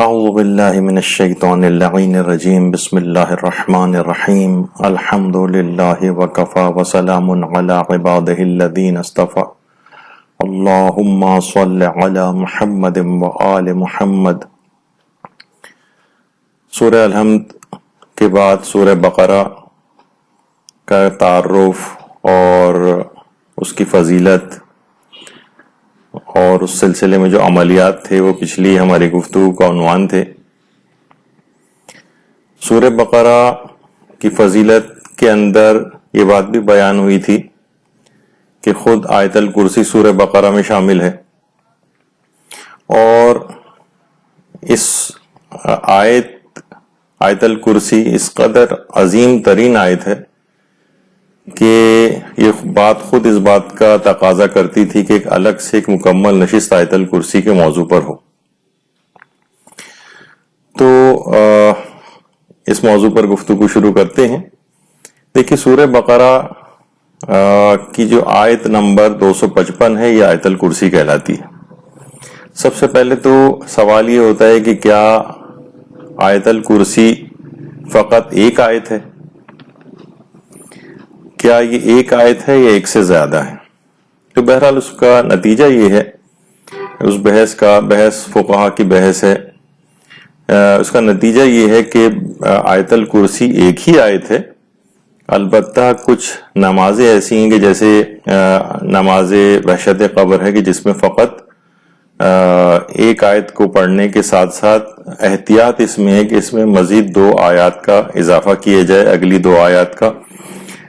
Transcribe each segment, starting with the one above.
اعوذ باللہ من الشیطان اللعین الرجیم بسم اللہ الرحمن الرحیم الحمد للہ وکفا وسلام علی عبادہ الذین اصطفى اللہم صل علی محمد وآل محمد۔ سورہ الحمد کے بعد سورہ بقرہ کا تعارف اور اس کی فضیلت اور اس سلسلے میں جو عملیات تھے وہ پچھلی ہماری گفتگو کا عنوان تھے۔ سورہ بقرہ کی فضیلت کے اندر یہ بات بھی بیان ہوئی تھی کہ خود آیت الکرسی سورہ بقرہ میں شامل ہے، اور اس آیت الکرسی اس قدر عظیم ترین آیت ہے کہ یہ بات خود اس بات کا تقاضا کرتی تھی کہ ایک الگ سے ایک مکمل نشست آیت الکرسی کے موضوع پر ہو۔ تو اس موضوع پر گفتگو شروع کرتے ہیں۔ دیکھیے، سورہ بقرہ کی جو آیت نمبر 255 ہے یہ آیت الکرسی کہلاتی ہے۔ سب سے پہلے تو سوال یہ ہوتا ہے کہ کیا آیت الکرسی فقط ایک آیت ہے؟ کیا یہ ایک آیت ہے یا ایک سے زیادہ ہے؟ تو بہرحال اس کا نتیجہ یہ ہے، اس بحث فقہا کی بحث ہے، اس کا نتیجہ یہ ہے کہ آیت الکرسی ایک ہی آیت ہے، البتہ کچھ نمازیں ایسی ہیں کہ جیسے نماز وحشت قبر ہے کہ جس میں فقط ایک آیت کو پڑھنے کے ساتھ ساتھ احتیاط اس میں ہے کہ اس میں مزید 2 آیات کا اضافہ کیا جائے، اگلی 2 آیات کا،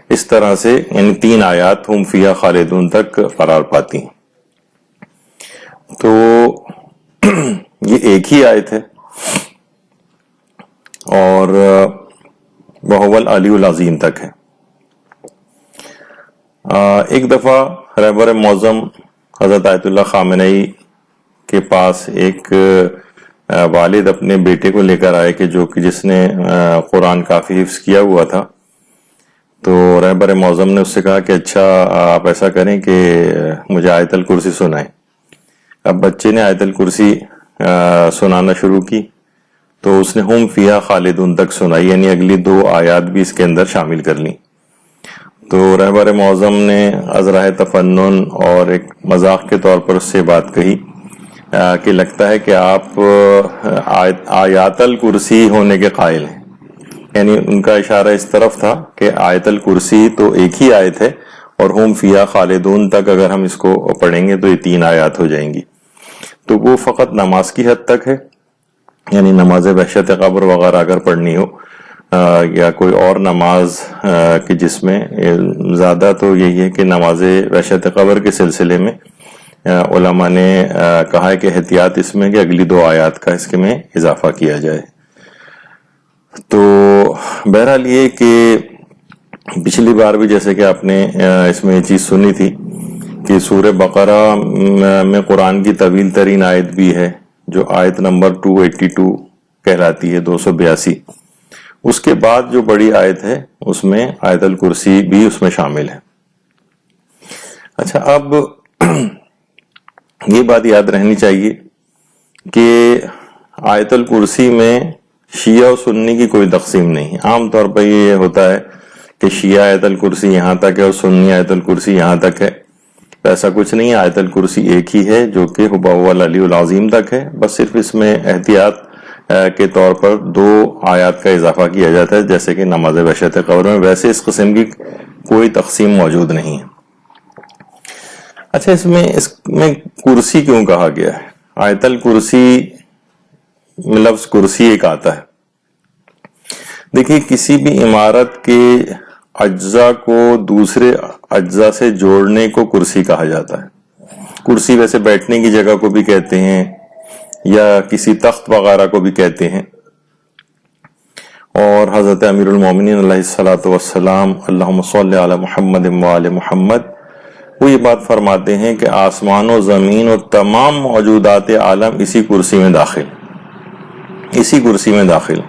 اس طرح سے ان 3 آیات ہم فیہا خالدون تک قرار پاتی ہیں۔ تو یہ ایک ہی آیت ہے اور وَهُوَ الْعَلِيُّ الْعَظِيمُ تک ہے۔ ایک دفعہ رہبر معظم حضرت آیت اللہ خامنئی کے پاس ایک والد اپنے بیٹے کو لے کر آئے کہ جس نے قرآن کافی حفظ کیا ہوا تھا۔ تو رہبر معظم نے اس سے کہا کہ اچھا آپ ایسا کریں کہ مجھے آیت الکرسی سنائیں۔ اب بچے نے آیت الکرسی سنانا شروع کی تو اس نے ہم فیہا خالدون تک سنائی، یعنی اگلی 2 آیات بھی اس کے اندر شامل کر لیں۔ تو رہبر معظم نے ازرہ تفنن اور ایک مذاق کے طور پر اس سے بات کہی کہ لگتا ہے کہ آپ آیات الکرسی ہونے کے قائل ہیں، یعنی ان کا اشارہ اس طرف تھا کہ آیت الکرسی تو ایک ہی آیت ہے اور ہم فیہا خالدون تک اگر ہم اس کو پڑھیں گے تو یہ 3 آیات ہو جائیں گی۔ تو وہ فقط نماز کی حد تک ہے، یعنی نماز وحشت قبر وغیرہ اگر پڑھنی ہو یا کوئی اور نماز کہ جس میں زیادہ تو یہی ہے کہ نماز وحشت قبر کے سلسلے میں علماء نے کہا ہے کہ احتیاط اس میں کہ اگلی 2 آیات کا اس کے میں اضافہ کیا جائے۔ تو بہرحال یہ کہ پچھلی بار بھی جیسے کہ آپ نے اس میں یہ چیز سنی تھی کہ سورہ بقرہ میں قرآن کی طویل ترین آیت بھی ہے جو آیت نمبر 282 کہلاتی ہے، 282۔ اس کے بعد جو بڑی آیت ہے اس میں آیت الکرسی بھی اس میں شامل ہے۔ اچھا، اب یہ بات یاد رہنی چاہیے کہ آیت الکرسی میں شیعہ و سنی کی کوئی تقسیم نہیں ہے۔ عام طور پر یہ ہوتا ہے کہ شیعہ آیت الکرسی یہاں تک ہے اور سنی آیت الکرسی یہاں تک ہے، ایسا کچھ نہیں ہے۔ آیت الکرسی ایک ہی ہے جو کہ هو العلی العظیم تک ہے، بس صرف اس میں احتیاط کے طور پر 2 آیات کا اضافہ کیا جاتا ہے جیسے کہ نماز وحشت قبر میں، ویسے اس قسم کی کوئی تقسیم موجود نہیں ہے۔ اچھا، اس میں کرسی کیوں کہا گیا ہے؟ آیت الکرسی میں لفظ کرسی ایک آتا ہے۔ دیکھیے، کسی بھی عمارت کے اجزاء کو دوسرے اجزاء سے جوڑنے کو کرسی کہا جاتا ہے۔ کرسی ویسے بیٹھنے کی جگہ کو بھی کہتے ہیں یا کسی تخت وغیرہ کو بھی کہتے ہیں، اور حضرت امیر المومنین علیہ الصلوۃ والسلام اللہم صلی علی محمد وآل محمد وہ یہ بات فرماتے ہیں کہ آسمان و زمین و تمام موجودات عالم اسی کرسی میں داخل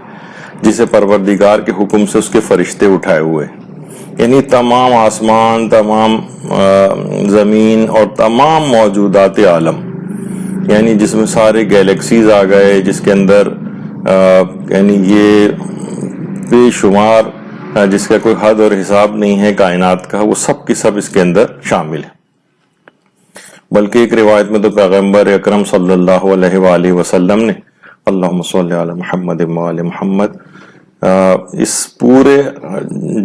جسے پروردگار کے حکم سے اس کے فرشتے اٹھائے ہوئے، یعنی تمام آسمان، تمام زمین اور تمام موجودات عالم یعنی جس میں سارے گیلیکسیز آ گئے، جس کے اندر یعنی یہ بے شمار جس کا کوئی حد اور حساب نہیں ہے کائنات کا، وہ سب کی سب اس کے اندر شامل ہے۔ بلکہ ایک روایت میں تو پیغمبر اکرم صلی اللہ علیہ وآلہ وسلم نے اللہم صلی علی محمد وآل محمد اس پورے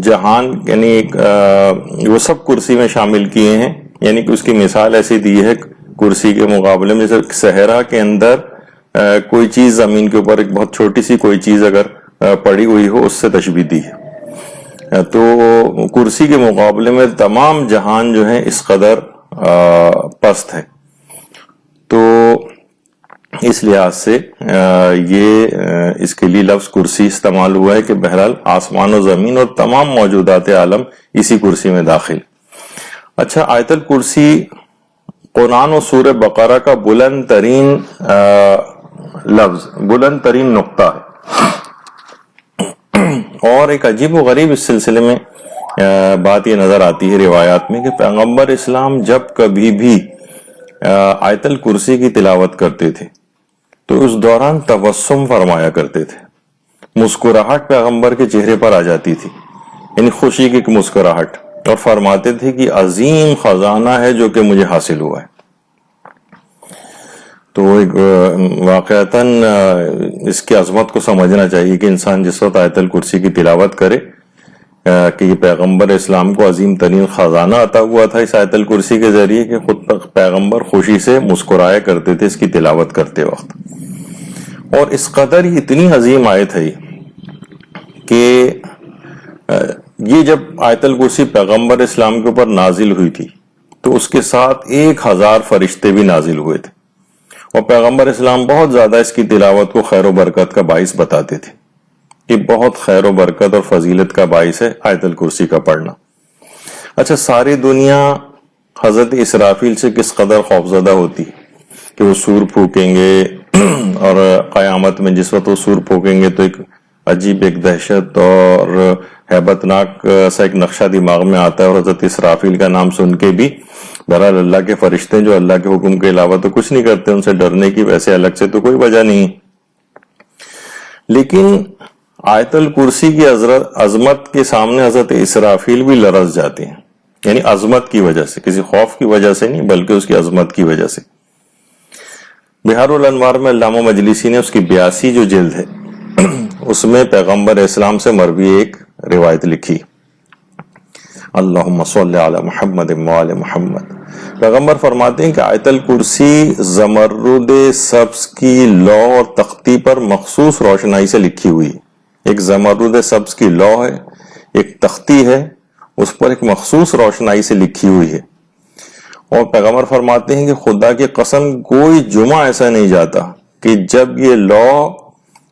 جہان یعنی وہ سب کرسی میں شامل کیے ہیں، یعنی کہ اس کی مثال ایسی دی ہے کرسی کے مقابلے میں، جیسے صحرا کے اندر کوئی چیز زمین کے اوپر ایک بہت چھوٹی سی کوئی چیز اگر پڑی ہوئی ہو، اس سے تشبیہ دی ہے۔ تو کرسی کے مقابلے میں تمام جہان جو ہے اس قدر پست ہے، تو اس لحاظ سے یہ اس کے لیے لفظ کرسی استعمال ہوا ہے کہ بہرحال آسمان و زمین اور تمام موجودات عالم اسی کرسی میں داخل۔ اچھا، آیت الکرسی قرآن و سورہ بقرہ کا بلند ترین لفظ، بلند ترین نقطہ ہے۔ اور ایک عجیب و غریب اس سلسلے میں بات یہ نظر آتی ہے روایات میں کہ پیغمبر اسلام جب کبھی بھی آیت الکرسی کی تلاوت کرتے تھے تو اس دوران تبسم فرمایا کرتے تھے، مسکراہٹ پیغمبر کے چہرے پر آ جاتی تھی، یعنی خوشی کی ایک مسکراہٹ، اور فرماتے تھے کہ عظیم خزانہ ہے جو کہ مجھے حاصل ہوا ہے۔ تو واقعتاً اس کی عظمت کو سمجھنا چاہیے کہ انسان جس وقت آیت الکرسی کی تلاوت کرے کہ یہ پیغمبر اسلام کو عظیم ترین خزانہ عطا ہوا تھا اس آیت الکرسی کے ذریعے کہ خود پیغمبر خوشی سے مسکرایا کرتے تھے اس کی تلاوت کرتے وقت۔ اور اس قدر یہ اتنی عظیم آیت ہے کہ یہ جب آیت الکرسی پیغمبر اسلام کے اوپر نازل ہوئی تھی تو اس کے ساتھ 1000 فرشتے بھی نازل ہوئے تھے، اور پیغمبر اسلام بہت زیادہ اس کی تلاوت کو خیر و برکت کا باعث بتاتے تھے کہ بہت خیر و برکت اور فضیلت کا باعث ہے آیت الکرسی کا پڑھنا۔ اچھا، ساری دنیا حضرت اسرافیل سے کس قدر خوفزدہ ہوتی کہ وہ سور پھونکیں گے، اور قیامت میں جس وقت وہ سور پھونکیں گے تو ایک عجیب ایک دہشت اور ہیبت ناک سا ایک نقشہ دماغ میں آتا ہے، اور حضرت اسرافیل کا نام سن کے بھی بہرحال اللہ کے فرشتے جو اللہ کے حکم کے علاوہ تو کچھ نہیں کرتے، ان سے ڈرنے کی ویسے الگ سے تو کوئی وجہ نہیں۔ لیکن آیت الکرسی کی عظمت کے سامنے حضرت اسرافیل بھی لرز جاتے ہیں، یعنی عظمت کی وجہ سے، کسی خوف کی وجہ سے نہیں بلکہ اس کی عظمت کی وجہ سے۔ بہار الانوار میں علامہ مجلسی نے اس کی 82 جو جلد ہے اس میں پیغمبر اسلام سے مروی ایک روایت لکھی، اللہم صلی علی محمد وآل محمد۔ پیغمبر فرماتے ہیں کہ آیت الکرسی زمرد سبز کی لوح اور تختی پر مخصوص روشنائی سے لکھی ہوئی ہے۔ ایک زمرد سبز کی لوح ہے، ایک تختی ہے، اس پر ایک مخصوص روشنائی سے لکھی ہوئی ہے۔ اور پیغمبر فرماتے ہیں کہ خدا کی قسم کوئی جمعہ ایسا نہیں جاتا کہ جب یہ لوح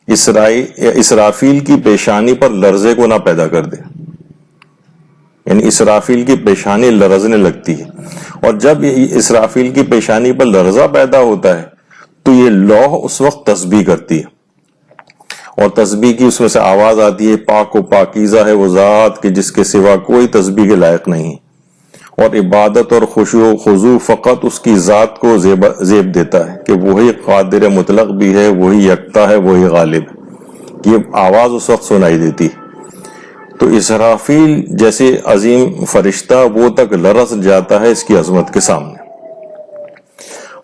اسرافیل کی پیشانی پر لرزے کو نہ پیدا کر دے، یعنی اسرافیل کی پیشانی لرزنے لگتی ہے، اور جب اسرافیل کی پیشانی پر لرزہ پیدا ہوتا ہے تو یہ لوح اس وقت تسبیح کرتی ہے، اور تسبیح کی اس میں سے آواز آتی ہے، پاک و پاکیزہ ہے وہ ذات کہ جس کے سوا کوئی تسبیح کے لائق نہیں، اور عبادت اور خشوع و خضوع فقط اس کی ذات کو زیب دیتا ہے کہ وہی قادر مطلق بھی ہے، وہی یکتا ہے، وہی غالب ہے۔ یہ آواز اس وقت سنائی دیتی ہے تو اسرافیل جیسے عظیم فرشتہ وہ تک لرز جاتا ہے اس کی عظمت کے سامنے۔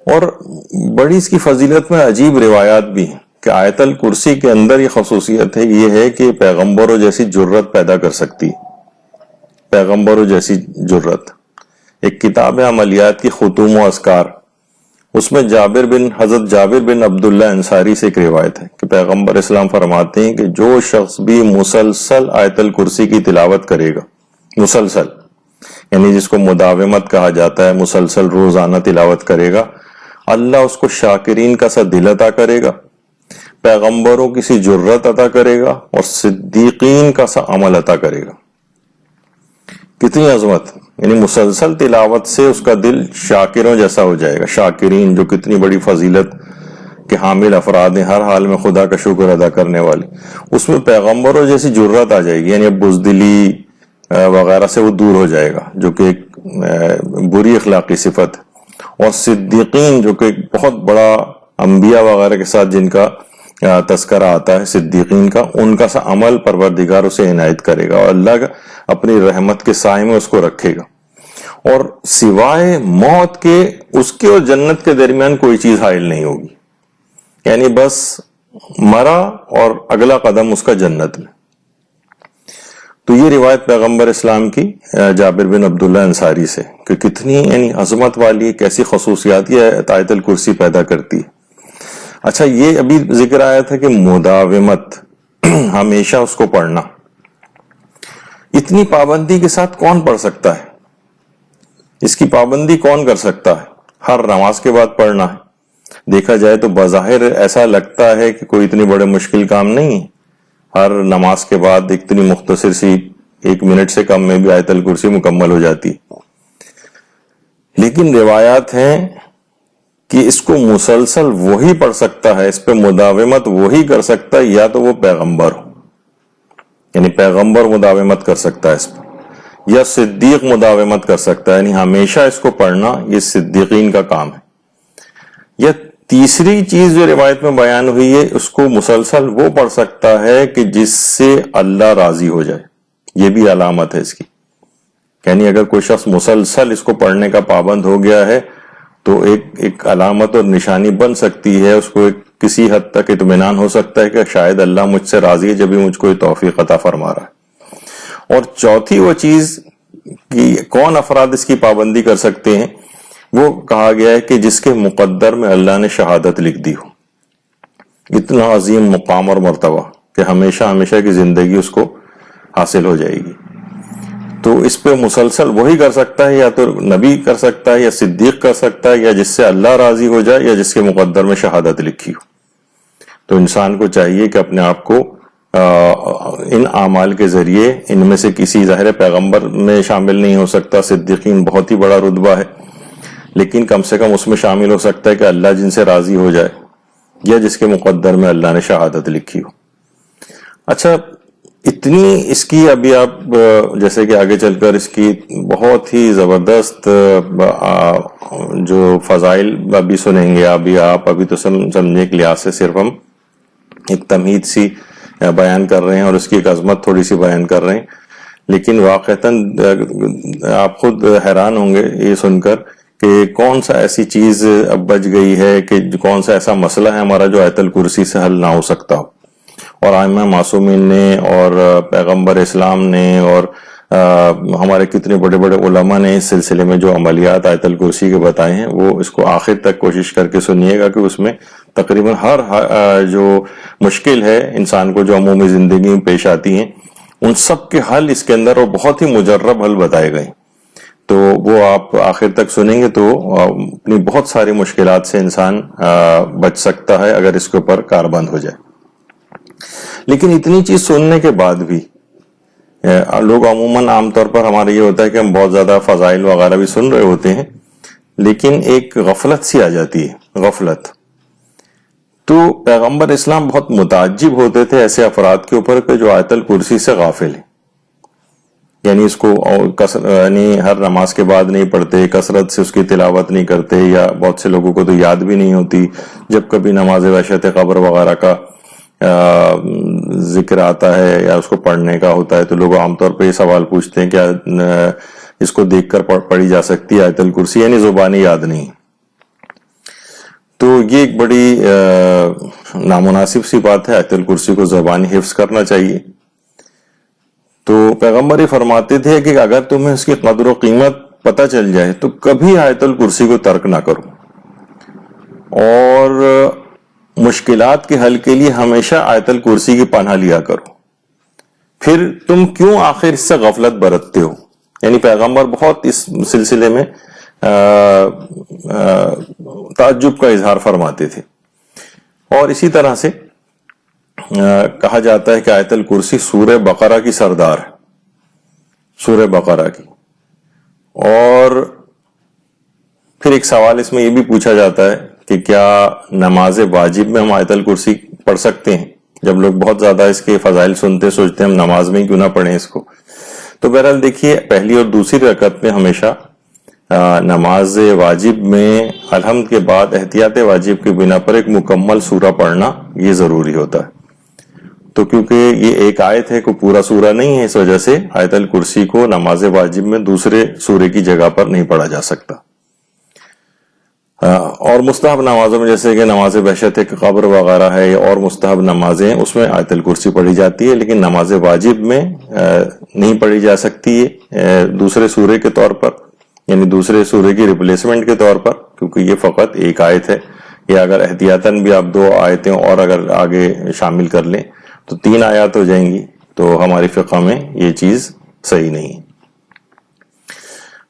اور بڑی اس کی فضیلت میں عجیب روایات بھی ہیں کہ آیت الکرسی کے اندر یہ خصوصیت ہے، یہ ہے کہ پیغمبروں جیسی جرت پیدا کر سکتی ہے، پیغمبروں جیسی جرت۔ ایک کتاب ہے عملیات کی ختوم و اذکار، اس میں حضرت جابر بن عبداللہ انصاری سے ایک روایت ہے کہ پیغمبر اسلام فرماتے ہیں کہ جو شخص بھی مسلسل آیت الکرسی کی تلاوت کرے گا، مسلسل یعنی جس کو مداومت کہا جاتا ہے، مسلسل روزانہ تلاوت کرے گا، اللہ اس کو شاکرین کا سا دل عطا کرے گا، پیغمبروں کی سی جرت عطا کرے گا، اور صدیقین کا سا عمل عطا کرے گا۔ کتنی عظمت، یعنی مسلسل تلاوت سے اس کا دل شاکروں جیسا ہو جائے گا۔ شاکرین جو کتنی بڑی فضیلت کے حامل افراد ہیں، ہر حال میں خدا کا شکر ادا کرنے والے، اس میں پیغمبروں جیسی جرت آ جائے گی، یعنی بزدلی وغیرہ سے وہ دور ہو جائے گا جو کہ ایک بری اخلاقی صفت ہے، اور صدیقین جو کہ ایک بہت بڑا انبیاء وغیرہ کے ساتھ جن کا تذکرہ آتا ہے صدیقین کا، ان کا سا عمل پروردگار اسے عنایت کرے گا اور اللہ اپنی رحمت کے سائے میں اس کو رکھے گا، اور سوائے موت کے اس کے اور جنت کے درمیان کوئی چیز حائل نہیں ہوگی، یعنی بس مرا اور اگلا قدم اس کا جنت میں۔ تو یہ روایت پیغمبر اسلام کی جابر بن عبداللہ انصاری سے کہ کتنی یعنی عظمت والی کیسی خصوصیات یہ آیت الکرسی پیدا کرتی ہے۔ اچھا، یہ ابھی ذکر آیا تھا کہ مداومت، ہمیشہ اس کو پڑھنا، اتنی پابندی کے ساتھ کون پڑھ سکتا ہے؟ اس کی پابندی کون کر سکتا ہے؟ ہر نماز کے بعد پڑھنا ہے۔ دیکھا جائے تو بظاہر ایسا لگتا ہے کہ کوئی اتنی بڑے مشکل کام نہیں ہے، ہر نماز کے بعد اتنی مختصر سی 1 منٹ سے کم میں بھی آیت الکرسی مکمل ہو جاتی ہے، لیکن روایات ہیں کہ اس کو مسلسل وہی پڑھ سکتا ہے، اس پہ مداومت وہی کر سکتا ہے یا تو وہ پیغمبر ہو، یعنی پیغمبر مداومت کر سکتا ہے اس پہ، یا صدیق مداومت کر سکتا ہے، یعنی ہمیشہ اس کو پڑھنا یہ صدیقین کا کام ہے۔ یا تیسری چیز جو روایت میں بیان ہوئی ہے، اس کو مسلسل وہ پڑھ سکتا ہے کہ جس سے اللہ راضی ہو جائے، یہ بھی علامت ہے اس کی، یعنی اگر کوئی شخص مسلسل اس کو پڑھنے کا پابند ہو گیا ہے تو ایک علامت اور نشانی بن سکتی ہے، اس کو کسی حد تک اطمینان ہو سکتا ہے کہ شاید اللہ مجھ سے راضی ہے جب ہی مجھ کو یہ توفیق عطا فرما رہا ہے۔ اور چوتھی وہ چیز کہ کون افراد اس کی پابندی کر سکتے ہیں، وہ کہا گیا ہے کہ جس کے مقدر میں اللہ نے شہادت لکھ دی ہو، اتنا عظیم مقام اور مرتبہ کہ ہمیشہ ہمیشہ کی زندگی اس کو حاصل ہو جائے گی، تو اس پہ مسلسل وہی کر سکتا ہے، یا تو نبی کر سکتا ہے یا صدیق کر سکتا ہے، یا جس سے اللہ راضی ہو جائے یا جس کے مقدر میں شہادت لکھی ہو۔ تو انسان کو چاہیے کہ اپنے آپ کو ان اعمال کے ذریعے، ان میں سے کسی ظاہر پیغمبر میں شامل نہیں ہو سکتا، صدیقین بہت ہی بڑا رتبہ ہے، لیکن کم سے کم اس میں شامل ہو سکتا ہے کہ اللہ جن سے راضی ہو جائے یا جس کے مقدر میں اللہ نے شہادت لکھی ہو۔ اچھا، اتنی اس کی ابھی آپ جیسے کہ آگے چل کر اس کی بہت ہی زبردست جو فضائل ابھی سنیں گے ابھی تو سمجھنے کے لحاظ سے صرف ہم ایک تمہید سی بیان کر رہے ہیں اور اس کی ایک عظمت تھوڑی سی بیان کر رہے ہیں، لیکن واقعتاً آپ خود حیران ہوں گے یہ سن کر کہ کون سا ایسی چیز اب بچ گئی ہے، کہ کون سا ایسا مسئلہ ہے ہمارا جو آیت الکرسی سے حل نہ ہو سکتا ہو۔ اور ائمہ معصومین نے اور پیغمبر اسلام نے اور ہمارے کتنے بڑے بڑے علماء نے اس سلسلے میں جو عملیات آیت الکرسی کے بتائے ہیں، وہ اس کو آخر تک کوشش کر کے سنیے گا کہ اس میں تقریباً ہر جو مشکل ہے انسان کو جو عمومی زندگی میں پیش آتی ہیں، ان سب کے حل اس کے اندر اور بہت ہی مجرب حل بتائے گئے، تو وہ آپ آخر تک سنیں گے تو اپنی بہت ساری مشکلات سے انسان بچ سکتا ہے اگر اس کے اوپر کاربند ہو جائے۔ لیکن اتنی چیز سننے کے بعد بھی لوگ عموماً عام طور پر ہمارا یہ ہوتا ہے کہ ہم بہت زیادہ فضائل وغیرہ بھی سن رہے ہوتے ہیں، لیکن ایک غفلت سی آ جاتی ہے، غفلت۔ تو پیغمبر اسلام بہت متعجب ہوتے تھے ایسے افراد کے اوپر کہ جو آیت الکرسی سے غافل ہیں، یعنی اس کو یعنی ہر نماز کے بعد نہیں پڑھتے، کثرت سے اس کی تلاوت نہیں کرتے، یا بہت سے لوگوں کو تو یاد بھی نہیں ہوتی، جب کبھی نماز وحشت قبر وغیرہ کا ذکر آتا ہے یا اس کو پڑھنے کا ہوتا ہے تو لوگ عام طور پہ یہ سوال پوچھتے ہیں کیا اس کو دیکھ کر پڑھی جا سکتی ہے آیت الکرسی، یعنی زبانی یاد نہیں۔ تو یہ ایک بڑی نامناسب سی بات ہے، آیت الکرسی کو زبانی حفظ کرنا چاہیے۔ تو پیغمبر یہ فرماتے تھے کہ اگر تمہیں اس کی قدر و قیمت پتہ چل جائے تو کبھی آیت الکرسی کو ترک نہ کرو، اور مشکلات کے حل کے لیے ہمیشہ آیت الکرسی کی پناہ لیا کرو، پھر تم کیوں آخر اس سے غفلت برتتے ہو؟ یعنی پیغمبر بہت اس سلسلے میں تعجب کا اظہار فرماتے تھے۔ اور اسی طرح سے کہا جاتا ہے کہ آیت الکرسی سورہ بقرہ کی سردار ہے، سورہ بقرہ کی۔ اور پھر ایک سوال اس میں یہ بھی پوچھا جاتا ہے کہ کیا نماز واجب میں ہم آیت الکرسی پڑھ سکتے ہیں؟ جب لوگ بہت زیادہ اس کے فضائل سنتے سوچتے ہیں ہم نماز میں کیوں نہ پڑھیں اس کو۔ تو بہرحال دیکھیے، پہلی اور دوسری رکعت میں ہمیشہ نماز واجب میں الحمد کے بعد احتیاط واجب کی بنا پر ایک مکمل سورہ پڑھنا یہ ضروری ہوتا ہے. تو کیونکہ یہ ایک آیت ہے، کوئی پورا سورہ نہیں ہے، اس وجہ سے آیت الکرسی کو نماز واجب میں دوسرے سورے کی جگہ پر نہیں پڑھا جا سکتا. اور مستحب نمازوں میں جیسے کہ نماز بحشت قبر وغیرہ ہے اور مستحب نمازیں، اس میں آیت الکرسی پڑھی جاتی ہے، لیکن نماز واجب میں نہیں پڑھی جا سکتی ہے دوسرے سورے کے طور پر، یعنی دوسرے سورے کی ریپلیسمنٹ کے طور پر، کیونکہ یہ فقط ایک آیت ہے. یا اگر احتیاطاً بھی آپ 2 آیتیں اور اگر آگے شامل کر لیں تو 3 آیات ہو جائیں گی، تو ہماری فقہ میں یہ چیز صحیح نہیں ہے.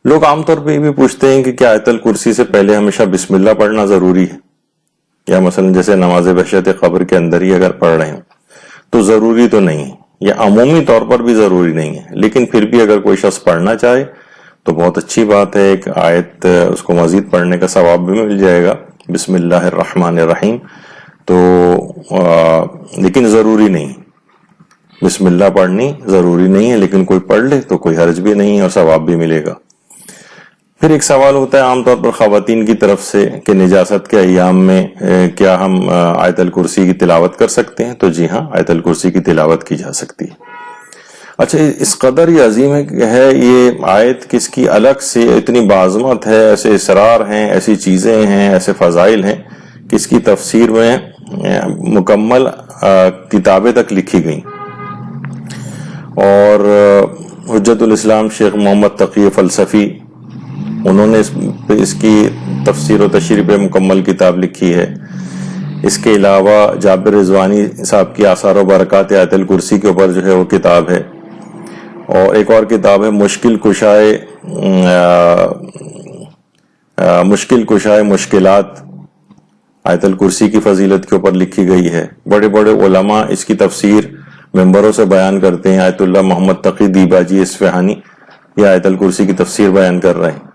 لوگ عام طور پہ یہ بھی پوچھتے ہیں کہ کیا آیت الکرسی سے پہلے ہمیشہ بسم اللہ پڑھنا ضروری ہے، یا مثلا جیسے نماز بحشت قبر کے اندر ہی اگر پڑھ رہے ہوں تو ضروری تو نہیں ہے، یا عمومی طور پر بھی ضروری نہیں ہے، لیکن پھر بھی اگر کوئی شخص پڑھنا چاہے تو بہت اچھی بات ہے. ایک آیت اس کو مزید پڑھنے کا ثواب بھی مل جائے گا، بسم اللہ الرحمن الرحیم. تو لیکن ضروری نہیں، بسم اللہ پڑھنی ضروری نہیں ہے، لیکن کوئی پڑھ لے تو کوئی حرج بھی نہیں ہے اور ثواب بھی ملے گا. پھر ایک سوال ہوتا ہے عام طور پر خواتین کی طرف سے کہ نجاست کے ایام میں کیا ہم آیت الکرسی کی تلاوت کر سکتے ہیں؟ تو جی ہاں، آیت الکرسی کی تلاوت کی جا سکتی ہے. اچھا، اس قدر یہ عظیم ہے یہ آیت، کس کی الگ سے اتنی بعظمت ہے، ایسے اسرار ہیں، ایسی چیزیں ہیں، ایسے فضائل ہیں کہ اس کی تفسیر میں مکمل کتابیں تک لکھی گئیں. اور حجت الاسلام شیخ محمد تقی فلسفی، انہوں نے اس کی تفسیر و تشریح پہ مکمل کتاب لکھی ہے. اس کے علاوہ جابر رضوانی صاحب کی آثار و برکات آیت الکرسی کے اوپر جو ہے وہ کتاب ہے. اور ایک اور کتاب ہے مشکل کشائے مشکلات، آیت الکرسی کی فضیلت کے اوپر لکھی گئی ہے. بڑے بڑے علماء اس کی تفسیر ممبروں سے بیان کرتے ہیں. آیت اللہ محمد تقی دیباجی اصفہانی یہ آیت الکرسی کی تفسیر بیان کر رہے ہیں.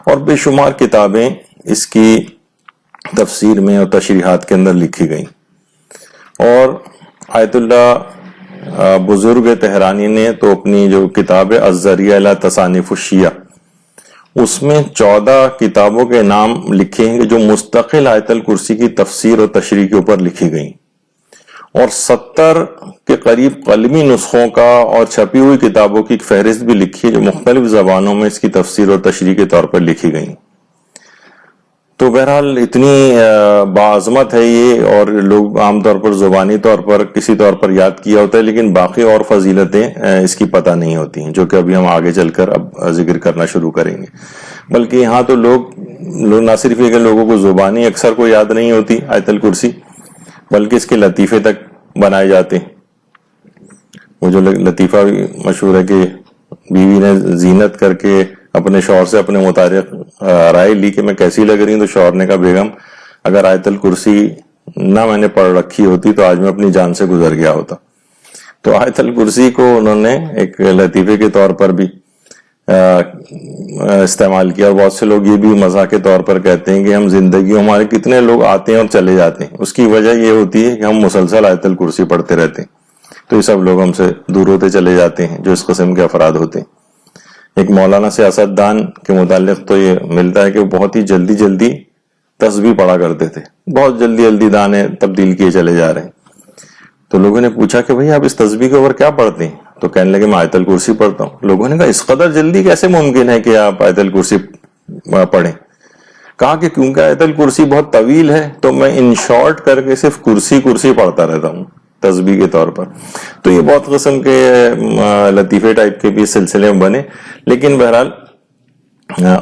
اور بے شمار کتابیں اس کی تفسیر میں اور تشریحات کے اندر لکھی گئیں. اور آیت اللہ بزرگ تہرانی نے تو اپنی جو کتاب ہے الذریعہ الی تصانیف الشیعہ، اس میں 14 کتابوں کے نام لکھے ہیں جو مستقل آیت الکرسی کی تفسیر اور تشریح کے اوپر لکھی گئیں. اور 70 کے قریب قلمی نسخوں کا اور چھپی ہوئی کتابوں کی ایک فہرست بھی لکھی ہے جو مختلف زبانوں میں اس کی تفسیر اور تشریح کے طور پر لکھی گئیں. تو بہرحال اتنی باعظمت ہے یہ، اور لوگ عام طور پر زبانی طور پر کسی طور پر یاد کیا ہوتا ہے، لیکن باقی اور فضیلتیں اس کی پتہ نہیں ہوتی ہیں، جو کہ ابھی ہم آگے چل کر اب ذکر کرنا شروع کریں گے. بلکہ یہاں تو لوگ نہ صرف یہ کہ لوگوں کو زبانی اکثر کو یاد نہیں ہوتی آیت الکرسی، بلکہ اس کے لطیفے تک بنائے جاتے ہیں. وہ جو لطیفہ مشہور ہے کہ بیوی نے زینت کر کے اپنے شوہر سے اپنے متعلق رائے لی کہ میں کیسی لگ رہی ہوں، تو شوہر نے کہا بیگم اگر آیت الکرسی نہ میں نے پڑھ رکھی ہوتی تو آج میں اپنی جان سے گزر گیا ہوتا. تو آیت الکرسی کو انہوں نے ایک لطیفے کے طور پر بھی استعمال کیا. اور بہت سے لوگ یہ بھی مزاح کے طور پر کہتے ہیں کہ ہم زندگیوں ہمارے کتنے لوگ آتے ہیں اور چلے جاتے ہیں، اس کی وجہ یہ ہوتی ہے کہ ہم مسلسل آیت الکرسی پڑھتے رہتے ہیں. تو یہ سب لوگ ہم سے دور ہوتے چلے جاتے ہیں جو اس قسم کے افراد ہوتے ہیں. ایک مولانا سیاست دان کے متعلق تو یہ ملتا ہے کہ وہ بہت ہی جلدی تسبیح پڑھا کرتے تھے، بہت جلدی دانے تبدیل کیے چلے جا رہے ہیں. تو لوگوں نے پوچھا کہ بھئی آپ اس تسبیح کے اوپر کیا پڑھتے ہیں؟ تو کہنے لگے میں آیت الکرسی پڑھتا ہوں. لوگوں نے کہا اس قدر جلدی کیسے ممکن ہے کہ آپ آیت الکرسی پڑھیں؟ کہا کہ کیونکہ آیت الکرسی بہت طویل ہے تو میں ان شارٹ کر کے صرف کرسی پڑھتا رہتا ہوں تسبیح کے طور پر. تو یہ بہت قسم کے لطیفے ٹائپ کے بھی سلسلے میں بنے، لیکن بہرحال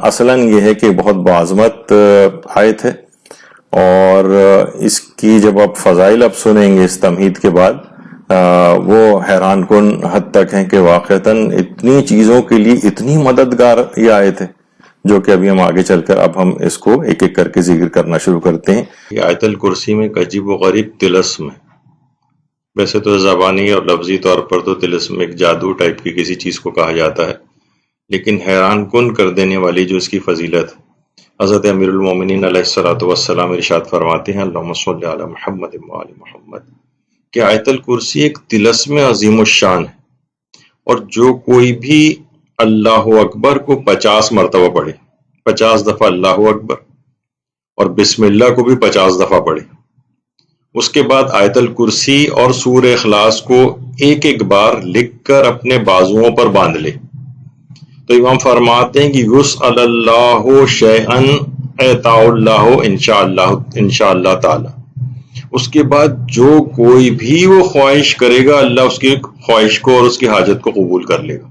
اصلاً یہ ہے کہ بہت باعظمت آیت ہے. اور اس کی جب آپ فضائل اب سنیں گے اس تمہید کے بعد، وہ حیران کن حد تک ہیں کہ واقعتاً اتنی چیزوں کے لیے اتنی مددگار یہ آیت ہے، جو کہ ابھی ہم آگے چل کر اب ہم اس کو ایک ایک کر کے ذکر کرنا شروع کرتے ہیں. یہ آیت الکرسی میں ایک عجیب و غریب طلسم ہے. ویسے تو زبانی اور لفظی طور پر تو طلسم ایک جادو ٹائپ کی کسی چیز کو کہا جاتا ہے، لیکن حیران کن کر دینے والی جو اس کی فضیلت ہے، حضرت امیر المومنین علیہ الصلوۃ والسلام ارشاد فرماتے ہیں اللہم صلی علی محمد وآل محمد، کہ آیت الکرسی ایک طلسم عظیم الشان ہے، اور جو کوئی بھی اللہ اکبر کو 50 مرتبہ پڑھے 50 دفعہ اللہ اکبر، اور بسم اللہ کو بھی 50 دفعہ پڑھے۔ اس کے بعد آیت الکرسی اور سورہ اخلاص کو ایک ایک بار لکھ کر اپنے بازوؤں پر باندھ لے۔ تو امام فرماتے ہیں کہ یسأل اللہ شیئا اعطاء اللہ انشاءاللہ تعالی۔ اس کے بعد جو کوئی بھی وہ خواہش کرے گا، اللہ اس کی خواہش کو اور اس کی حاجت کو قبول کر لے گا۔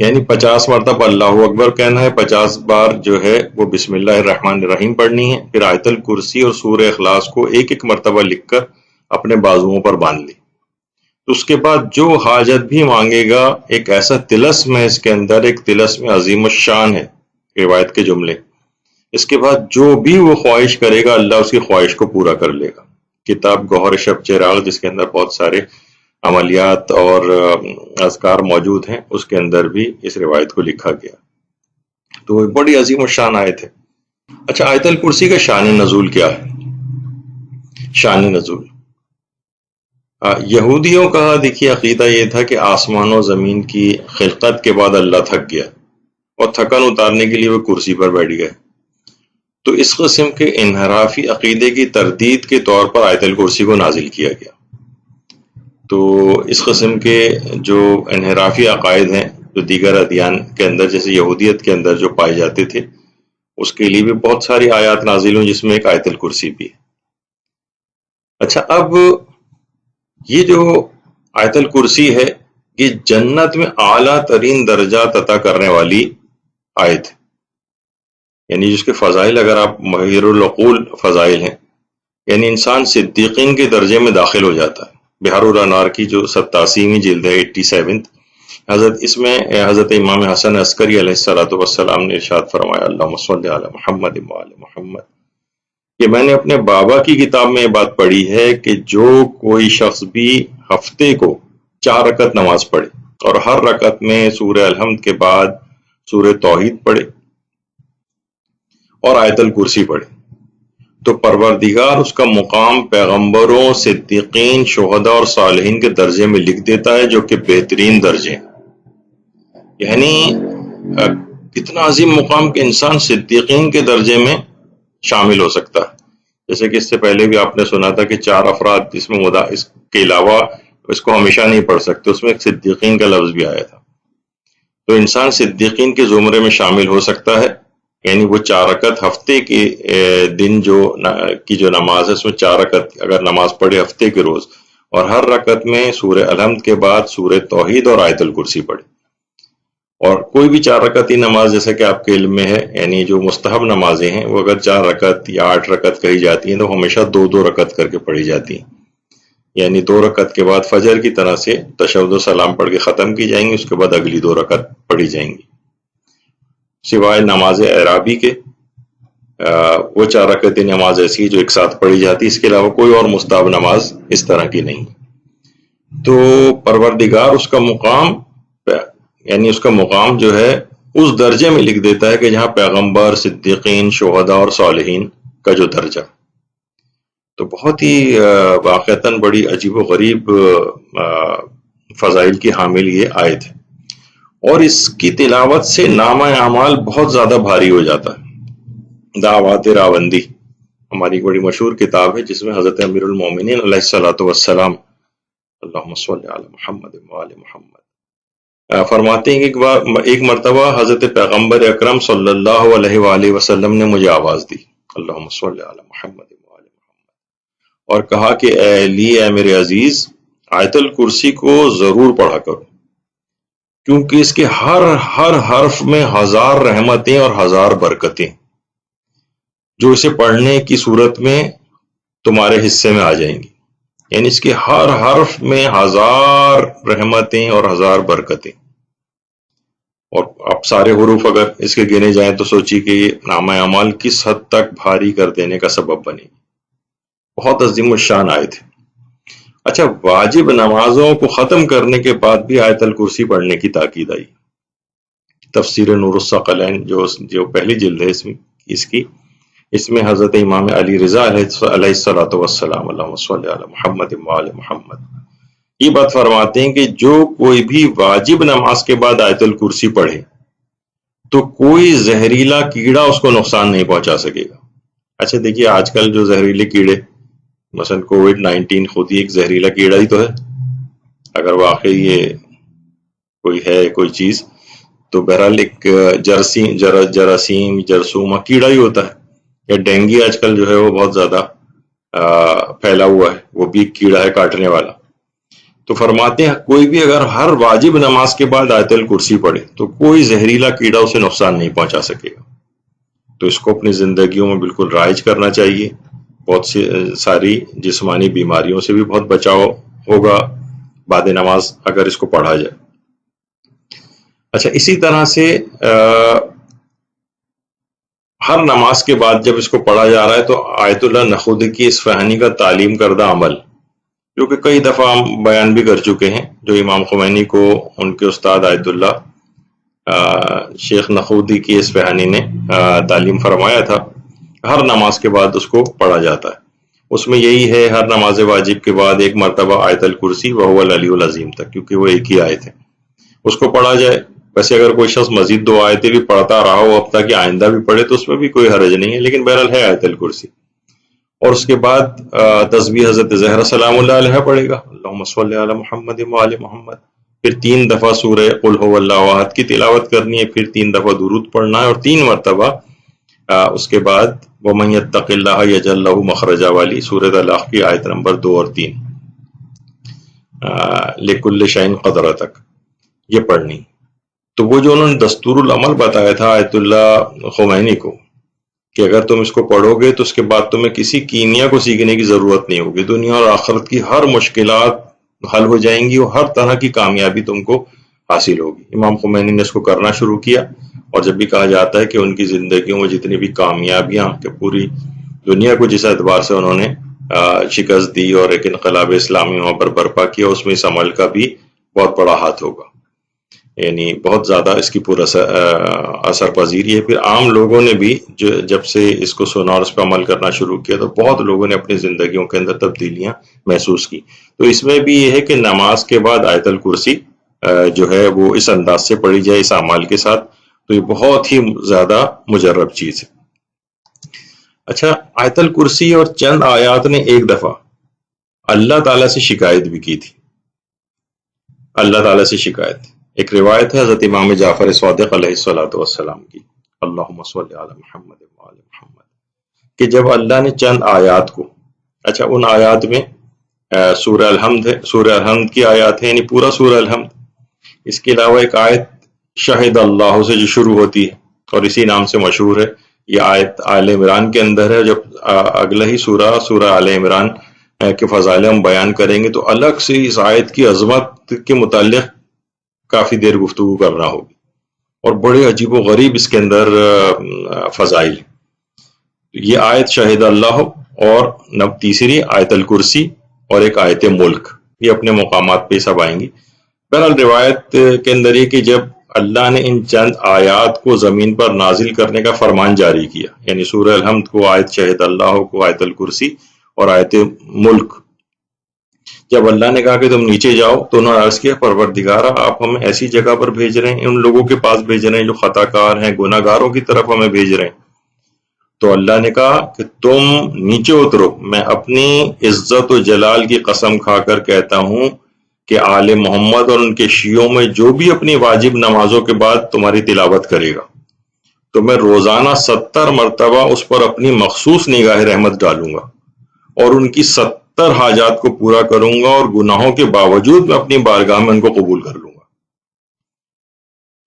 یعنی 50 مرتبہ اللہ اکبر کہنا ہے، 50 بار جو ہے وہ بسم اللہ الرحمن الرحیم پڑھنی ہے، پھر آیت الکرسی اور سورہ اخلاص کو ایک ایک مرتبہ لکھ کر اپنے بازوؤں پر باندھ لی۔ تو اس کے بعد جو حاجت بھی مانگے گا، ایک ایسا طلسم ہے اس کے اندر، ایک طلسم عظیم الشان ہے روایت کے جملے، اس کے بعد جو بھی وہ خواہش کرے گا اللہ اس کی خواہش کو پورا کر لے گا۔ کتاب گوہر شب چراغ، جس کے اندر بہت سارے عملیات اور اذکار موجود ہیں، اس کے اندر بھی اس روایت کو لکھا گیا۔ تو وہ بڑی عظیم الشان آیت ہے۔ اچھا، آیت الکرسی کا شان نزول کیا ہے؟ شان نزول یہودیوں کا دیکھیے عقیدہ یہ تھا کہ آسمان و زمین کی خلقت کے بعد اللہ تھک گیا اور تھکن اتارنے کے لیے وہ کرسی پر بیٹھ گئے۔ تو اس قسم کے انحرافی عقیدے کی تردید کے طور پر آیت الکرسی کو نازل کیا گیا۔ تو اس قسم کے جو انحرافی عقائد ہیں جو دیگر ادیان کے اندر جیسے یہودیت کے اندر جو پائے جاتے تھے، اس کے لیے بھی بہت ساری آیات نازل ہوں، جس میں ایک آیت الکرسی بھی ہے۔ اچھا، اب یہ جو آیت الکرسی ہے، یہ جنت میں اعلیٰ ترین درجات عطا کرنے والی آیت ہے، یعنی جس کے فضائل اگر آپ محیر العقول فضائل ہیں، یعنی انسان صدیقین کے درجے میں داخل ہو جاتا ہے۔ بہار الانوار کی جو 87ویں جلد ہے 87، اس میں حضرت امام حسن عسکری علیہ السلام نے ارشاد فرمایا، اللہم صلی علی محمد وآل محمد، کہ میں نے اپنے بابا کی کتاب میں یہ بات پڑھی ہے کہ جو کوئی شخص بھی ہفتے کو 4 رکعت نماز پڑھے اور ہر رکعت میں سورہ الحمد کے بعد سورہ توحید پڑھے اور آیت الکرسی پڑھے، تو پروردگار اس کا مقام پیغمبروں، صدیقین، شہداء اور صالحین کے درجے میں لکھ دیتا ہے، جو کہ بہترین درجے ہیں۔ یعنی کتنا عظیم مقام کہ انسان صدیقین کے درجے میں شامل ہو سکتا ہے۔ جیسے کہ اس سے پہلے بھی آپ نے سنا تھا کہ 4 افراد اس میں اس کے علاوہ اس کو ہمیشہ نہیں پڑھ سکتے، اس میں ایک صدیقین کا لفظ بھی آیا تھا۔ تو انسان صدیقین کے زمرے میں شامل ہو سکتا ہے، یعنی وہ 4 رکعت ہفتے کے دن کی جو نماز ہے، اس میں 4 رکعت اگر نماز پڑھے ہفتے کے روز، اور ہر رکعت میں سورہ الحمد کے بعد سورہ توحید اور آیت الکرسی پڑھے، اور کوئی بھی 4 رکعتی نماز جیسا کہ آپ کے علم میں ہے، یعنی جو مستحب نمازیں ہیں وہ اگر 4 رکعت یا 8 رکعت کہی جاتی ہیں تو ہمیشہ 2 رکعت کر کے پڑھی جاتی ہیں، یعنی 2 رکعت کے بعد فجر کی طرح سے تشہد و سلام پڑھ کے ختم کی جائیں گی، اس کے بعد اگلی 2 رکعت پڑھی جائیں گی، سوائے نماز اعرابی کے۔ وہ 4 رکعتی نماز ایسی ہے جو ایک ساتھ پڑھی جاتی ہے، اس کے علاوہ کوئی اور مستحب نماز اس طرح کی نہیں۔ تو پروردگار اس کا مقام، یعنی اس کا مقام جو ہے اس درجے میں لکھ دیتا ہے کہ جہاں پیغمبر، صدیقین، شہداء اور صالحین کا جو درجہ، تو بہت ہی واقعتاً بڑی عجیب و غریب فضائل کی حامل یہ آیت ہے، اور اس کی تلاوت سے نامہ اعمال بہت زیادہ بھاری ہو جاتا ہے۔ دعوات راوندی ہماری بڑی مشہور کتاب ہے، جس میں حضرت امیر المومنین علیہ السلام، اللہم صلی علی محمد وآل محمد، فرماتے ہیں کہ ایک مرتبہ حضرت پیغمبر اکرم صلی اللہ علیہ وآلہ وسلم نے مجھے آواز دی، اللہم صلی علی محمد وآل محمد، اور کہا کہ اے علی، اے میرے عزیز، آیت الکرسی کو ضرور پڑھا کرو، کیونکہ اس کے ہر حرف میں 1000 رحمتیں اور 1000 برکتیں جو اسے پڑھنے کی صورت میں تمہارے حصے میں آ جائیں گی، یعنی اس کے ہر حرف میں 1000 رحمتیں اور 1000 برکتیں، اور اب سارے حروف اگر اس کے گنے جائیں تو سوچی کہ یہ نامہ اعمال کس حد تک بھاری کر دینے کا سبب بنے گی۔ بہت عظیم الشان آیت ہے۔ اچھا، واجب نمازوں کو ختم کرنے کے بعد بھی آیت الکرسی پڑھنے کی تاکید آئی۔ تفسیر نور الثقلین جو پہلی جلد ہے اس میں حضرت امام علی رضا علیہ السلام، اللہم صلی علی محمد وآل محمد، یہ بات فرماتے ہیں کہ جو کوئی بھی واجب نماز کے بعد آیت الکرسی پڑھے تو کوئی زہریلا کیڑا اس کو نقصان نہیں پہنچا سکے گا۔ اچھا دیکھیے آج کل جو زہریلے کیڑے، مثلا کووڈ-19 خود ہی ایک زہریلا کیڑا ہی تو ہے، اگر واقعی یہ کوئی ہے کوئی چیز، تو بہرحال ایک جراثیم جرثومہ کیڑا ہی ہوتا ہے۔ یا ڈینگی آج کل جو ہے وہ بہت زیادہ پھیلا ہوا ہے، وہ بھی ایک کیڑا ہے کاٹنے والا۔ تو فرماتے ہیں کوئی بھی اگر ہر واجب نماز کے بعد آیت الکرسی پڑھے تو کوئی زہریلا کیڑا اسے نقصان نہیں پہنچا سکے گا۔ تو اس کو اپنی زندگیوں میں بالکل رائج کرنا چاہیے۔ بہت سی ساری جسمانی بیماریوں سے بھی بہت بچاؤ ہوگا بعد نماز اگر اس کو پڑھا جائے۔ اچھا اسی طرح سے ہر نماز کے بعد جب اس کو پڑھا جا رہا ہے تو آیت اللہ نخودی کی اصفہانی کا تعلیم کردہ عمل، جو کہ کئی دفعہ ہم بیان بھی کر چکے ہیں، جو امام خمینی کو ان کے استاد آیت اللہ شیخ نخودی کی اصفہانی نے تعلیم فرمایا تھا، ہر نماز کے بعد اس کو پڑھا جاتا ہے۔ اس میں یہی ہے ہر نماز واجب کے بعد ایک مرتبہ آیت الکرسی وہو العلی العظیم تک، کیونکہ وہ ایک ہی آیت ہے، اس کو پڑھا جائے۔ ویسے اگر کوئی شخص مزید 2 آیتیں بھی پڑھتا رہا ہو اب تک، آئندہ بھی پڑھے، تو اس میں بھی کوئی حرج نہیں ہے، لیکن بہرحال ہے آیت الکرسی۔ اور اس کے بعد تسبیح حضرت زہرا سلام اللہ علیہ پڑھے گا، اللہم صلی علی محمد وآل محمد، پھر 3 دفعہ سورہ قل هو اللہ احد کی تلاوت کرنی ہے، پھر 3 دفعہ درود پڑھنا ہے، اور 3 مرتبہ اس کے بعد وَمَن يَتَّقِ اللَّهَ يَجْعَل لَّهُ مَخْرَجًا والی سورہ طلاق کی آیت نمبر 2 اور 3 لِكُلِّ شَيْءٍ قَدْرًا تک یہ پڑھنی۔ تو وہ جو انہوں نے دستور العمل بتایا تھا آیت اللہ خمینی کو، کہ اگر تم اس کو پڑھو گے تو اس کے بعد تمہیں کسی کیمیا کو سیکھنے کی ضرورت نہیں ہوگی، دنیا اور آخرت کی ہر مشکلات حل ہو جائیں گی اور ہر طرح کی کامیابی تم کو حاصل ہوگی۔ امام خمینی نے اس کو کرنا شروع کیا، اور جب بھی کہا جاتا ہے کہ ان کی زندگیوں میں جتنی بھی کامیابیاں کہ پوری دنیا کو جس اعتبار سے انہوں نے شکست دی اور ایک انقلاب اسلامی وہاں پر برپا کیا، اس میں اس عمل کا بھی بہت بڑا ہاتھ ہوگا، یعنی بہت زیادہ اس کی پورا اثر پذیری ہے۔ پھر عام لوگوں نے بھی جب سے اس کو سنا اور اس پہ عمل کرنا شروع کیا تو بہت لوگوں نے اپنی زندگیوں کے اندر تبدیلیاں محسوس کی۔ تو اس میں بھی یہ ہے کہ نماز کے بعد آیت الکرسی جو ہے وہ اس انداز سے پڑھی جائے، اس اعمال کے ساتھ، تو یہ بہت ہی زیادہ مجرب چیز ہے۔ اچھا آیت الکرسی اور چند آیات نے ایک دفعہ اللہ تعالیٰ سے شکایت بھی کی تھی، اللہ تعالیٰ سے شکایت۔ ایک روایت ہے حضرت امام جعفر صادق علیہ السلام کی، اللہم صلی علی محمد وآل محمد، کہ جب اللہ نے چند آیات کو، اچھا ان آیات میں سورہ الحمد ہے، سورہ الحمد کی آیات ہے، یعنی پورا سورہ الحمد، اس کے علاوہ ایک آیت شہد اللہ سے جو شروع ہوتی ہے اور اسی نام سے مشہور ہے، یہ آیت آل عمران کے اندر ہے۔ جب اگلا ہی سورہ آل عمران کے فضائل ہم بیان کریں گے تو الگ سے اس آیت کی عظمت کے متعلق کافی دیر گفتگو کرنا ہوگی، اور بڑے عجیب و غریب اس کے اندر فضائل۔ یہ آیت شہد اللہ اور تیسری آیت الکرسی اور ایک آیت ملک، یہ اپنے مقامات پہ سب آئیں گی۔ بہرحال روایت کے اندر یہ کہ جب اللہ نے ان چند آیات کو زمین پر نازل کرنے کا فرمان جاری کیا، یعنی سورہ الحمد کو، آیت شہد اللہ کو، آیت الکرسی اور آیت ملک، جب اللہ نے کہا کہ تم نیچے جاؤ تو انہوں نے عرض کیا پروردگارا آپ ہمیں ایسی جگہ پر بھیج رہے ہیں، ان لوگوں کے پاس بھیج رہے ہیں جو خطا کار ہیں، گناہ گاروں کی طرف ہمیں بھیج رہے ہیں۔ تو اللہ نے کہا کہ تم نیچے اترو، میں اپنی عزت و جلال کی قسم کھا کر کہتا ہوں کہ آل محمد اور ان کے شیعوں میں جو بھی اپنی واجب نمازوں کے بعد تمہاری تلاوت کرے گا تو میں روزانہ 70 مرتبہ اس پر اپنی مخصوص نگاہ رحمت ڈالوں گا اور ان کی 70 حاجات کو پورا کروں گا، اور گناہوں کے باوجود میں اپنی بارگاہ میں ان کو قبول کر لوں گا،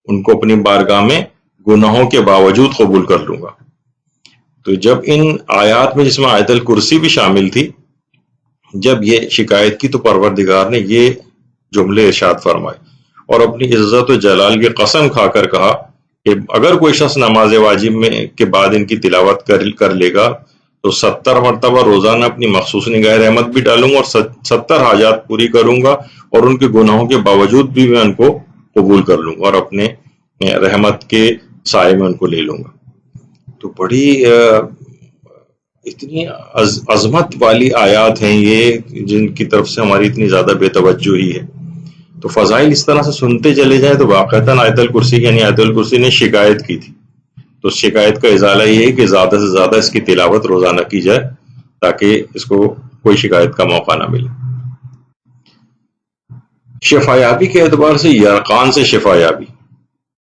ان کو اپنی بارگاہ میں گناہوں کے باوجود قبول کر لوں گا۔ تو جب ان آیات میں جس میں آیت الکرسی بھی شامل تھی، جب یہ شکایت کی تو پروردگار نے یہ جملے ارشاد فرمائے اور اپنی عزت و جلال کی قسم کھا کر کہا کہ اگر کوئی شخص نماز واجب میں کے بعد ان کی تلاوت کر لے گا تو 70 مرتبہ روزانہ اپنی مخصوص نگاہ رحمت بھی ڈالوں گا اور 70 حاجات پوری کروں گا، اور ان کے گناہوں کے باوجود بھی میں ان کو قبول کر لوں گا اور اپنے رحمت کے سائے میں ان کو لے لوں گا۔ تو بڑی اتنی عظمت والی آیات ہیں یہ، جن کی طرف سے ہماری اتنی زیادہ بے توجہی ہے۔ تو فضائل اس طرح سے سنتے چلے جائیں تو واقعتاً آیت الکرسی یعنی آیت الکرسی نے شکایت کی تھی، تو شکایت کا ازالہ یہ ہے کہ زیادہ سے زیادہ اس کی تلاوت روزانہ کی جائے تاکہ اس کو کوئی شکایت کا موقع نہ ملے۔ شفا یابی کے اعتبار سے یرقان سے شفا یابی،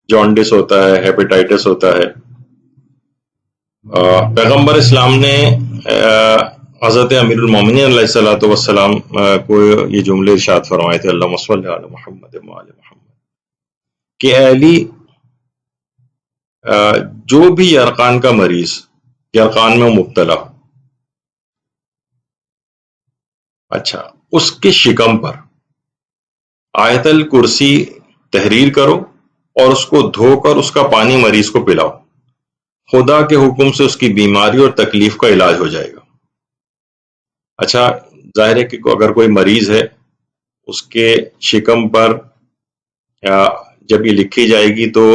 جانڈس ہوتا ہے، ہیپیٹائٹس ہوتا ہے، پیغمبر اسلام نے حضرت امیر المومنین علیہ الصلوۃ والسلام کو یہ جملے ارشاد فرمائے تھے، اللہم صلی علی محمد وعلی محمد، کہ اے علی جو بھی یرقان کا مریض یرقان میں مبتلا ہو، اچھا اس کے شکم پر آیت الکرسی تحریر کرو اور اس کو دھو کر اس کا پانی مریض کو پلاؤ، خدا کے حکم سے اس کی بیماری اور تکلیف کا علاج ہو جائے گا۔ اچھا ظاہر ہے کہ اگر کوئی مریض ہے اس کے شکم پر جب یہ لکھی جائے گی تو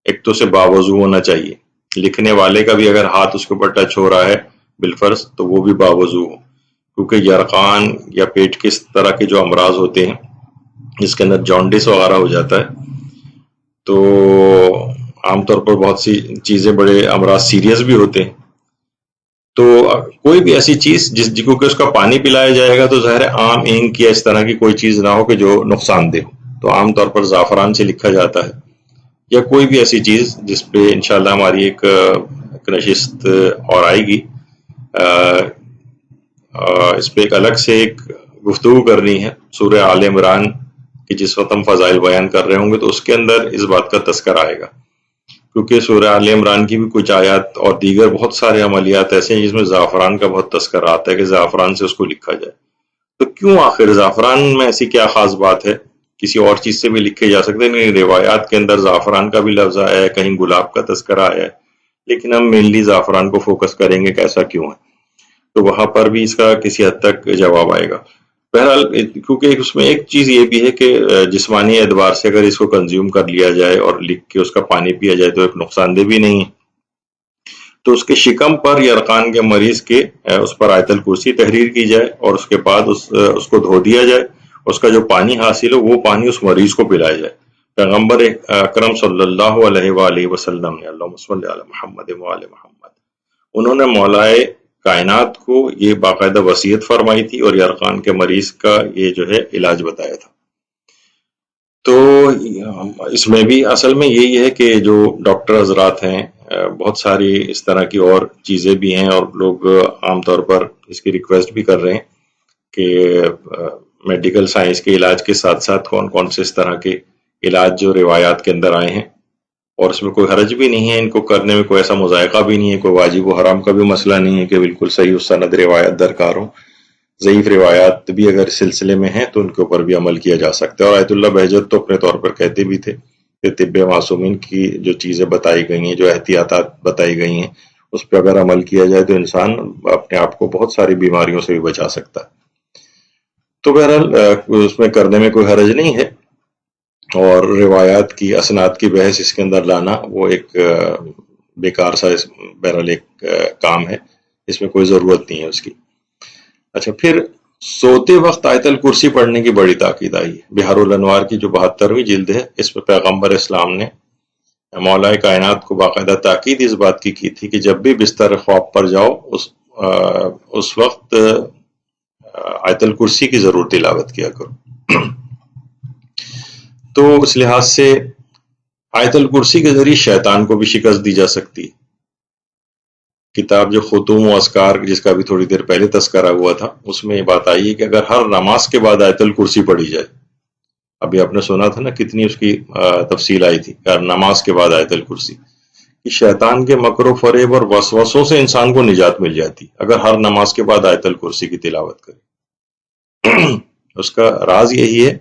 ایک تو اسے باوضو ہونا چاہیے، لکھنے والے کا بھی اگر ہاتھ اس کے اوپر ٹچ ہو رہا ہے بالفرض تو وہ بھی باوضو ہو، کیونکہ یرقان یا پیٹ کے اس طرح کے جو امراض ہوتے ہیں جس کے اندر جانڈس وغیرہ ہو جاتا ہے تو عام طور پر بہت سی چیزیں بڑے امراض سیریس بھی ہوتے ہیں، تو کوئی بھی ایسی چیز کیونکہ اس کا پانی پلایا جائے گا تو ظاہر عام اینک یا اس طرح کی کوئی چیز نہ ہو کہ جو نقصان دہ ہو، تو عام طور پر زعفران سے لکھا جاتا ہے یا کوئی بھی ایسی چیز جس پہ انشاءاللہ ہماری ایک نشست اور آئے گی، اس پہ ایک الگ سے ایک گفتگو کرنی ہے سورہ آل عمران کی، جس وقت ہم فضائل بیان کر رہے ہوں گے تو اس کے اندر اس بات کا تذکرہ آئے گا، کیونکہ سورہ آل عمران کی بھی کچھ آیات اور دیگر بہت سارے عملیات ایسے ہیں جس میں زعفران کا بہت تذکرہ آتا ہے کہ زعفران سے اس کو لکھا جائے۔ تو کیوں آخر زعفران میں ایسی کیا خاص بات ہے؟ کسی اور چیز سے بھی لکھے جا سکتے ہیں، لیکن روایات کے اندر زعفران کا بھی لفظ آیا ہے، کہیں گلاب کا تذکرہ آیا ہے، لیکن ہم مینلی زعفران کو فوکس کریں گے کہ ایسا کیوں ہے، تو وہاں پر بھی اس کا کسی حد تک جواب آئے گا۔ بہرحال کیونکہ اس میں ایک چیز یہ بھی ہے کہ جسمانی اعتبار سے اگر اس کو کنزیوم کر لیا جائے اور لکھ کے اس کا پانی پیا جائے تو ایک نقصان دہ بھی نہیں ہے، تو اس کے شکم پر یرقان کے مریض کے اس پر آیت الکرسی تحریر کی جائے اور اس کے بعد اس کو دھو دیا جائے، اس کا جو پانی حاصل ہو وہ پانی اس مریض کو پلایا جائے۔ پیغمبر اکرم صلی اللہ علیہ وآلہ وسلم نے اللہم صلی علی محمد وعلی محمد، انہوں نے مولائے کائنات کو یہ باقاعدہ وصیت فرمائی تھی اور یرقان کے مریض کا یہ جو ہے علاج بتایا تھا۔ تو اس میں بھی اصل میں یہی ہے کہ جو ڈاکٹر حضرات ہیں بہت ساری اس طرح کی اور چیزیں بھی ہیں اور لوگ عام طور پر اس کی ریکویسٹ بھی کر رہے ہیں کہ میڈیکل سائنس کے علاج کے ساتھ ساتھ کون کون سے اس طرح کے علاج جو روایات کے اندر آئے ہیں، اور اس میں کوئی حرج بھی نہیں ہے، ان کو کرنے میں کوئی ایسا مذائقہ بھی نہیں ہے، کوئی واجب و حرام کا بھی مسئلہ نہیں ہے کہ بالکل صحیح سند روایت درکار ہو، ضعیف روایات بھی اگر سلسلے میں ہیں تو ان کے اوپر بھی عمل کیا جا سکتا ہے۔ اور آیت اللہ بہجت تو اپنے طور پر کہتے بھی تھے کہ طب معصومین کی جو چیزیں بتائی گئی ہیں، جو احتیاطات بتائی گئی ہیں، اس پہ اگر عمل کیا جائے تو انسان اپنے آپ کو بہت ساری بیماریوں سے بھی بچا سکتا ہے۔ تو بہرحال اس میں کرنے میں کوئی حرج نہیں ہے، اور روایات کی اسناد کی بحث اس کے اندر لانا وہ ایک بیکار سا بہرحال ایک کام ہے، اس میں کوئی ضرورت نہیں ہے اس کی۔ اچھا پھر سوتے وقت آیت الکرسی پڑھنے کی بڑی تاکید آئی ہے۔ بحار الانوار کی جو 72ویں جلد ہے اس میں پیغمبر اسلام نے مولائے کائنات کو باقاعدہ تاکید اس بات کی تھی کہ جب بھی بستر خواب پر جاؤ اس وقت آیت الکرسی کی ضرور تلاوت کیا کرو۔ تو اس لحاظ سے آیت الکرسی کے ذریعے شیطان کو بھی شکست دی جا سکتی ہے۔ کتاب جو ختوم و اذکار جس کا بھی تھوڑی دیر پہلے تذکرہ ہوا تھا اس میں یہ بات آئی ہے کہ اگر ہر نماز کے بعد آیت الکرسی پڑھی جائے، ابھی آپ نے سنا تھا نا کتنی اس کی تفصیل آئی تھی، ہر نماز کے بعد آیت الکرسی، کہ شیطان کے مکر و فریب اور وسوسوں سے انسان کو نجات مل جاتی اگر ہر نماز کے بعد آیت الکرسی کی تلاوت کرے۔ اس کا راز یہی ہے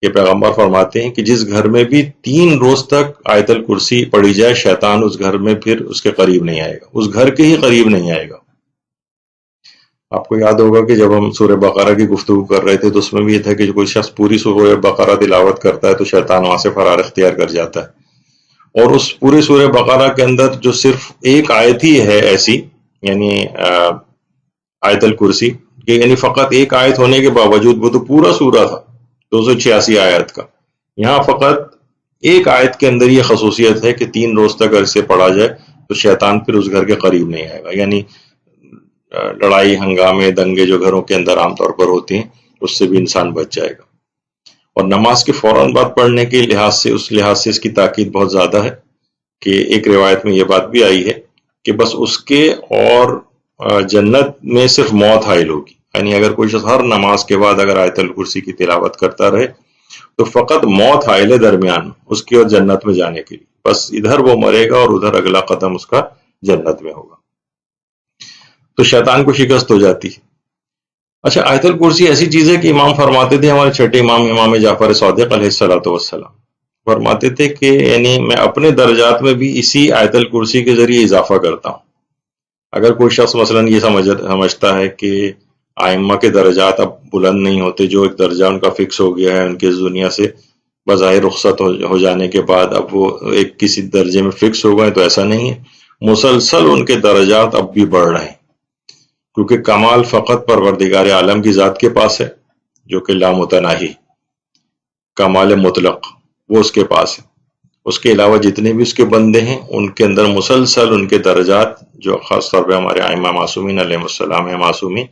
کہ پیغمبر فرماتے ہیں کہ جس گھر میں بھی 3 روز تک آیت الکرسی پڑھی جائے شیطان اس گھر میں پھر اس کے قریب نہیں آئے گا، اس گھر کے ہی قریب نہیں آئے گا۔ آپ کو یاد ہوگا کہ جب ہم سورہ بقرہ کی گفتگو کر رہے تھے تو اس میں بھی یہ تھا کہ کوئی شخص پوری سورہ بقرہ تلاوت کرتا ہے تو شیطان وہاں سے فرار اختیار کر جاتا ہے، اور اس پورے سورہ بقرہ کے اندر جو صرف ایک آیت ہی ہے ایسی، یعنی آیت الکرسی، کہ یعنی فقط ایک آیت ہونے کے باوجود وہ تو پورا سورہ تھا، 286 آیت کا. یہاں فقط ایک آیت کے اندر یہ خصوصیت ہے کہ 3 روز تک اگر اسے پڑھا جائے تو شیطان پھر اس گھر کے قریب نہیں آئے گا. یعنی لڑائی ہنگامے دنگے جو گھروں کے اندر عام طور پر ہوتے ہیں اس سے بھی انسان بچ جائے گا. اور نماز کے فوراً بعد پڑھنے کے لحاظ سے اس کی تاکید بہت زیادہ ہے کہ ایک روایت میں یہ بات بھی آئی ہے کہ بس اس کے اور جنت میں صرف موت حائل ہوگی. یعنی اگر کوئی شخص ہر نماز کے بعد اگر آیت الکرسی کی تلاوت کرتا رہے تو فقط موت حائل ہے درمیان اس کی اور جنت میں جانے کے لیے. بس ادھر وہ مرے گا اور ادھر اگلا قدم اس کا جنت میں ہوگا. تو شیطان کو شکست ہو جاتی ہے. اچھا، آیت الکرسی ایسی چیز ہے کہ امام فرماتے تھے، ہمارے چھٹے امام جعفر صادق علیہ السلام فرماتے تھے کہ یعنی میں اپنے درجات میں بھی اسی آیت الکرسی کے ذریعے اضافہ کرتا ہوں. اگر کوئی شخص مثلا یہ سمجھتا ہے کہ ائمہ کے درجات اب بلند نہیں ہوتے، جو ایک درجہ ان کا فکس ہو گیا ہے ان کے اس دنیا سے بظاہر رخصت ہو جانے کے بعد اب وہ ایک کسی درجے میں فکس ہو گئے، تو ایسا نہیں ہے. مسلسل ان کے درجات اب بھی بڑھ رہے ہیں، کیونکہ کمال فقط پروردگار عالم کی ذات کے پاس ہے جو کہ لامتناہی، کمال مطلق وہ اس کے پاس ہے. اس کے علاوہ جتنے بھی اس کے بندے ہیں ان کے اندر مسلسل ان کے درجات، جو خاص طور پہ ہمارے ائمہ معصومین علیہ السلام ہیں معصومین،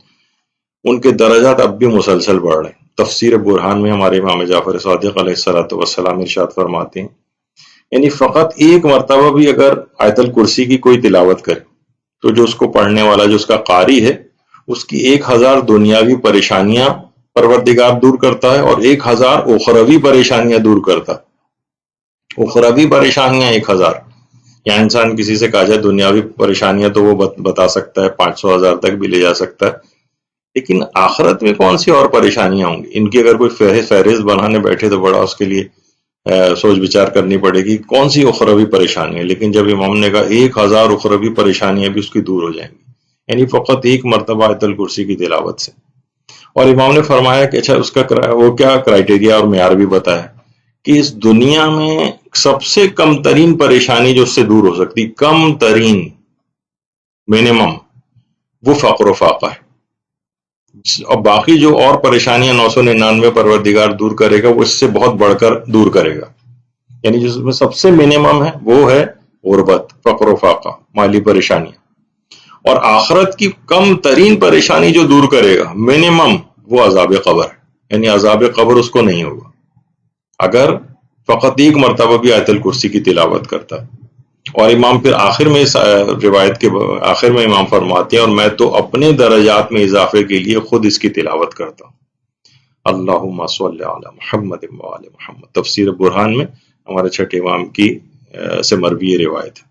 ان کے درجات اب بھی مسلسل بڑھ رہے ہیں. تفسیر برہان میں ہمارے امام جعفر صادق علیہ السلام ارشاد فرماتے ہیں یعنی فقط ایک مرتبہ بھی اگر آیت الکرسی کی کوئی تلاوت کرے تو جو اس کو پڑھنے والا، جو اس کا قاری ہے، اس کی 1000 دنیاوی پریشانیاں پروردگار دور کرتا ہے اور 1000 اخروی پریشانیاں دور کرتا ہے. اخروی پریشانیاں 1000. یہاں انسان کسی سے کہا جائے دنیاوی پریشانیاں تو وہ بتا سکتا ہے، 500,000 تک بھی لے جا سکتا ہے، لیکن آخرت میں کون سی اور پریشانیاں ہوں گی؟ ان کی اگر کوئی فہرست بنانے بیٹھے تو بڑا اس کے لیے سوچ بچار کرنی پڑے گی کون سی اخروی پریشانی ہے. لیکن جب امام نے کہا 1000 اخروی پریشانیاں بھی اس کی دور ہو جائیں گی، یعنی فقط ایک مرتبہ آیت الکرسی کی تلاوت سے. اور امام نے فرمایا کہ اچھا اس کا وہ کیا کرائیٹیریا اور معیار بھی بتایا کہ اس دنیا میں سب سے کم ترین پریشانی جو اس سے دور ہو سکتی، کم ترین منیمم، وہ فقر و فاقہ ہے. اور باقی جو اور پریشانیاں 999 پروردگار دور کرے گا وہ اس سے بہت بڑھ کر دور کرے گا. یعنی جس میں سب سے منیمم ہے وہ ہے غربت، فقر و فاقہ، مالی پریشانیاں. اور آخرت کی کم ترین پریشانی جو دور کرے گا منیمم، وہ عذاب قبر ہے. یعنی عذاب قبر اس کو نہیں ہوگا اگر فقط ایک مرتبہ بھی آیت الکرسی کی تلاوت کرتا ہے. اور امام پھر آخر میں اس روایت کے آخر میں امام فرماتے ہیں اور میں تو اپنے درجات میں اضافے کے لیے خود اس کی تلاوت کرتا ہوں. اللہم صلی علی محمد و آل محمد. تفسیر برہان میں ہمارے چھٹے امام کی سے مروی روایت ہے.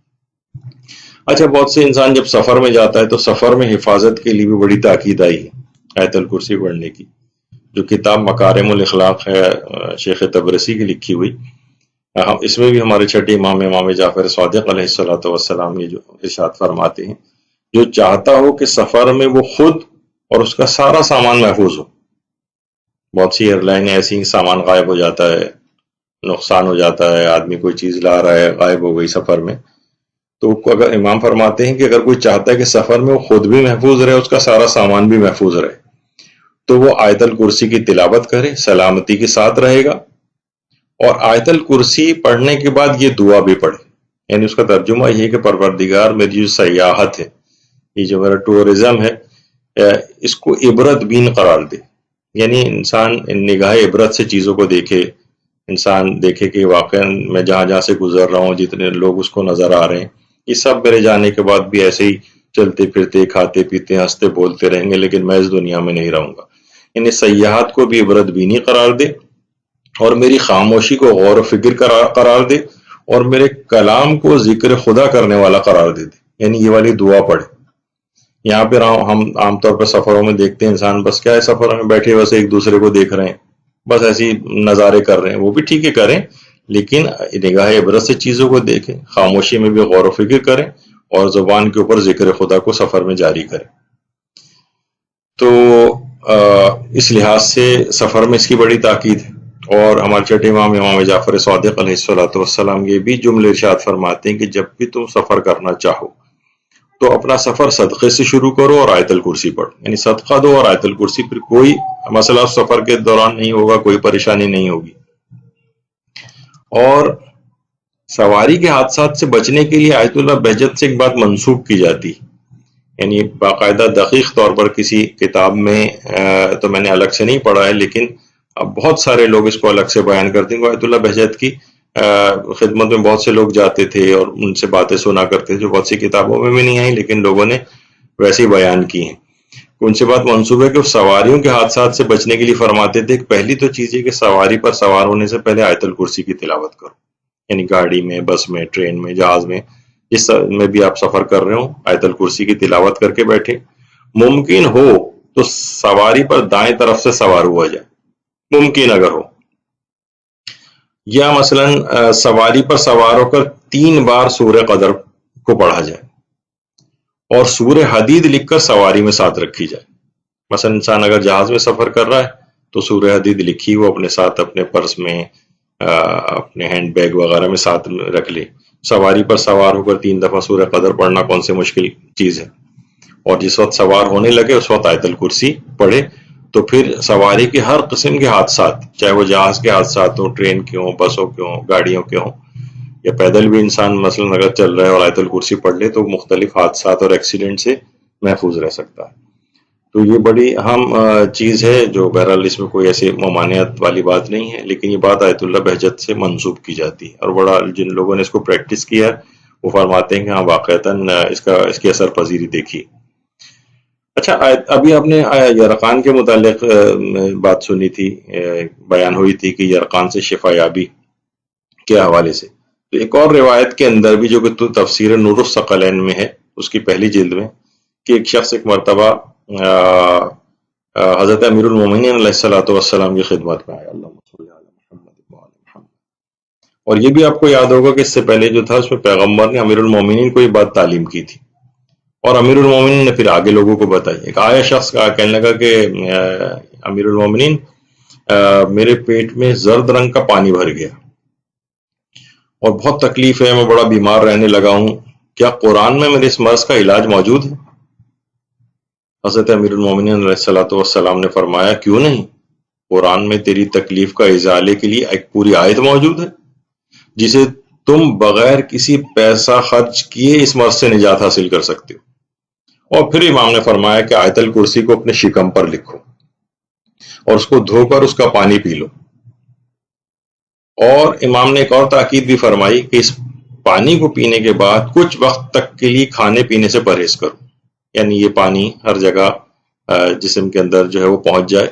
اچھا، بہت سے انسان جب سفر میں جاتا ہے تو سفر میں حفاظت کے لیے بھی بڑی تاکید آئی ہے آیت الکرسی پڑھنے کی. جو کتاب مکارم الاخلاق ہے شیخ تبرسی کی لکھی ہوئی، اس میں بھی ہمارے چھٹے امام جعفر صادق علیہ السلام یہ جو ارشاد فرماتے ہیں جو چاہتا ہو کہ سفر میں وہ خود اور اس کا سارا سامان محفوظ ہو. بہت سی ایئر لائن ایسی سامان غائب ہو جاتا ہے، نقصان ہو جاتا ہے، آدمی کوئی چیز لا رہا ہے غائب ہو گئی سفر میں. تو اگر امام فرماتے ہیں کہ اگر کوئی چاہتا ہے کہ سفر میں وہ خود بھی محفوظ رہے، اس کا سارا سامان بھی محفوظ رہے، تو وہ آیت الکرسی کی تلاوت کرے، سلامتی کے ساتھ رہے گا. اور آیت الکرسی پڑھنے کے بعد یہ دعا بھی پڑھے. یعنی اس کا ترجمہ یہ ہے کہ پروردگار میری جو سیاحت ہے، یہ جو میرا ٹورزم ہے، اس کو عبرت بین قرار دے. یعنی انسان نگاہ عبرت سے چیزوں کو دیکھے، انسان دیکھے کہ واقعا میں جہاں جہاں سے گزر رہا ہوں جتنے لوگ اس کو نظر آ رہے ہیں، یہ سب میرے جانے کے بعد بھی ایسے ہی چلتے پھرتے کھاتے پیتے ہنستے بولتے رہیں گے، لیکن میں اس دنیا میں نہیں رہوں گا. یعنی سیاحت کو بھی عبرت بینی قرار دے اور میری خاموشی کو غور و فکر قرار دے اور میرے کلام کو ذکر خدا کرنے والا قرار دے. یعنی یہ والی دعا پڑھے. یہاں پہ ہم عام طور پر سفروں میں دیکھتے ہیں انسان بس کیا ہے سفروں میں بیٹھے بس ایک دوسرے کو دیکھ رہے ہیں، بس ایسی نظارے کر رہے ہیں. وہ بھی ٹھیک ہے کریں، لیکن نگاہ عبرت سے چیزوں کو دیکھیں، خاموشی میں بھی غور و فکر کریں اور زبان کے اوپر ذکر خدا کو سفر میں جاری کریں. تو اس لحاظ سے سفر میں اس کی بڑی تاکید ہے. اور ہمارے چھٹے امام جعفر صادق علیہ السلام یہ بھی جملے ارشاد فرماتے ہیں کہ جب بھی تم سفر کرنا چاہو تو اپنا سفر صدقے سے شروع کرو اور آیت الکرسی پڑھو، یعنی صدقہ دو اور آیت الکرسی، پھر کوئی مسئلہ اس سفر کے دوران نہیں ہوگا، کوئی پریشانی نہیں ہوگی۔ اور سواری کے حادثات سے بچنے کے لیے آیت اللہ بہجت سے ایک بات منسوخ کی جاتی، یعنی باقاعدہ دقیق طور پر کسی کتاب میں تو میں نے الگ سے نہیں پڑھا ہے، لیکن اب بہت سارے لوگ اس کو الگ سے بیان کرتے ہیں۔ آیت اللہ بہجت کی خدمت میں بہت سے لوگ جاتے تھے اور ان سے باتیں سنا کرتے تھے جو بہت سی کتابوں میں بھی نہیں آئی، لیکن لوگوں نے ویسے ہی بیان کی ہیں۔ ان سے بات منسوب ہے کہ سواریوں کے حادثات سے بچنے کے لیے فرماتے تھے کہ پہلی تو چیز ہے کہ سواری پر سوار ہونے سے پہلے آیت الکرسی کی تلاوت کرو، یعنی گاڑی میں، بس میں، ٹرین میں، جہاز میں، جس میں بھی آپ سفر کر رہے ہو آیت الکرسی کی تلاوت کر کے بیٹھے۔ ممکن ہو تو سواری پر دائیں طرف سے سوار ہوا جائے، ممکن اگر ہو، یا مثلا سواری پر سوار ہو کر 3 بار سورہ قدر کو پڑھا جائے اور سورہ حدید لکھ کر سواری میں ساتھ رکھی جائے۔ مثلا انسان اگر جہاز میں سفر کر رہا ہے تو سورہ حدید لکھی وہ اپنے ساتھ، اپنے پرس میں، اپنے ہینڈ بیگ وغیرہ میں ساتھ رکھ لے۔ سواری پر سوار ہو کر 3 دفعہ سورہ قدر پڑھنا کون سے مشکل چیز ہے، اور جس وقت سوار ہونے لگے اس وقت آیت الکرسی پڑھے، تو پھر سواری کے ہر قسم کے حادثات، چاہے وہ جہاز کے حادثات ہوں، ٹرین کے ہوں، بسوں کے ہوں، گاڑیوں کے ہوں، یا پیدل بھی انسان مثلا اگر چل رہا ہے اور آیت الکرسی پڑھ لے تو مختلف حادثات اور ایکسیڈنٹ سے محفوظ رہ سکتا ہے۔ تو یہ بڑی اہم چیز ہے، جو بہرحال اس میں کوئی ایسی ممانعت والی بات نہیں ہے، لیکن یہ بات آیت اللہ بہجت سے منسوب کی جاتی ہے، اور بڑا جن لوگوں نے اس کو پریکٹس کیا ہے وہ فرماتے ہیں کہ ہاں واقعتاً اس کی اثر پذیری دیکھی۔ اچھا، ابھی آپ نے یرقان کے متعلق بات سنی تھی، بیان ہوئی تھی کہ یرقان سے شفا یابی کے حوالے سے، تو ایک اور روایت کے اندر بھی جو کہ تفسیر نور الثقلین میں ہے، اس کی پہلی جلد میں، کہ ایک شخص ایک مرتبہ حضرت امیر المومنین علیہ الصلوۃ والسلام کی خدمت میں آیا، اللہم صلی علی محمد وعلی محمد، اور یہ بھی آپ کو یاد ہوگا کہ اس سے پہلے جو تھا اس میں پیغمبر نے امیر المومنین کو یہ بات تعلیم کی تھی، اور امیر المومنین نے پھر آگے لوگوں کو بتائی۔ ایک آیا شخص کہنے لگا کہ امیر المومنین، میرے پیٹ میں زرد رنگ کا پانی بھر گیا اور بہت تکلیف ہے، میں بڑا بیمار رہنے لگا ہوں، کیا قرآن میں میرے اس مرض کا علاج موجود ہے؟ حضرت امیر المومنین علیہ الصلوۃ والسلام نے فرمایا، کیوں نہیں، قرآن میں تیری تکلیف کا ازالے کے لیے ایک پوری آیت موجود ہے جسے تم بغیر کسی پیسہ خرچ کیے اس مرض سے نجات حاصل کر سکتے ہو۔ اور پھر امام نے فرمایا کہ آیت الکرسی کو اپنے شکم پر لکھو اور اس کو دھو کر اس کا پانی پی لو، اور امام نے ایک اور تاکید بھی فرمائی کہ اس پانی کو پینے کے بعد کچھ وقت تک کے لیے کھانے پینے سے پرہیز کرو، یعنی یہ پانی ہر جگہ جسم کے اندر جو ہے وہ پہنچ جائے،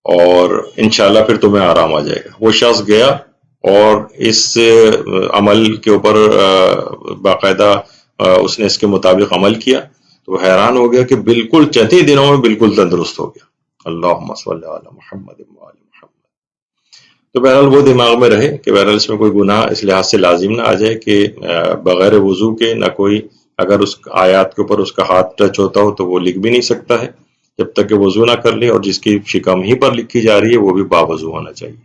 اور انشاءاللہ پھر تمہیں آرام آ جائے گا۔ وہ شخص گیا اور اس عمل کے اوپر باقاعدہ اس نے اس کے مطابق عمل کیا، تو حیران ہو گیا کہ بالکل چند ہی دنوں میں بالکل تندرست ہو گیا۔ اللہم صلی علی محمد وعلی محمد۔ تو بہرحال وہ دماغ میں رہے کہ بہرحال اس میں کوئی گناہ اس لحاظ سے لازم نہ آ جائے کہ بغیر وضو کے نہ کوئی، اگر اس آیات کے اوپر اس کا ہاتھ ٹچ ہوتا ہو تو وہ لکھ بھی نہیں سکتا ہے جب تک کہ وضو نہ کر لے، اور جس کی شکم ہی پر لکھی جا رہی ہے وہ بھی باوضو ہونا چاہیے،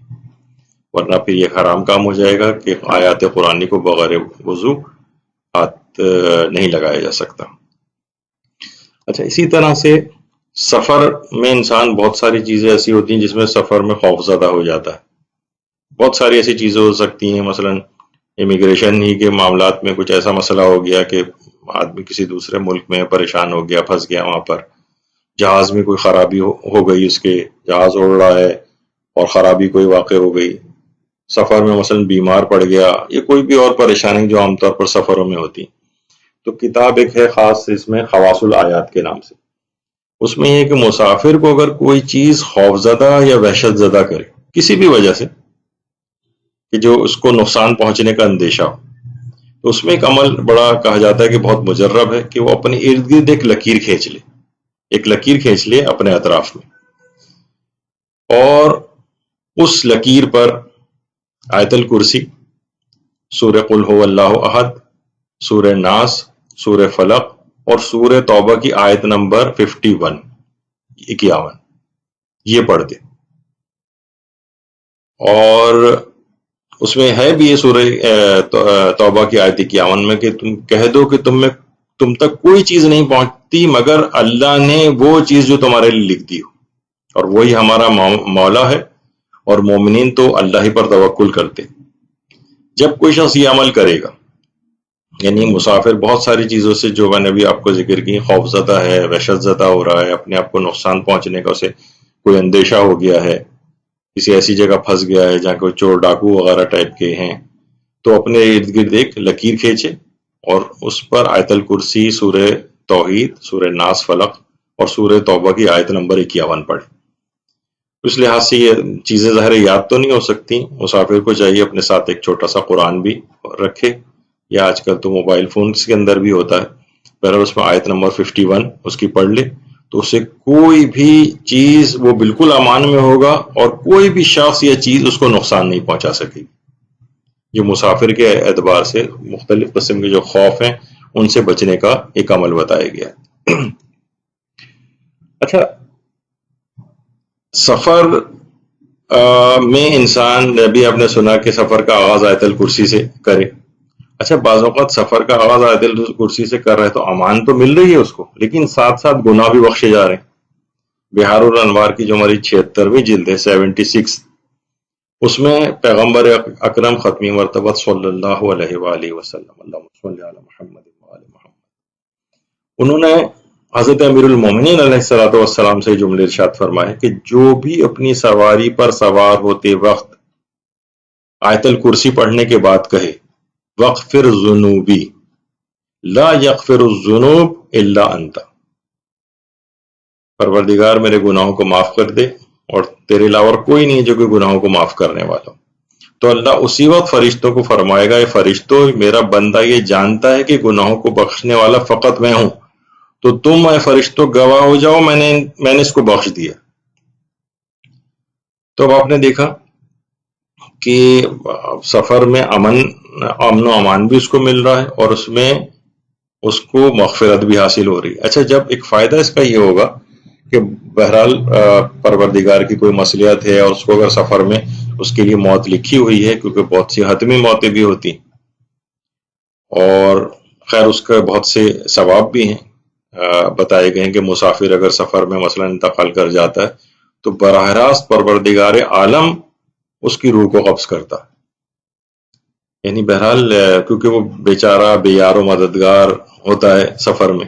ورنہ پھر یہ حرام کام ہو جائے گا کہ آیات قرآنی کو بغیر وضو ہاتھ نہیں لگایا جا سکتا۔ اچھا، اسی طرح سے سفر میں انسان بہت ساری چیزیں ایسی ہوتی ہیں جس میں سفر میں خوف زدہ ہو جاتا ہے۔ بہت ساری ایسی چیزیں ہو سکتی ہیں، مثلا امیگریشن ہی کے معاملات میں کچھ ایسا مسئلہ ہو گیا کہ آدمی کسی دوسرے ملک میں پریشان ہو گیا، پھنس گیا وہاں پر، جہاز میں کوئی خرابی ہو گئی، اس کے جہاز اڑ رہا ہے اور خرابی کوئی واقع ہو گئی، سفر میں مثلا بیمار پڑ گیا، یہ کوئی بھی اور پریشانی جو عام طور پر سفروں میں ہوتی، تو کتاب ایک ہے خاص اس میں خواص الآیات کے نام سے، اس میں یہ کہ مسافر کو اگر کوئی چیز خوفزدہ یا وحشت زدہ کرے کسی بھی وجہ سے، کہ جو اس کو نقصان پہنچنے کا اندیشہ ہو، تو اس میں ایک عمل بڑا کہا جاتا ہے کہ بہت مجرب ہے، کہ وہ اپنے ارد گرد ایک لکیر کھینچ لے، ایک لکیر کھینچ لے اپنے اطراف میں، اور اس لکیر پر آیت الکرسی، سورہ قل هو اللہ احد، سورہ ناس، سورہ فلق اور سورہ توبہ کی آیت نمبر 51 یہ پڑھ دے، اور اس میں ہے بھی یہ سورہ توبہ کی آیت 51 میں کہ تم کہہ دو کہ تم میں تم تک کوئی چیز نہیں پہنچتی مگر اللہ نے وہ چیز جو تمہارے لیے لکھ دی ہو، اور وہی ہمارا مولا ہے، اور مومنین تو اللہ ہی پر توکل کرتے۔ جب کوئی شخص یہ عمل کرے گا، یعنی مسافر بہت ساری چیزوں سے جو میں نے بھی آپ کو ذکر کی، خوف زدہ ہے، وحشت زدہ ہو رہا ہے، اپنے آپ کو نقصان پہنچنے کا اسے کوئی اندیشہ ہو گیا ہے، کسی ایسی جگہ پھنس گیا ہے جہاں کوئی چور ڈاکو وغیرہ ٹائپ کے ہیں، تو اپنے ارد گرد ایک لکیر کھینچے اور اس پر آیت الکرسی، سورہ توحید، سورہ ناس فلق اور سورہ توبہ کی آیت نمبر 51 پڑھے۔ اس لحاظ سے یہ چیزیں ظاہر یاد تو نہیں ہو سکتی، مسافر کو چاہیے اپنے ساتھ ایک چھوٹا سا قرآن بھی رکھے، یا آج کل تو موبائل فونز کے اندر بھی ہوتا ہے، بہرحال اس میں آیت نمبر 51 اس کی پڑھ لے، تو اسے کوئی بھی چیز وہ بالکل امان میں ہوگا، اور کوئی بھی شخص یا چیز اس کو نقصان نہیں پہنچا سکے گی۔ جو مسافر کے اعتبار سے مختلف قسم کے جو خوف ہیں ان سے بچنے کا ایک عمل بتایا گیا ہے۔ اچھا، سفر میں انسان، ابھی آپ نے سنا کہ سفر کا آغاز آیت الکرسی سے کرے۔ اچھا، بعض اوقات سفر کا آغاز آیت الکرسی سے کر رہے تو امان تو مل رہی ہے اس کو، لیکن ساتھ ساتھ گناہ بھی بخشے جا رہے ہیں۔ بہار الانوار کی جو ہماری 76ویں جلد ہے 76، اس میں پیغمبر اکرم ختمی مرتبہ صلی اللہ علیہ وآلہ وسلم، اللہم صلی علی محمد وآل محمد، انہوں نے حضرت امیر المومنین علیہ الصلوۃ والسلام سے جملے ارشاد فرمائے کہ جو بھی اپنی سواری پر سوار ہوتے وقت آیت الکرسی پڑھنے کے بعد کہے وَاغْفِرْ ذُنُوبِي لَا يَغْفِرُ الذُّنُوبَ إِلَّا أَنْتَ، پروردگار میرے گناہوں کو معاف کر دے اور تیرے علاوہ کوئی نہیں جو کہ گناہوں کو معاف کرنے والا ہو۔ تو اللہ اسی وقت فرشتوں کو فرمائے گا، اے فرشتوں، میرا بندہ یہ جانتا ہے کہ گناہوں کو بخشنے والا فقط میں ہوں، تو تم اے فرشتوں گواہ ہو جاؤ، میں نے اس کو بخش دیا۔ تو اب آپ نے دیکھا کہ سفر میں امن و امان بھی اس کو مل رہا ہے، اور اس میں اس کو مغفرت بھی حاصل ہو رہی ہے۔ اچھا، جب ایک فائدہ اس کا یہ ہوگا کہ بہرحال پروردگار کی کوئی مصلحت ہے، اور اس کو اگر سفر میں اس کے لیے موت لکھی ہوئی ہے، کیونکہ بہت سی حتمی موتیں بھی ہوتی ہیں، اور خیر اس کے بہت سے ثواب بھی ہیں، بتائے گئے ہیں کہ مسافر اگر سفر میں مثلا انتقال کر جاتا ہے تو براہ راست پروردگار عالم اس کی روح کو قبض کرتا ہے، یعنی بہرحال کیونکہ وہ بیچارہ بے یار و مددگار ہوتا ہے سفر میں۔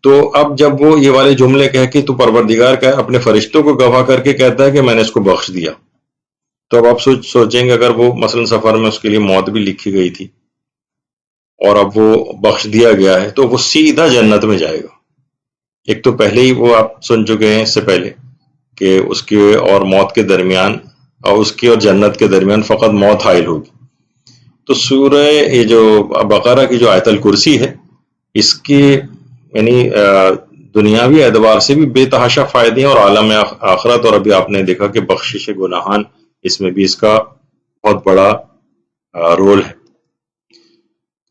تو اب جب وہ یہ والے جملے کہہ کے تو پروردگار کا اپنے فرشتوں کو گواہ کر کے کہتا ہے کہ میں نے اس کو بخش دیا، تو اب آپ سوچیں گے اگر وہ مثلا سفر میں اس کے لیے موت بھی لکھی گئی تھی اور اب وہ بخش دیا گیا ہے، تو وہ سیدھا جنت میں جائے گا۔ ایک تو پہلے ہی وہ آپ سن چکے ہیں اس سے پہلے کہ اس کے اور موت کے درمیان، اور اس کی اور جنت کے درمیان فقط موت حائل ہوگی۔ تو سورہ یہ جو بقرہ کی جو آیت الکرسی ہے، اس کی یعنی دنیاوی اعتبار سے بھی بے تحاشا فائدے ہیں، اور عالم آخرت، اور ابھی آپ نے دیکھا کہ بخشش گناہان اس میں بھی اس کا بہت بڑا رول ہے۔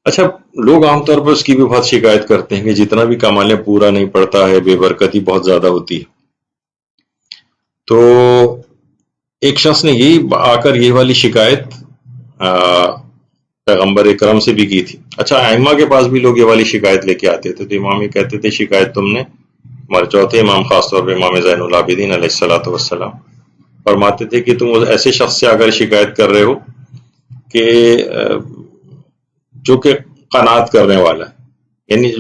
اچھا، لوگ عام طور پر اس کی بھی بہت شکایت کرتے ہیں کہ جتنا بھی کما لیں پورا نہیں پڑتا ہے، بے برکتی بہت زیادہ ہوتی ہے۔ تو ایک شخص نے یہی آ کر یہ والی شکایت پیغمبر اکرم سے بھی کی تھی۔ اچھا، ائمہ کے پاس بھی لوگ یہ والی شکایت لے کے آتے تھے، تو امام یہ کہتے تھے شکایت تم نے، ہمارے چوتھے امام خاص طور پہ امام زین العابدین علیہ الصلوۃ والسلام فرماتے تھے کہ تم ایسے شخص سے اگر شکایت کر رہے ہو کہ جو کہ قناعت کرنے والا ہے، یعنی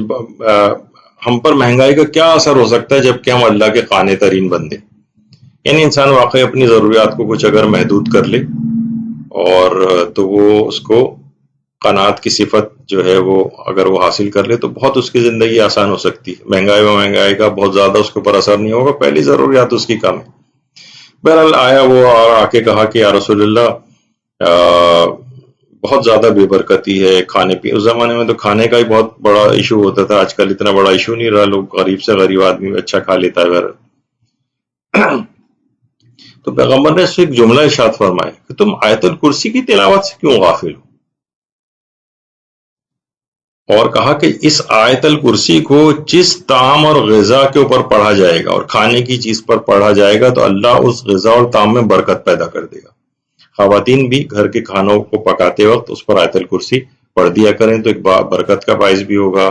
ہم پر مہنگائی کا کیا اثر ہو سکتا ہے جبکہ ہم اللہ کے قانع ترین بندے، یعنی انسان واقعی اپنی ضروریات کو کچھ اگر محدود کر لے اور تو وہ اس کو قناعت کی صفت جو ہے وہ اگر وہ حاصل کر لے تو بہت اس کی زندگی آسان ہو سکتی ہے، مہنگائی کا بہت زیادہ اس کے اوپر اثر نہیں ہوگا، پہلی ضروریات اس کی کم ہے۔ بہرحال آیا وہ اور آ کے کہا کہ یا رسول اللہ بہت زیادہ بے برکتی ہے، کھانے پی، اس زمانے میں تو کھانے کا ہی بہت بڑا ایشو ہوتا تھا، آج کل اتنا بڑا ایشو نہیں رہا، لوگ غریب سے غریب آدمی اچھا کھا لیتا ہے بہرحال۔ تو پیغمبر نے اس سے ایک جملہ ارشاد فرمایا کہ تم آیت الکرسی کی تلاوت سے کیوں غافل ہو، اور کہا کہ اس آیت الکرسی کو جس طعام اور غذا کے اوپر پڑھا جائے گا اور کھانے کی چیز پر پڑھا جائے گا تو اللہ اس غذا اور طعام میں برکت پیدا کر دے گا۔ خواتین بھی گھر کے کھانوں کو پکاتے وقت اس پر آیت الکرسی پڑھ دیا کریں تو ایک برکت کا باعث بھی ہوگا.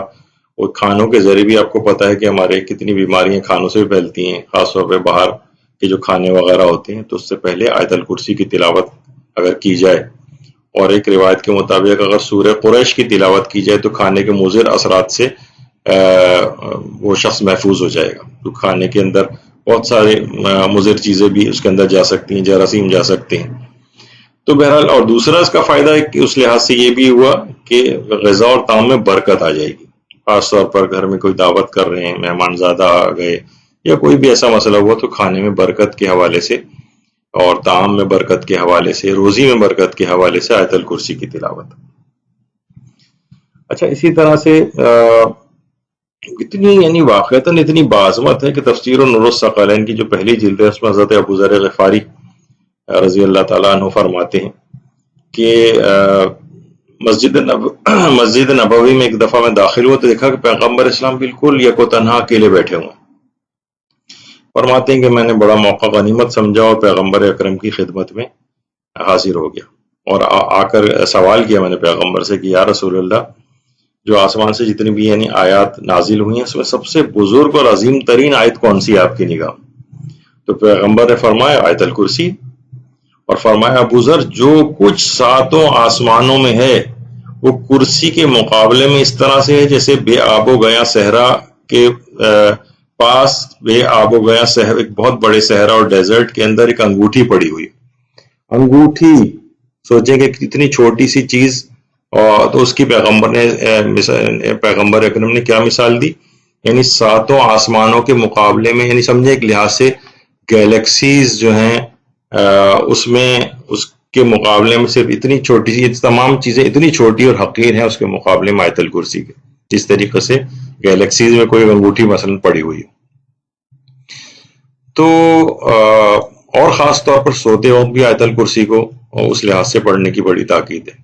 اور کھانوں کے ذریعے بھی آپ کو پتہ ہے کہ ہمارے کتنی بیماریاں کھانوں سے پھیلتی ہیں، خاص طور پہ باہر کے جو کھانے وغیرہ ہوتے ہیں. تو اس سے پہلے آیت الکرسی کی تلاوت اگر کی جائے، اور ایک روایت کے مطابق اگر سورہ قریش کی تلاوت کی جائے تو کھانے کے مضر اثرات سے وہ شخص محفوظ ہو جائے گا. تو کھانے کے اندر بہت سارے مضر چیزیں بھی اس کے اندر جا سکتی ہیں، جراثیم جا سکتے ہیں. تو بہرحال، اور دوسرا اس کا فائدہ اس لحاظ سے یہ بھی ہوا کہ غذا اور طعام میں برکت آ جائے گی. خاص طور پر گھر میں کوئی دعوت کر رہے ہیں، مہمان زیادہ آ گئے یا کوئی بھی ایسا مسئلہ ہوا، تو کھانے میں برکت کے حوالے سے اور طعام میں برکت کے حوالے سے، روزی میں برکت کے حوالے سے آیت الکرسی کی تلاوت. اچھا، اسی طرح سے اتنی واقعتاً اتنی بعظمت ہے کہ تفسیر نور الثقلین کی جو پہلی جلد ہے اس میں حضرت ابو ذر غفاری رضی اللہ تعالیٰ عنہ فرماتے ہیں کہ مسجد نبوی میں ایک دفعہ میں داخل ہوا تو دیکھا کہ پیغمبر اسلام بالکل یک و تنہا اکیلے بیٹھے ہوئے. فرماتے ہیں کہ میں نے بڑا موقع غنیمت سمجھا اور پیغمبر اکرم کی خدمت میں حاضر ہو گیا، اور آ کر سوال کیا میں نے پیغمبر سے کہ یا رسول اللہ، جو آسمان سے جتنی بھی آیات نازل ہوئی ہیں اس میں سب سے بزرگ اور عظیم ترین آیت کون سی آپ کی نگاہ؟ تو پیغمبر نے فرمایا آیت الکرسی، اور فرمایا ابو ذر، جو کچھ ساتوں آسمانوں میں ہے وہ کرسی کے مقابلے میں اس طرح سے ہے جیسے بے آب و گیا صحرا کے پاس بے آب و گیا ایک بہت بڑے صحرا اور ڈیزرٹ کے اندر ایک انگوٹھی پڑی ہوئی. انگوٹھی، سوچیں کہ کتنی چھوٹی سی چیز، اور تو اس کی پیغمبر اکرم نے کیا مثال دی؟ یعنی ساتوں آسمانوں کے مقابلے میں، یعنی سمجھے ایک لحاظ سے گیلیکسیز جو ہیں اس میں اس کے مقابلے میں صرف اتنی چھوٹی سی، تمام چیزیں اتنی چھوٹی اور حقیر ہیں اس کے مقابلے میں آیت الکرسی کے، جس طریقے سے گیلیکسیز میں کوئی انگوٹھی مثلا پڑی ہوئی ہے. تو اور خاص طور پر سوتے وقت بھی آیت الکرسی کو اس لحاظ سے پڑھنے کی بڑی تاکید ہے.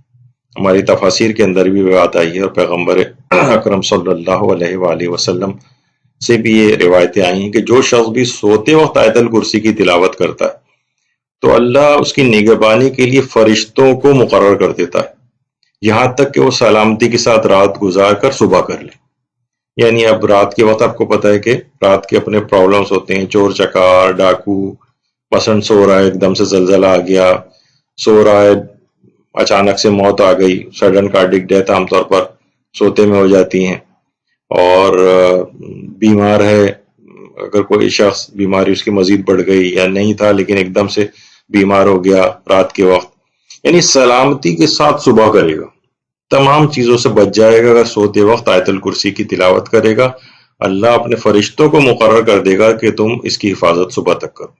ہماری تفاسیر کے اندر بھی بات آئی ہے، اور پیغمبر اکرم صلی اللہ علیہ وآلہ وسلم سے بھی یہ روایتیں آئی ہیں کہ جو شخص بھی سوتے وقت آیت الکرسی کی تلاوت کرتا ہے تو اللہ اس کی نگہبانی کے لیے فرشتوں کو مقرر کر دیتا ہے، یہاں تک کہ وہ سلامتی کے ساتھ رات گزار کر صبح کر لے. یعنی اب رات کے وقت آپ کو پتہ ہے کہ رات کے اپنے پرابلمز ہوتے ہیں، چور چکار، ڈاکو، مثلا سو رہا ہے ایک دم سے زلزلہ آ گیا، سو رہا ہے اچانک سے موت آ گئی، سڈن کارڈک ڈیتھ عام طور پر سوتے میں ہو جاتی ہیں. اور بیمار ہے، اگر کوئی شخص بیماری اس کی مزید بڑھ گئی یا نہیں تھا لیکن ایک دم سے بیمار ہو گیا رات کے وقت، یعنی سلامتی کے ساتھ صبح کرے گا، تمام چیزوں سے بچ جائے گا. اگر سوتے وقت آیت الکرسی کی تلاوت کرے گا، اللہ اپنے فرشتوں کو مقرر کر دے گا کہ تم اس کی حفاظت صبح تک کرو.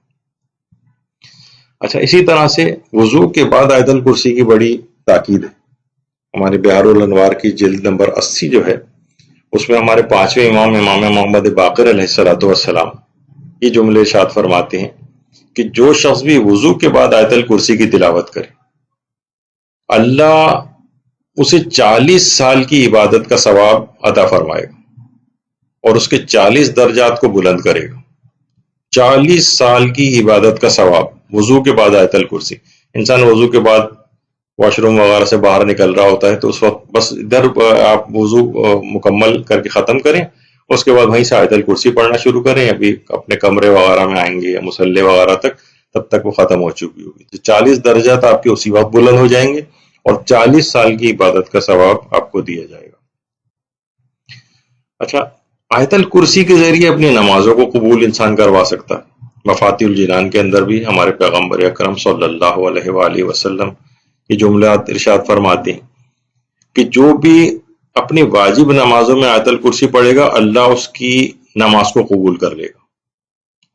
اچھا، اسی طرح سے وضو کے بعد آیت الکرسی کی بڑی تاکید ہے. ہمارے بہار الانوار کی جلد نمبر 80 جو ہے اس میں ہمارے 5ویں امام محمد باقر علیہ السلام یہ جملے ارشاد فرماتے ہیں کہ جو شخص بھی وضو کے بعد آیت الکرسی کی تلاوت کرے، اللہ اسے 40 سال کی عبادت کا ثواب عطا فرمائے گا اور اس کے 40 درجات کو بلند کرے گا. 40 سال کی عبادت کا ثواب وضو کے بعد آیت الکرسی. انسان وضو کے بعد واش روم وغیرہ سے باہر نکل رہا ہوتا ہے تو اس وقت بس ادھر آپ وضو مکمل کر کے ختم کریں، اس کے بعد وہیں سے آیت الکرسی پڑھنا شروع کریں. ابھی اپنے کمرے وغیرہ میں آئیں گے یا مصلی وغیرہ تک، تب تک وہ ختم ہو چکی ہوگی. 40 درجات آپ کے اسی وقت بلند ہو جائیں گے اور 40 سال کی عبادت کا ثواب آپ کو دیا جائے گا. اچھا، آیت الکرسی کے ذریعے اپنی نمازوں کو قبول انسان کروا سکتا ہے. مفاتیح الجنان کے اندر بھی ہمارے پیغمبر اکرم صلی اللہ علیہ وآلہ وسلم یہ جملات ارشاد فرماتے ہیں کہ جو بھی اپنی واجب نمازوں میں آیت الکرسی پڑھے گا، اللہ اس کی نماز کو قبول کر لے گا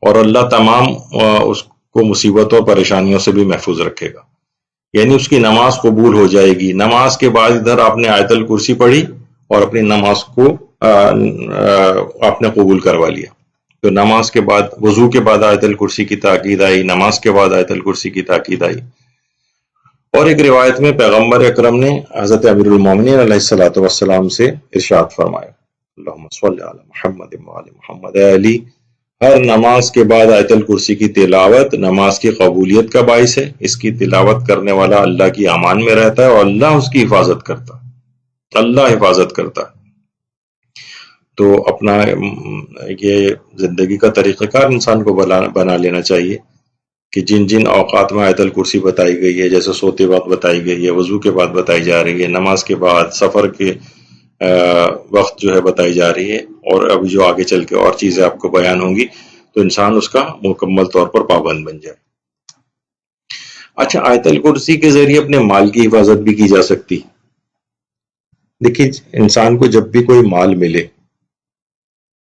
اور اللہ تمام اس کو مصیبتوں اور پریشانیوں سے بھی محفوظ رکھے گا. یعنی اس کی نماز قبول ہو جائے گی. نماز کے بعد ادھر آپ نے آیت الکرسی پڑھی اور اپنی نماز کو آپ نے قبول کروا لیا. تو نماز کے بعد، وضو کے بعد آیت الکرسی کی تاکید آئی، نماز کے بعد آیت الکرسی کی تاکید آئی. اور ایک روایت میں پیغمبر اکرم نے حضرت امیر المومنین علیہ السلام سے ارشاد فرمایا، اللہم صلی علی محمد وعلی محمد، اے علی، ہر نماز کے بعد آیت الکرسی کی تلاوت نماز کی قبولیت کا باعث ہے. اس کی تلاوت کرنے والا اللہ کی امان میں رہتا ہے اور اللہ اس کی حفاظت کرتا ہے. اللہ حفاظت کرتا ہے۔ تو اپنا یہ زندگی کا طریقہ کار انسان کو بنا لینا چاہیے کہ جن جن اوقات میں آیت الکرسی بتائی گئی ہے، جیسے سوتے وقت بتائی گئی ہے، وضو کے بعد بتائی جا رہی ہے، نماز کے بعد، سفر کے وقت جو ہے بتائی جا رہی ہے، اور ابھی جو آگے چل کے اور چیزیں آپ کو بیان ہوں گی تو انسان اس کا مکمل طور پر پابند بن جائے۔ اچھا، آیت الکرسی کے ذریعے اپنے مال کی حفاظت بھی کی جا سکتی۔ دیکھیے، انسان کو جب بھی کوئی مال ملے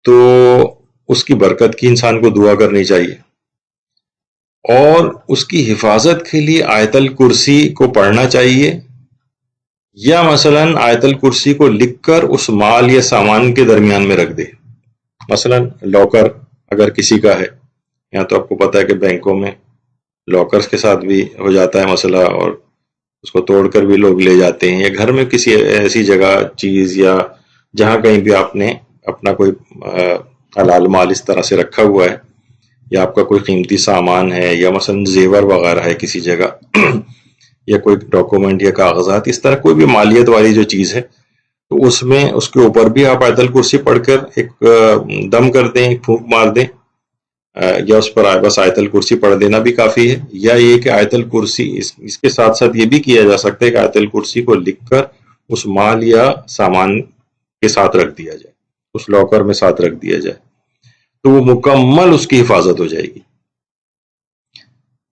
تو اس کی برکت کی انسان کو دعا کرنی چاہیے، اور اس کی حفاظت کے لیے آیت الکرسی کو پڑھنا چاہیے، یا مثلا آیت الکرسی کو لکھ کر اس مال یا سامان کے درمیان میں رکھ دے۔ مثلا لاکر اگر کسی کا ہے، یا تو آپ کو پتہ ہے کہ بینکوں میں لاکرز کے ساتھ بھی ہو جاتا ہے مسئلہ، اور اس کو توڑ کر بھی لوگ لے جاتے ہیں، یا گھر میں کسی ایسی جگہ چیز یا جہاں کہیں بھی آپ نے اپنا کوئی حلال مال اس طرح سے رکھا ہوا ہے، یا آپ کا کوئی قیمتی سامان ہے، یا مثلا زیور وغیرہ ہے کسی جگہ یا کوئی ڈاکومنٹ یا کاغذات، اس طرح کوئی بھی مالیت والی جو چیز ہے، تو اس میں اس کے اوپر بھی آپ آیت الکرسی پڑھ کر ایک دم کر دیں، ایک پھونک مار دیں، یا اس پر بس آیت الکرسی پڑھ دینا بھی کافی ہے۔ یا یہ کہ آیت الکرسی اس کے ساتھ ساتھ یہ بھی کیا جا سکتا ہے کہ آیت الکرسی کو لکھ کر اس مال یا سامان کے ساتھ رکھ دیا جائے، اس لاکر میں ساتھ رکھ دیا جائے، تو وہ مکمل اس کی حفاظت ہو جائے گی۔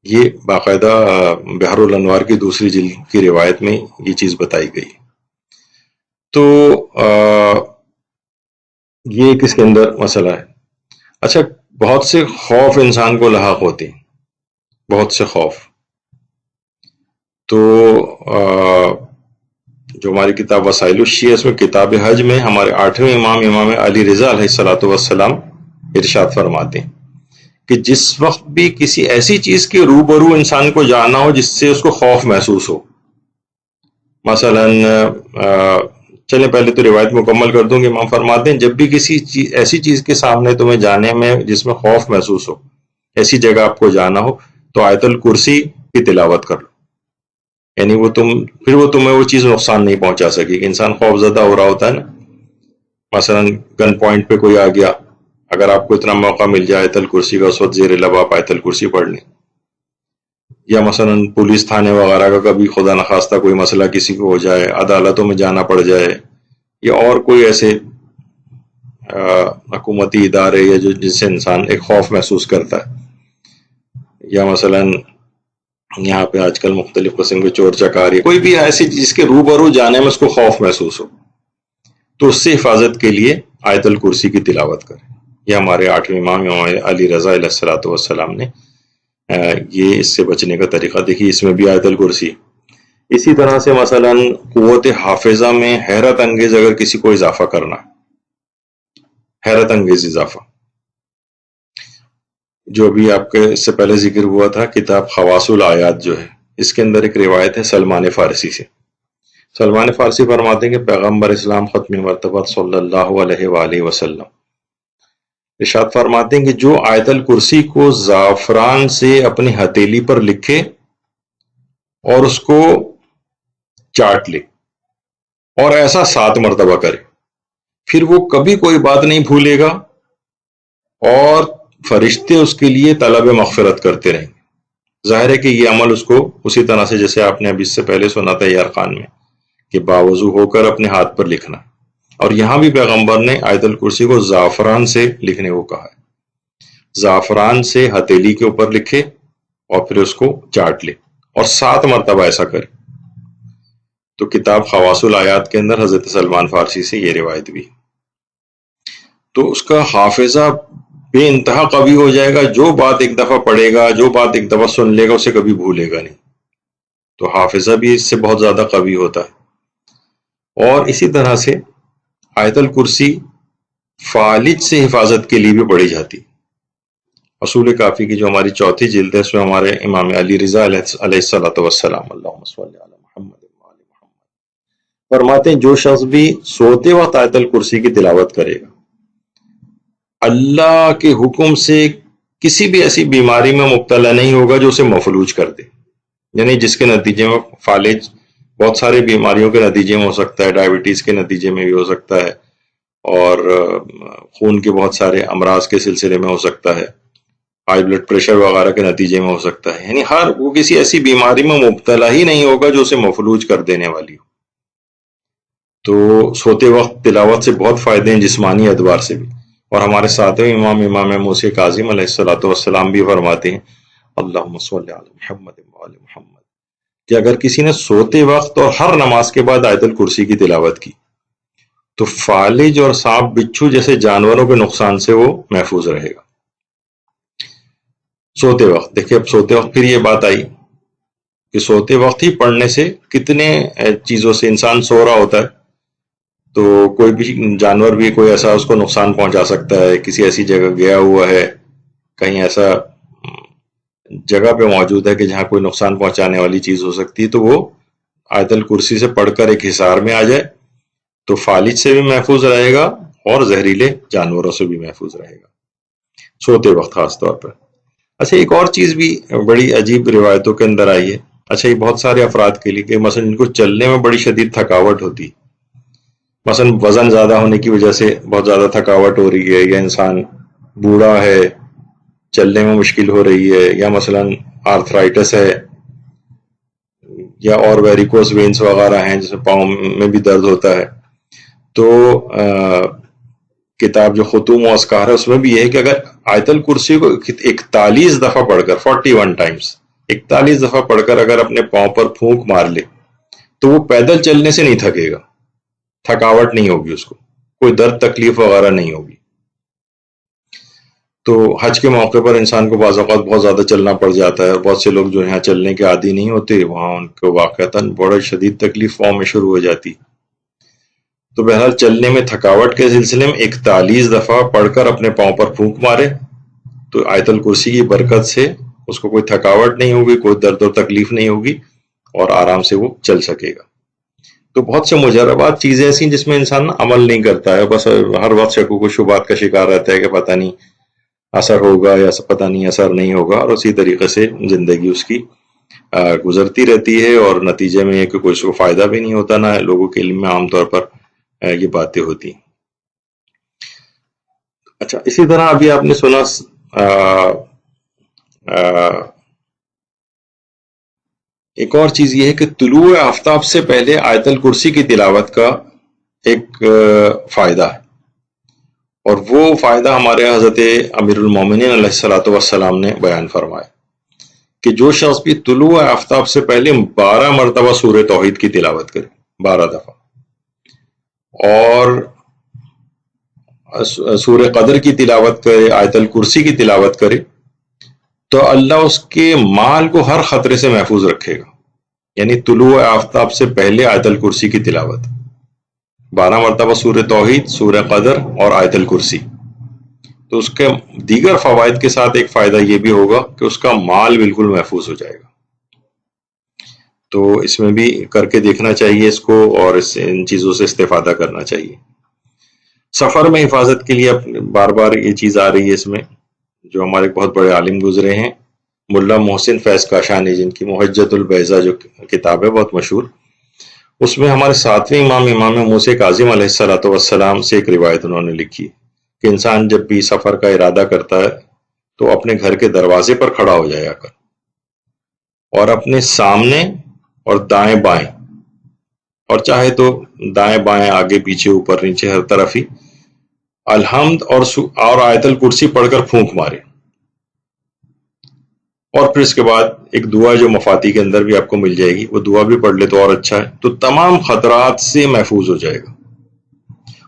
یہ باقاعدہ بحر الانوار کی دوسری جلد کی روایت میں یہ چیز بتائی گئی۔ تو یہ ایک اس کے اندر مسئلہ ہے۔ اچھا، بہت سے خوف انسان کو لاحق ہوتے ہیں، بہت سے خوف۔ تو جو ہماری کتاب وسائل الشیعہ، اس میں کتاب حج میں ہمارے 8ویں امام علی رضا علیہ السلام ارشاد فرماتے ہیں کہ جس وقت بھی کسی ایسی چیز کے روبرو انسان کو جانا ہو جس سے اس کو خوف محسوس ہو، مثلا چلیں پہلے تو روایت مکمل کر دوں گی۔ امام فرماتے ہیں جب بھی کسی ایسی چیز کے سامنے تمہیں جانے میں جس میں خوف محسوس ہو، ایسی جگہ آپ کو جانا ہو، تو آیت الکرسی کی تلاوت کر لو، یعنی پھر وہ تمہیں وہ چیز نقصان نہیں پہنچا سکے گی۔ انسان خوف زدہ ہو رہا ہوتا ہے نا، مثلا گن پوائنٹ پہ کوئی آ گیا، اگر آپ کو اتنا موقع مل جائے آیت الکرسی کا، اس وقت زیر لب آپ آیت الکرسی پڑھ لیں۔ یا مثلا پولیس تھانے وغیرہ کا کبھی خدا نخواستہ کوئی مسئلہ کسی کو ہو جائے، عدالتوں میں جانا پڑ جائے، یا اور کوئی ایسے حکومتی ادارے یا جس سے انسان ایک خوف محسوس کرتا ہے، یا مثلا یہاں پہ آج کل مختلف قسم کے چور چکاری، کوئی بھی ایسی جس کے روبرو جانے میں اس کو خوف محسوس ہو، تو اس سے حفاظت کے لیے آیت الکرسی کی تلاوت کریں۔ یہ ہمارے 8ویں امام علی رضا علیہ السلام نے یہ اس سے بچنے کا طریقہ دیکھی، اس میں بھی آیت الکرسی۔ اسی طرح سے مثلا قوت حافظہ میں حیرت انگیز اگر کسی کو اضافہ کرنا، حیرت انگیز اضافہ، جو بھی آپ کے اس سے پہلے ذکر ہوا تھا کتاب خواص الآیات جو ہے، اس کے اندر ایک روایت ہے سلمان فارسی سے۔ سلمان فارسی فرماتے ہیں کہ پیغمبر اسلام ختم مرتبہ صلی اللہ علیہ وآلہ وسلم ارشاد فرماتے ہیں کہ جو آیت الکرسی کو زعفران سے اپنی ہتھیلی پر لکھے اور اس کو چاٹ لے، اور ایسا 7 مرتبہ کرے، پھر وہ کبھی کوئی بات نہیں بھولے گا، اور فرشتے اس کے لیے طلب مغفرت کرتے رہیں گے۔ ظاہر ہے کہ یہ عمل اس کو اسی طرح سے جیسے آپ نے ابھی اس سے پہلے سنا تھا یار خان میں کہ باوضو ہو کر اپنے ہاتھ پر لکھنا، اور یہاں بھی پیغمبر نے آیت الکرسی کو زعفران سے لکھنے کو کہا ہے۔ زعفران سے ہتھیلی کے اوپر لکھے اور پھر اس کو چاٹ لے، اور 7 مرتبہ ایسا کرے۔ تو کتاب خواص الآیات کے اندر حضرت سلمان فارسی سے یہ روایت بھی۔ تو اس کا حافظہ بے انتہا قوی ہو جائے گا، جو بات ایک دفعہ پڑھے گا، جو بات ایک دفعہ سن لے گا، اسے کبھی بھولے گا نہیں۔ تو حافظہ بھی اس سے بہت زیادہ قوی ہوتا ہے۔ اور اسی طرح سے آیت الکرسی فالج سے حفاظت کے لیے بھی پڑھی جاتی۔ اصول کافی کی جو ہماری 4تھی جلد ہے، اس میں ہمارے امام علی رضا علیہ السلام اللہم صلی علی محمد فرماتے ہیں جو شخص بھی سوتے وقت آیت الکرسی کی تلاوت کرے گا، اللہ کے حکم سے کسی بھی ایسی بیماری میں مبتلا نہیں ہوگا جو اسے مفلوج کر دے، یعنی جس کے نتیجے میں فالج بہت ساری بیماریوں کے نتیجے میں ہو سکتا ہے، ڈائبٹیز کے نتیجے میں بھی ہو سکتا ہے، اور خون کے بہت سارے امراض کے سلسلے میں ہو سکتا ہے، ہائی بلڈ پریشر وغیرہ کے نتیجے میں ہو سکتا ہے. یعنی وہ کسی ایسی بیماری میں مبتلا ہی نہیں ہوگا جو اسے مفلوج کر دینے والی ہو. تو سوتے وقت تلاوت سے بہت فائدے ہیں جسمانی اعتبار سے بھی. اور ہمارے ساتویں امام موسی کاظم علیہ السلام بھی فرماتے ہیں اللہم صلی علی محمد وعلی محمد، کہ اگر کسی نے سوتے وقت اور ہر نماز کے بعد آیت الکرسی کی تلاوت کی تو فالج اور سانپ بچھو جیسے جانوروں کے نقصان سے وہ محفوظ رہے گا. سوتے وقت دیکھیں، اب سوتے وقت پھر یہ بات آئی کہ سوتے وقت ہی پڑھنے سے کتنے چیزوں سے انسان سو رہا ہوتا ہے تو کوئی بھی جانور بھی کوئی ایسا اس کو نقصان پہنچا سکتا ہے، کسی ایسی جگہ گیا ہوا ہے، کہیں ایسا جگہ پہ موجود ہے کہ جہاں کوئی نقصان پہنچانے والی چیز ہو سکتی ہے، تو وہ آیت الکرسی سے پڑھ کر ایک حصار میں آ جائے تو فالج سے بھی محفوظ رہے گا اور زہریلے جانوروں سے بھی محفوظ رہے گا سوتے وقت خاص طور پر. اچھا، ایک اور چیز بھی بڑی عجیب روایتوں کے اندر آئی ہے. اچھا، یہ بہت سارے افراد کے لیے کہ مثلا ان کو چلنے میں بڑی شدید تھکاوٹ ہوتی، مثلا وزن زیادہ ہونے کی وجہ سے بہت زیادہ تھکاوٹ ہو رہی ہے، یا انسان بوڑھا ہے چلنے میں مشکل ہو رہی ہے، یا مثلا آرتھرائٹس ہے، یا اور ویریکوس وینس وغیرہ ہیں جس میں پاؤں میں بھی درد ہوتا ہے. تو کتاب جو ختوم و اذکار ہے اس میں بھی یہ ہے کہ اگر آیت الکرسی کو 41 دفعہ پڑھ کر 41 ٹائمز 41 دفعہ پڑھ کر اگر اپنے پاؤں پر پھونک مار لے تو وہ پیدل چلنے سے نہیں تھکے گا، تھکاوٹ نہیں ہوگی، اس کو کوئی درد تکلیف وغیرہ نہیں ہوگی. تو حج کے موقع پر انسان کو بعض اوقات بہت زیادہ چلنا پڑ جاتا ہے، اور بہت سے لوگ جو یہاں چلنے کے عادی نہیں ہوتے وہاں ان کو واقعتاً بڑا شدید تکلیف پاؤں میں شروع ہو جاتی. تو بہرحال چلنے میں تھکاوٹ کے سلسلے میں 41 دفعہ پڑھ کر اپنے پاؤں پر پھونک مارے تو آیت الکرسی کی برکت سے اس کو کوئی تھکاوٹ نہیں ہوگی، کوئی درد و تکلیف نہیں ہوگی، اور آرام سے وہ چل سکے گا. تو بہت سے مجربات چیزیں ایسی ہیں جس میں انسان عمل نہیں کرتا ہے، بس ہر وقت شکوک و شبہات کا شکار رہتا ہے کہ پتہ نہیں اثر ہوگا یا پتہ نہیں اثر نہیں ہوگا، اور اسی طریقے سے زندگی اس کی گزرتی رہتی ہے، اور نتیجے میں یہ کہ کوئی اس کو فائدہ بھی نہیں ہوتا، نہ لوگوں کے علم میں عام طور پر یہ باتیں ہوتی. اچھا، اسی طرح ابھی آپ نے سنا ایک اور چیز یہ ہے کہ طلوع آفتاب سے پہلے آیت الکرسی کی تلاوت کا ایک فائدہ ہے، اور وہ فائدہ ہمارے حضرت امیر المومنین علیہ السلام نے بیان فرمایا کہ جو شخص بھی طلوع آفتاب سے پہلے 12 مرتبہ سورہ توحید کی تلاوت کرے، 12 دفعہ، اور سورہ قدر کی تلاوت کرے، آیت الکرسی کی تلاوت کرے، تو اللہ اس کے مال کو ہر خطرے سے محفوظ رکھے گا. یعنی طلوع آفتاب سے پہلے آیت الکرسی کی تلاوت، 12 مرتبہ سورہ توحید، سورہ قدر اور آیت الکرسی، تو اس کے دیگر فوائد کے ساتھ ایک فائدہ یہ بھی ہوگا کہ اس کا مال بالکل محفوظ ہو جائے گا. تو اس میں بھی کر کے دیکھنا چاہیے اس کو، اور ان چیزوں سے استفادہ کرنا چاہیے. سفر میں حفاظت کے لیے بار بار یہ چیز آ رہی ہے اس میں، جو ہمارے بہت بڑے عالم گزرے ہیں ملا محسن فیض کاشانی، جن کی محجت البیضہ جو کتاب ہے بہت مشہور، اس میں ہمارے ساتویں امام موسی کاظم علیہ السلام سے ایک روایت انہوں نے لکھی کہ انسان جب بھی سفر کا ارادہ کرتا ہے تو اپنے گھر کے دروازے پر کھڑا ہو جایا کر، اور اپنے سامنے اور دائیں بائیں، اور چاہے تو دائیں بائیں، آگے پیچھے، اوپر نیچے، ہر طرف ہی الحمد اور آیت الکرسی پڑھ کر پھونک مارے. اور پھر اس کے بعد ایک دعا جو مفاتی کے اندر بھی آپ کو مل جائے گی، وہ دعا بھی پڑھ لے تو اور اچھا ہے، تو تمام خطرات سے محفوظ ہو جائے گا،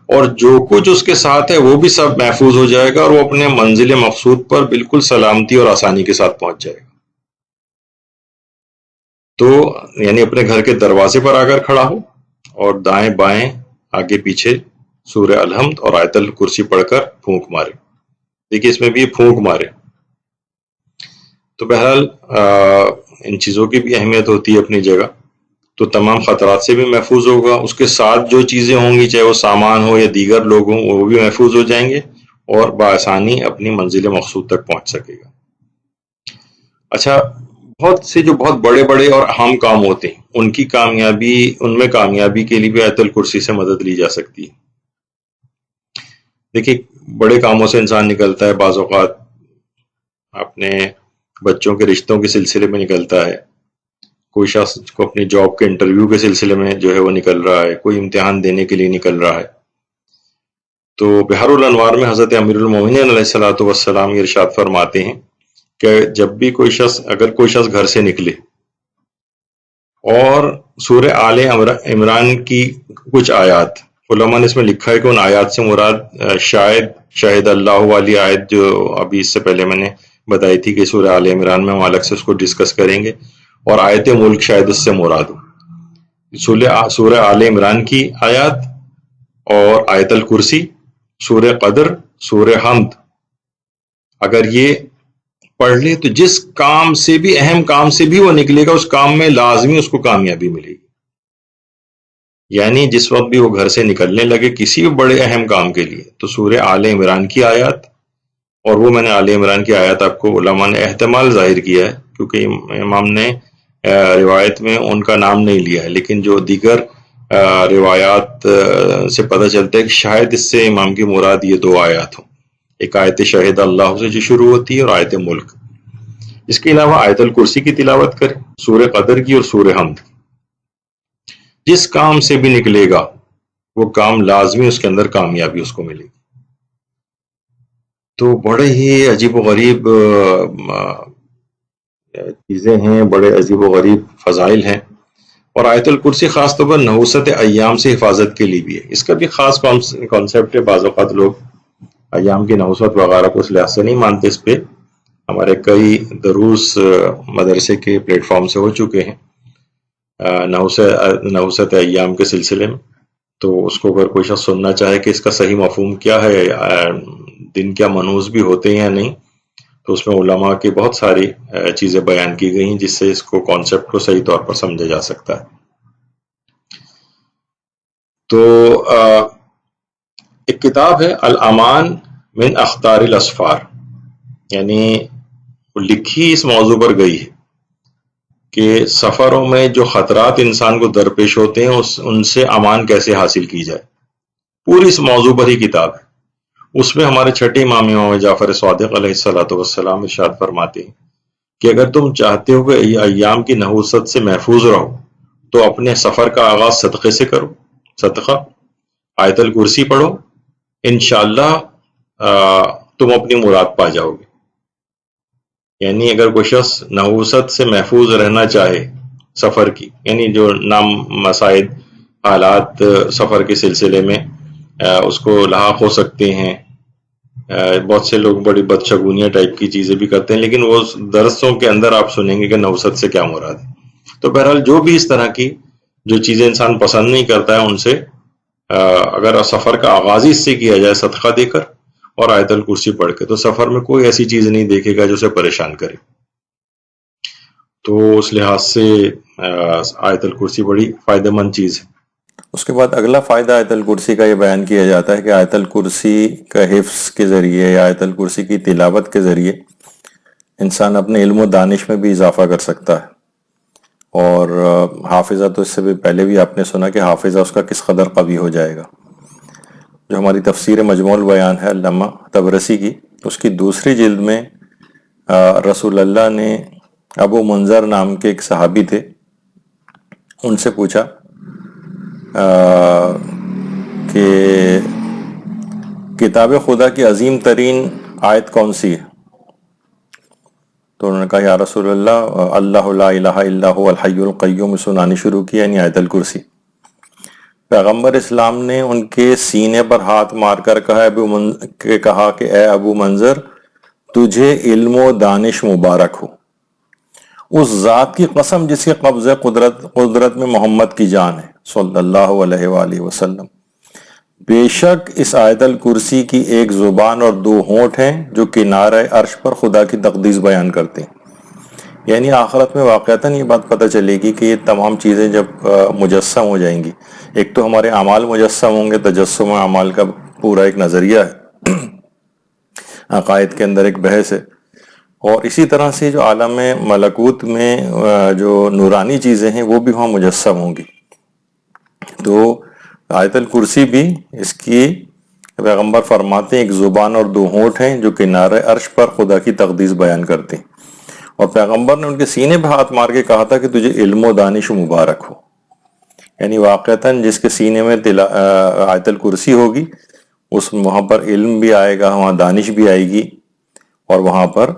اور جو کچھ اس کے ساتھ ہے وہ بھی سب محفوظ ہو جائے گا، اور وہ اپنے منزل مقصود پر بالکل سلامتی اور آسانی کے ساتھ پہنچ جائے گا. تو یعنی اپنے گھر کے دروازے پر آ کر کھڑا ہو، اور دائیں بائیں، آگے پیچھے سورہ الحمد اور آیت الکرسی پڑھ کر پھونک مارے. دیکھیے اس میں بھی پھونک مارے. تو بہرحال ان چیزوں کی بھی اہمیت ہوتی ہے اپنی جگہ. تو تمام خطرات سے بھی محفوظ ہوگا، اس کے ساتھ جو چیزیں ہوں گی، چاہے وہ سامان ہو یا دیگر لوگ ہوں، وہ بھی محفوظ ہو جائیں گے، اور بآسانی اپنی منزل مقصود تک پہنچ سکے گا. اچھا، بہت سے جو بہت بڑے بڑے اور اہم کام ہوتے ہیں ان میں کامیابی کے لیے بھی آیت الکرسی سے مدد لی جا سکتی ہے۔ دیکھیے، بڑے کاموں سے انسان نکلتا ہے، بعض اوقات اپنے بچوں کے رشتوں کے سلسلے میں نکلتا ہے، کوئی شخص کو اپنی جاب کے انٹرویو کے سلسلے میں جو ہے وہ نکل رہا ہے، کوئی امتحان دینے کے لیے نکل رہا ہے۔ تو بحر الانوار میں حضرت امیر المومنین علیہ الصلوۃ والسلام یہ ارشاد فرماتے ہیں کہ جب بھی اگر کوئی شخص گھر سے نکلے اور سورہ آل عمران کی کچھ آیات، علماء نے اس میں لکھا ہے کہ ان آیات سے مراد شاید شاہد اللہ والی آیت جو ابھی اس سے پہلے میں نے بتائی تھی کہ سورہ آل عمران میں ہم الگ سے اس کو ڈسکس کریں گے، اور آیت ملک شاید اس سے مراد ہو۔ سورہ آل عمران کی آیات اور آیت الکرسی، سورہ قدر، سورہ حمد، اگر یہ پڑھ لے تو جس کام سے بھی، اہم کام سے بھی وہ نکلے گا، اس کام میں لازمی اس کو کامیابی ملے گی۔ یعنی جس وقت بھی وہ گھر سے نکلنے لگے کسی بھی بڑے اہم کام کے لیے، تو سورہ آل عمران کی آیات، اور وہ میں نے آل عمران کی آیات آپ کو علماء نے احتمال ظاہر کیا ہے کیونکہ امام نے روایت میں ان کا نام نہیں لیا ہے، لیکن جو دیگر روایات سے پتہ چلتا ہے کہ شاید اس سے امام کی مراد یہ دو آیات ہوں، ایک آیت شہید اللہ سے جو شروع ہوتی ہے اور آیت ملک۔ اس کے علاوہ آیت الکرسی کی تلاوت کریں، سورہ قدر کی اور سورہ حمد کی۔ جس کام سے بھی نکلے گا وہ کام لازمی اس کے اندر کامیابی اس کو ملے گی۔ تو بڑے ہی عجیب و غریب چیزیں ہیں، بڑے عجیب و غریب فضائل ہیں، اور آیت الکرسی خاص طور پر نحوست ایام سے حفاظت کے لیے بھی ہے۔ اس کا بھی خاص کانسیپٹ ہے، بعض اوقات لوگ ایام کی نحوست وغیرہ کو اس لحاظ سے نہیں مانتے۔ اس پہ ہمارے کئی دروس مدرسے کے پلیٹ فارم سے ہو چکے ہیں نحوست ایام کے سلسلے میں، تو اس کو اگر کوئی شخص سننا چاہے کہ اس کا صحیح مفہوم کیا ہے، دن کیا منحوس بھی ہوتے ہیں یا نہیں، تو اس میں علماء کی بہت ساری چیزیں بیان کی گئی ہیں جس سے اس کو کانسیپٹ کو صحیح طور پر سمجھا جا سکتا ہے۔ تو ایک کتاب ہے الامان من اخطار الاسفار، یعنی لکھی اس موضوع پر گئی ہے کہ سفروں میں جو خطرات انسان کو درپیش ہوتے ہیں ان سے امان کیسے حاصل کی جائے، پوری اس موضوع پر ہی کتاب ہے۔ اس میں ہمارے چھٹے امام جعفر صادق علیہ الصلوۃ والسلام ارشاد فرماتے ہیں کہ اگر تم چاہتے ہو کہ ایام کی نحوست سے محفوظ رہو تو اپنے سفر کا آغاز صدقے سے کرو، صدقہ، آیت الکرسی پڑھو، انشاءاللہ تم اپنی مراد پا جاؤ گے۔ یعنی اگر کوئی شخص نحوست سے محفوظ رہنا چاہے سفر کی، یعنی جو نامساعد حالات سفر کے سلسلے میں اس کو لاحق ہو سکتے ہیں، بہت سے لوگ بڑی بدشگونیاں ٹائپ کی چیزیں بھی کرتے ہیں، لیکن وہ درسوں کے اندر آپ سنیں گے کہ نحوست سے کیا مراد ہے۔ تو بہرحال جو بھی اس طرح کی جو چیزیں انسان پسند نہیں کرتا ہے، ان سے اگر سفر کا آغاز ہی اس سے کیا جائے صدقہ دے کر اور آیت الکرسی پڑھ کے، تو سفر میں کوئی ایسی چیز نہیں دیکھے گا جو اسے پریشان کرے۔ تو اس لحاظ سے آیت الکرسی بڑی فائدہ مند چیز ہے۔ اس کے بعد اگلا فائدہ آیت الکرسی کا یہ بیان کیا جاتا ہے کہ آیت الکرسی کا حفظ کے ذریعے یا آیت الکرسی کی تلاوت کے ذریعے انسان اپنے علم و دانش میں بھی اضافہ کر سکتا ہے، اور حافظہ تو اس سے بھی پہلے بھی آپ نے سنا کہ حافظہ اس کا کس قدر قوی ہو جائے گا۔ جو ہماری تفسیر مجموع البیان ہے علامہ طبرسی کی، اس کی دوسری جلد میں رسول اللہ نے ابو منظر نام کے ایک صحابی تھے، ان سے پوچھا کہ کتاب خدا کی عظیم ترین آیت کون سی ہے؟ تو انہوں نے کہا یا رسول اللہ، اللہ لا الہ الا هو الحی القیوم سنانی شروع کی، یعنی آیت الکرسی۔ پیغمبر اسلام نے ان کے سینے پر ہاتھ مار کر کہا کہ اے ابو منظر، تجھے علم و دانش مبارک ہو، اس ذات کی قسم جس کے قبض قدرت میں محمد کی جان ہے صلی اللہ علیہ وآلہ وسلم، بے شک اس آیت الکرسی کی ایک زبان اور دو ہونٹ ہیں جو کنارہ عرش پر خدا کی تقدیس بیان کرتے ہیں۔ یعنی آخرت میں واقعتاً یہ بات پتہ چلے گی کہ یہ تمام چیزیں جب مجسم ہو جائیں گی، ایک تو ہمارے اعمال مجسم ہوں گے، تجسم اعمال کا پورا ایک نظریہ ہے، عقائد کے اندر ایک بحث ہے، اور اسی طرح سے جو عالم ملکوت میں جو نورانی چیزیں ہیں وہ بھی وہاں مجسم ہوں گی. تو آیت الکرسی بھی اس کی پیغمبر فرماتے ہیں ایک زبان اور دو ہونٹ ہیں جو کنارے عرش پر خدا کی تقدیس بیان کرتے ہیں. اور پیغمبر نے ان کے سینے پہ ہاتھ مار کے کہا تھا کہ تجھے علم و دانش مبارک ہو. یعنی واقعتاً جس کے سینے میں آیت الکرسی ہوگی وہاں پر علم بھی آئے گا، وہاں دانش بھی آئے گی، اور وہاں پر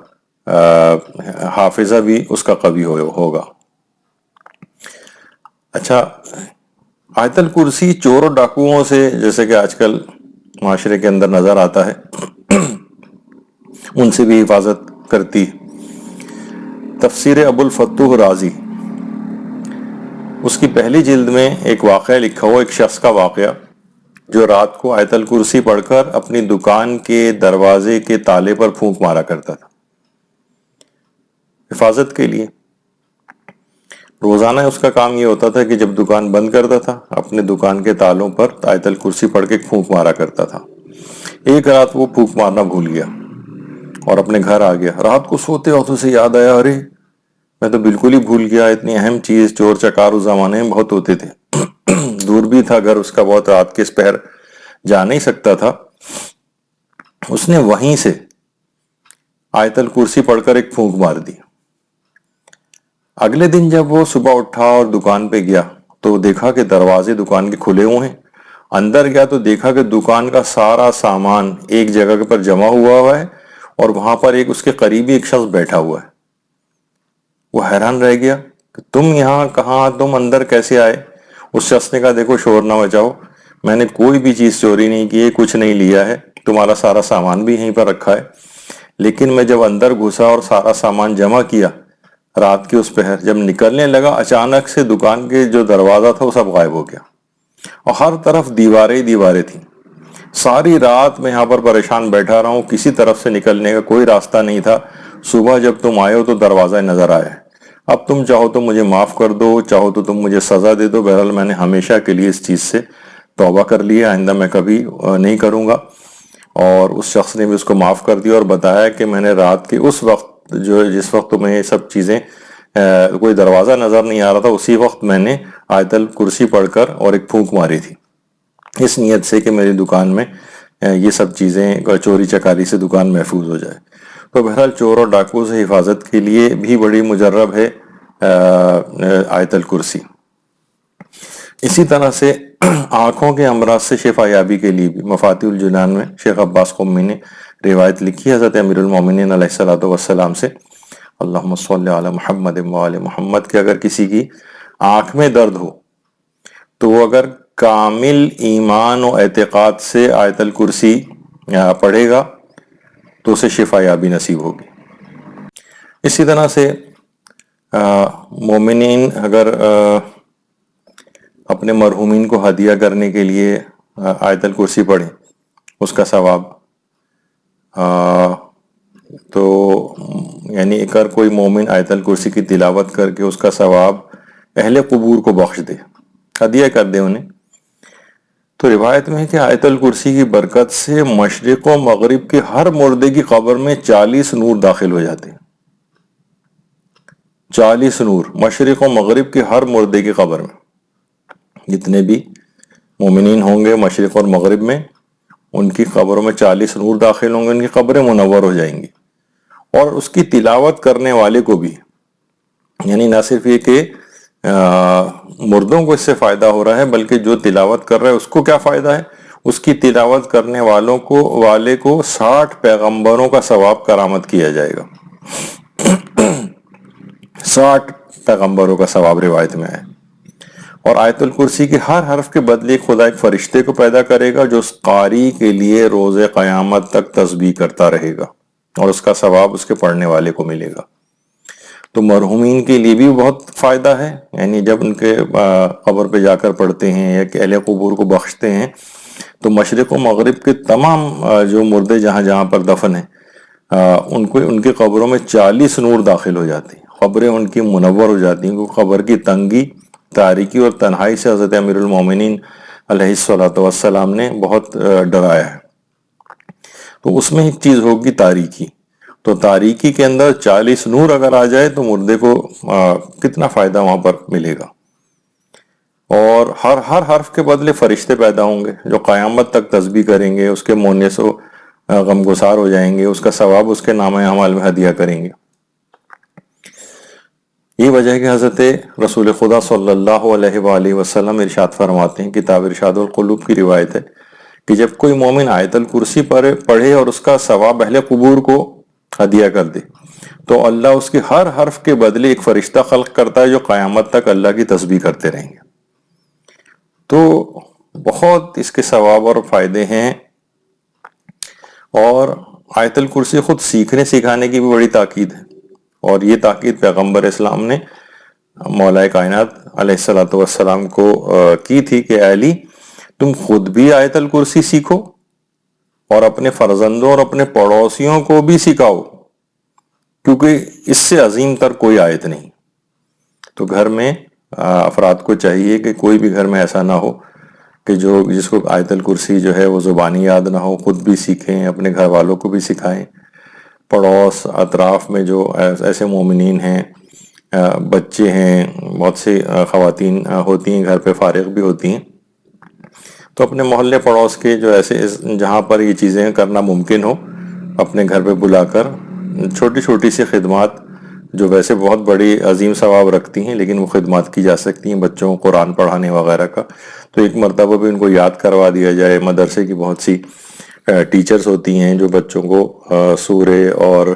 حافظہ بھی اس کا قوی ہوگا. اچھا، آیت الکرسی چور و ڈاکوؤں سے جیسے کہ آج کل معاشرے کے اندر نظر آتا ہے ان سے بھی حفاظت کرتی. تفسیر ابو الفتوح رازی، اس کی پہلی جلد میں ایک واقعہ لکھا ہوا، ایک شخص کا واقعہ جو رات کو آیت الکرسی پڑھ کر اپنی دکان کے دروازے کے تالے پر پھونک مارا کرتا تھا حفاظت کے لیے. روزانہ اس کا کام یہ ہوتا تھا کہ جب دکان بند کرتا تھا اپنے دکان کے تالوں پر آیت الکرسی پڑھ کے پھونک مارا کرتا تھا. ایک رات وہ پھونک مارنا بھول گیا اور اپنے گھر آ گیا. رات کو سوتے وقت اسے یاد آیا، ارے میں تو بالکل ہی بھول گیا، اتنی اہم چیز. چور چکار اس زمانے میں بہت ہوتے تھے، دور بھی تھا گھر اس کا بہت، رات کے اس پہر جا نہیں سکتا تھا. اس نے وہیں سے آیت الکرسی پڑھ کر ایک پھونک مار دی. اگلے دن جب وہ صبح اٹھا اور دکان پہ گیا تو دیکھا کہ دروازے دکان کے کھلے ہوئے ہیں. اندر گیا تو دیکھا کہ دکان کا سارا سامان ایک جگہ پر جمع ہوا ہے اور وہاں پر ایک اس کے قریبی ایک شخص بیٹھا ہوا ہے. وہ حیران رہ گیا کہ تم یہاں کہاں، تم اندر کیسے آئے؟ اس شخص نے کہا دیکھو شور نہ بچاؤ، میں نے کوئی بھی چیز چوری نہیں کی ہے، کچھ نہیں لیا ہے، تمہارا سارا سامان بھی یہیں پر رکھا ہے. لیکن میں جب اندر گھسا اور سارا سامان جمع کیا رات کے اس پہر، جب نکلنے لگا اچانک سے دکان کے جو دروازہ تھا وہ سب غائب ہو گیا اور ہر طرف دیواریں دیواریں تھیں. ساری رات میں یہاں پر پریشان بیٹھا رہا ہوں، کسی طرف سے نکلنے کا کوئی راستہ نہیں تھا. صبح جب تم آئے ہو تو دروازہ نظر آیا. اب تم چاہو تو مجھے معاف کر دو، چاہو تو تم مجھے سزا دے دو. بہرحال میں نے ہمیشہ کے لیے اس چیز سے توبہ کر لیا، آئندہ میں کبھی نہیں کروں گا. اور اس شخص نے بھی اس کو معاف کر دیا اور بتایا کہ میں نے رات کے اس وقت جس وقت تمہیں یہ سب چیزیں کوئی دروازہ نظر نہیں آ رہا تھا، اسی وقت میں نے آیت الکرسی پڑھ کر اور ایک پھونک ماری تھی اس نیت سے کہ میری دکان میں یہ سب چیزیں چوری چکاری سے دکان محفوظ ہو جائے. تو بہرحال چور اور ڈاکو سے حفاظت کے لیے بھی بڑی مجرب ہے آیت الکرسی. اسی طرح سے آنکھوں کے امراض سے شفا یابی کے لیے بھی مفاتیح الجنان میں شیخ عباس قمی نے روایت لکھی حضرت امیر المومنین علیہ السلام سے، اللہم صلی علی محمد وآل محمد، کہ اگر کسی کی آنکھ میں درد ہو تو وہ اگر کامل ایمان و اعتقاد سے آیت الکرسی پڑھے گا تو اسے شفا یابی نصیب ہوگی. اسی طرح سے مومنین اگر اپنے مرحومین کو ہدیہ کرنے کے لیے آیت الکرسی پڑھیں اس کا ثواب، تو یعنی اگر کوئی مومن آیت الکرسی کی تلاوت کر کے اس کا ثواب اہل قبور کو بخش دے، ہدیہ کر دے انہیں، تو روایت میں ہے کہ آیت الکرسی کی برکت سے مشرق و مغرب کے ہر مردے کی قبر میں 40 نور داخل ہو جاتے ہیں. 40 نور مشرق و مغرب کے ہر مردے کی قبر میں، جتنے بھی مومنین ہوں گے مشرق اور مغرب میں ان کی قبروں میں 40 نور داخل ہوں گے، ان کی قبریں منور ہو جائیں گی. اور اس کی تلاوت کرنے والے کو بھی، یعنی نہ صرف یہ کہ مردوں کو اس سے فائدہ ہو رہا ہے بلکہ جو تلاوت کر رہا ہے اس کو کیا فائدہ ہے، اس کی تلاوت کرنے والے کو 60 پیغمبروں کا ثواب کرامت کیا جائے گا. 60 پیغمبروں کا ثواب روایت میں ہے. اور آیت الکرسی کے ہر حرف کے بدلے خدا ایک فرشتے کو پیدا کرے گا جو اس قاری کے لیے روز قیامت تک تسبیح کرتا رہے گا اور اس کا ثواب اس کے پڑھنے والے کو ملے گا. تو مرحومین کے لیے بھی بہت فائدہ ہے، یعنی جب ان کے قبر پہ جا کر پڑھتے ہیں یا کہ اہل قبور کو بخشتے ہیں تو مشرق و مغرب کے تمام جو مردے جہاں جہاں پر دفن ہیں ان کے قبروں میں 40 نور داخل ہو جاتے ہیں، قبریں ان کی منور ہو جاتی ہیں. کیونکہ قبر کی تنگی، تاریکی اور تنہائی سے حضرت امیر المومنین علیہ السلام نے بہت ڈرایا ہے. تو اس میں ایک چیز ہوگی تاریکی، تو تاریکی کے اندر 40 نور اگر آ جائے تو مردے کو کتنا فائدہ وہاں پر ملے گا. اور ہر حرف کے بدلے فرشتے پیدا ہوں گے جو قیامت تک تسبیح کریں گے، اس کے مونس و غمگسار ہو جائیں گے، اس کا ثواب اس کے نامہ اعمال میں ہدیہ کریں گے. یہ وجہ ہے کہ حضرت رسول خدا صلی اللہ علیہ وآلہ وسلم ارشاد فرماتے ہیں، کتاب ارشاد القلوب کی روایت ہے کہ جب کوئی مومن آیت الکرسی پڑھے اور اس کا ثواب اہل قبور کو ہدیہ کر دے تو اللہ اس کے ہر حرف کے بدلے ایک فرشتہ خلق کرتا ہے جو قیامت تک اللہ کی تسبیح کرتے رہیں گے. تو بہت اس کے ثواب اور فائدے ہیں. اور آیت الکرسی خود سیکھنے سکھانے کی بھی بڑی تاکید ہے، اور یہ تاکید پیغمبر اسلام نے مولا کائنات علیہ السلام کو کی تھی کہ اے علی تم خود بھی آیت الکرسی سیکھو اور اپنے فرزندوں اور اپنے پڑوسیوں کو بھی سکھاؤ، کیونکہ اس سے عظیم تر کوئی آیت نہیں. تو گھر میں افراد کو چاہیے کہ کوئی بھی گھر میں ایسا نہ ہو کہ جس کو آیت الکرسی جو ہے وہ زبانی یاد نہ ہو، خود بھی سیکھیں، اپنے گھر والوں کو بھی سکھائیں. پڑوس اطراف میں جو ایسے مومنین ہیں، بچے ہیں، بہت سی خواتین ہوتی ہیں گھر پہ فارغ بھی ہوتی ہیں، تو اپنے محلے پڑوس کے جو ایسے جہاں پر یہ چیزیں کرنا ممکن ہو اپنے گھر پہ بلا کر چھوٹی چھوٹی سی خدمات جو ویسے بہت بڑی عظیم ثواب رکھتی ہیں لیکن وہ خدمات کی جا سکتی ہیں، بچوں کو قرآن پڑھانے وغیرہ کا. تو ایک مرتبہ بھی ان کو یاد کروا دیا جائے. مدرسے کی بہت سی ٹیچرز ہوتی ہیں جو بچوں کو سورے اور